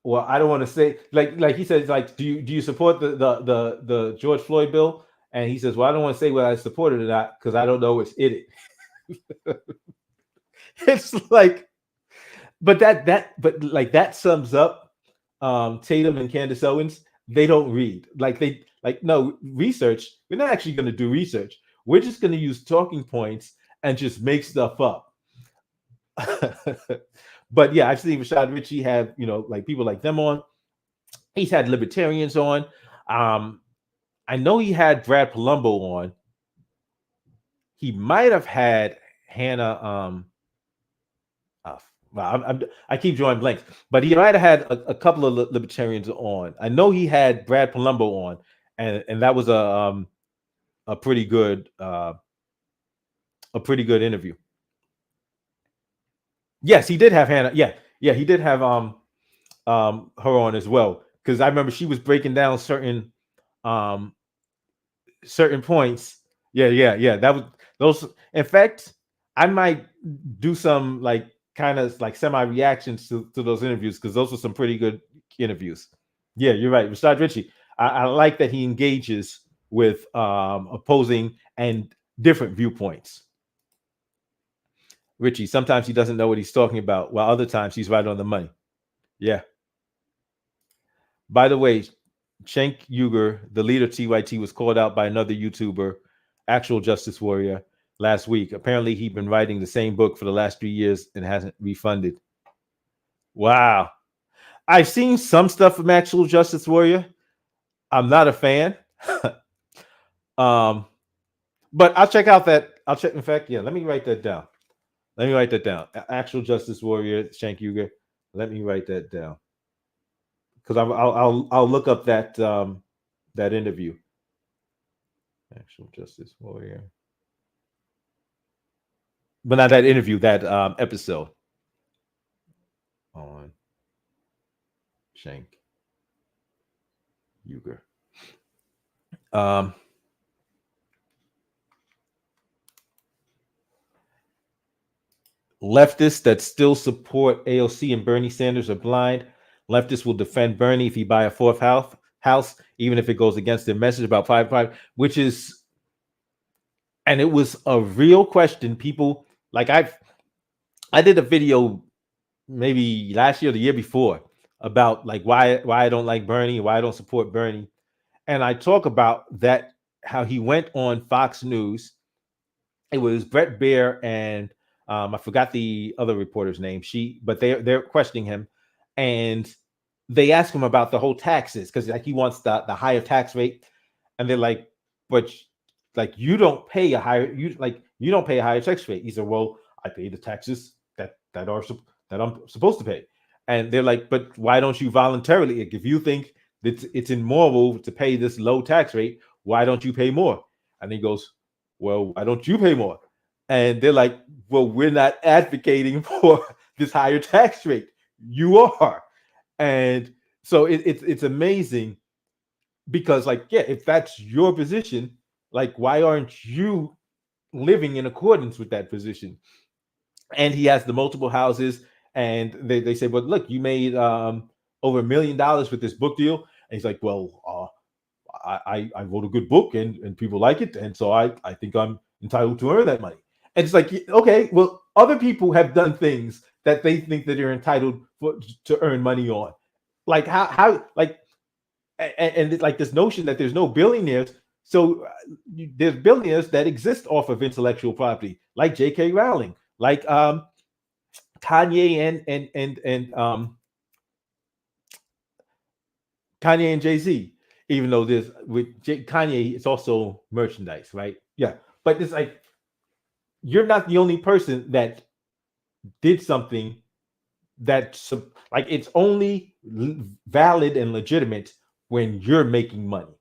well, I don't want to say like he says, like, do you support the George Floyd bill? And he says, well, I don't want to say whether I support it or not because I don't know what's in it. It's like, but that sums up Tatum and Candace Owens. They don't read. No research. We're not actually going to do research. We're just going to use talking points and just make stuff up. But yeah, I've seen Rashad Ritchie have, like people like them on. He's had libertarians on. I know he had Brad Palumbo on. He might have had Hannah. I keep drawing blanks, but he might have had a couple of libertarians on. I know he had Brad Palumbo on, and that was a pretty good interview. Yes, he did have Hannah. Yeah, he did have her on as well, because I remember she was breaking down certain points. Yeah. That was those. In fact, I might do some kind of semi reactions to those interviews, because those were some pretty good interviews. Yeah, you're right. Rashad Ritchie. I like that he engages with opposing and different viewpoints. Richie, sometimes he doesn't know what he's talking about, while other times he's right on the money. Yeah. By the way, Cenk Uygur, the leader of TYT, was called out by another YouTuber, Actual Justice Warrior, last week. Apparently, he'd been writing the same book for the last 3 years and hasn't refunded. Wow. I've seen some stuff from Actual Justice Warrior. I'm not a fan. But I'll check out that. I'll check. In fact, yeah, let me write that down. Actual Justice Warrior, Cenk Uygur. Let me write that down, because I'll look up that that interview. Actual Justice Warrior, but not that interview. That episode on Cenk Uygur. Leftists that still support AOC and Bernie Sanders are blind. Leftists will defend Bernie if he buy a fourth house, even if it goes against their message about 5-5, which is, and it was a real question. People I did a video maybe last year or the year before about why I don't like Bernie, why I don't support Bernie. And I talk about that, how he went on Fox News. It was Brett Baier and I forgot the other reporter's name. But they're questioning him, and they ask him about the whole taxes, because he wants the higher tax rate, and they're like, but you don't pay a higher tax rate. He said, well, I pay the taxes that I'm supposed to pay, and they're like, but why don't you voluntarily? If you think that it's immoral to pay this low tax rate, why don't you pay more? And he goes, well, why don't you pay more? And they're like, well, we're not advocating for this higher tax rate. You are. And so it's amazing, because if that's your position, why aren't you living in accordance with that position? And he has the multiple houses, and they say, but look, you made over $1 million with this book deal. And he's like, well, I wrote a good book and people like it, and so I think I'm entitled to earn that money. And it's like, okay, well, other people have done things that they think that they're entitled to earn money on. And this notion that there's no billionaires. So there's billionaires that exist off of intellectual property, like J.K. Rowling, like Kanye and Kanye and Jay-Z. Even though Kanye, it's also merchandise, right? Yeah, but it's you're not the only person that did something that it's only valid and legitimate when you're making money.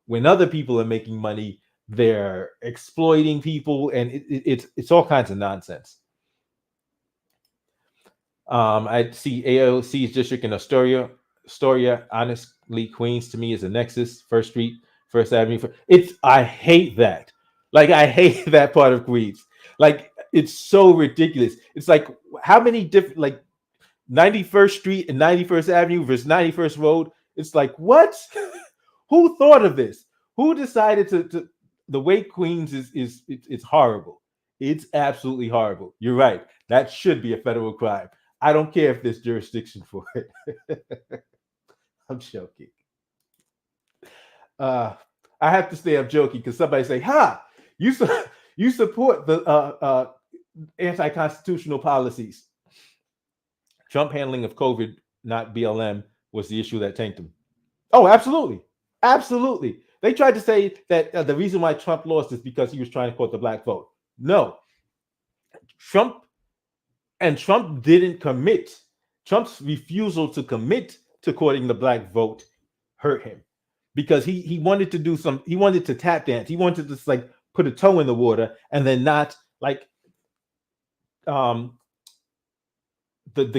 When other people are making money, they're exploiting people, and it's all kinds of nonsense. I see AOC's district in Astoria. Honestly, Queens to me is a nexus. First Street, First Avenue. It's I hate that. Like I hate that part of Queens. Like it's so ridiculous. It's like how many different like 91st Street and 91st Avenue versus 91st Road. It's like what? Who thought of this? Who decided to the way Queens it's horrible. It's absolutely horrible. You're right. That should be a federal crime. I don't care if there's jurisdiction for it. I'm joking. Uh, I have to say I'm joking because somebody say, "Ha, you you support the anti-constitutional policies." Trump handling of COVID, not BLM, was the issue that tanked him. Oh, absolutely, absolutely. They tried to say that the reason why Trump lost is because he was trying to quote the black vote. No, Trump didn't commit. Trump's refusal to commit to courting the black vote hurt him because he wanted to do some. He wanted to tap dance. He wanted to just like put a toe in the water and then not like the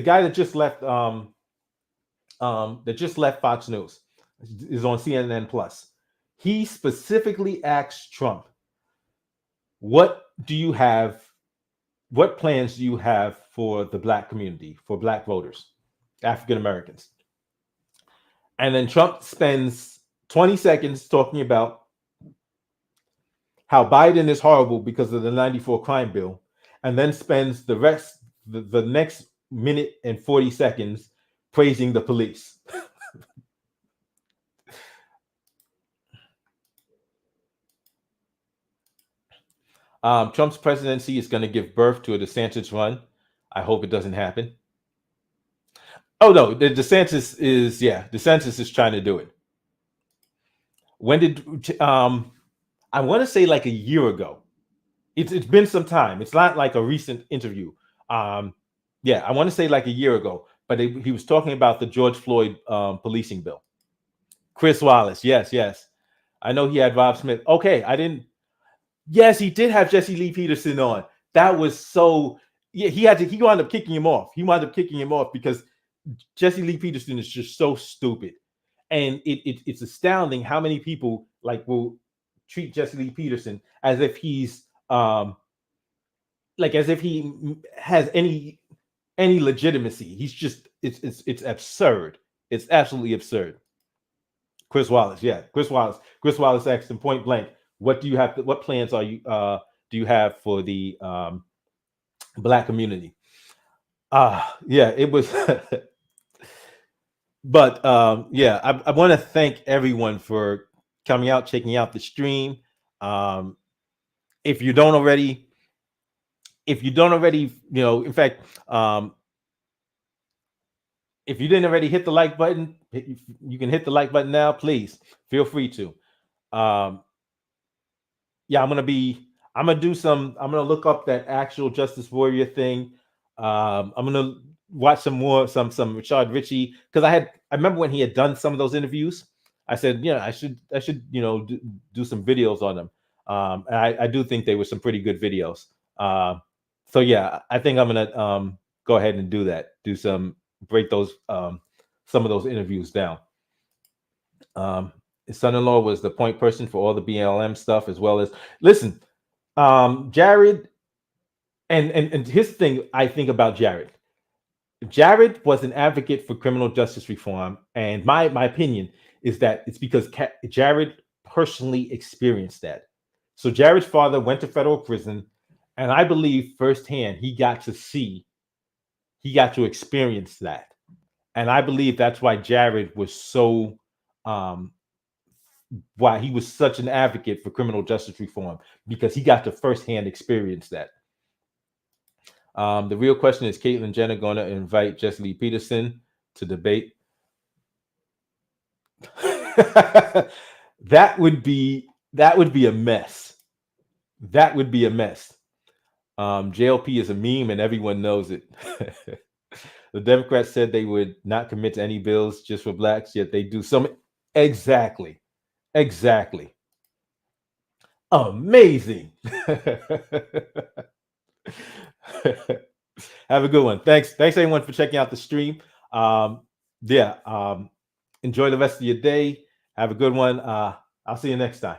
guy that just left Fox News is on CNN Plus. He specifically asked Trump, "What do you have? What plans do you have for the black community, for black voters, African Americans?" And then Trump spends 20 seconds talking about how Biden is horrible because of the 94 crime bill, and then spends the next minute and 40 seconds praising the police. Trump's presidency is going to give birth to a DeSantis run. I hope it doesn't happen. Oh no, DeSantis is trying to do it. When did I want to say like a year ago? It's been some time. It's not like a recent interview. I want to say like a year ago. But he was talking about the George Floyd policing bill. Chris Wallace, yes. I know he had Rob Smith. Okay, I didn't. Yes, he did have Jesse Lee Peterson on. That was so. Yeah, he wound up kicking him off. He wound up kicking him off because Jesse Lee Peterson is just so stupid, and it's astounding how many people like will treat Jesse Lee Peterson as if he's like as if he has any legitimacy. He's just it's absurd. It's absolutely absurd. Chris Wallace, Chris Wallace asked him point blank, "What do you have? What plans are you do you have for the black community?" It was. But I want to thank everyone for coming out, checking out the stream. If you don't already, in fact, if you didn't already hit the like button, you can hit the like button now. Please feel free to. I'm gonna look up that actual Justice Warrior thing. I'm gonna watch some Rashad Ritchie because I remember when he had done some of those interviews. I said, I should do some videos on them. And I do think they were some pretty good videos. I think I'm gonna go ahead and do that. Break those some of those interviews down. His son-in-law was the point person for all the BLM stuff, as well as Jared. And his thing, I think about Jared. Jared was an advocate for criminal justice reform, and my opinion is that it's because Jared personally experienced that. So Jared's father went to federal prison, and I believe firsthand he got to experience that. And I believe that's why Jared was so why he was such an advocate for criminal justice reform, because he got to firsthand experience that. The real question is, Caitlyn Jenner going to invite Jesse Lee Peterson to debate? That would be a mess. That would be a mess. JLP is a meme and everyone knows it. The Democrats said they would not commit to any bills just for blacks, yet they do some. Exactly. Exactly. Amazing. Have a good one. Thanks everyone for checking out the stream. Um, yeah. Enjoy the rest of your day. Have a good one. I'll see you next time.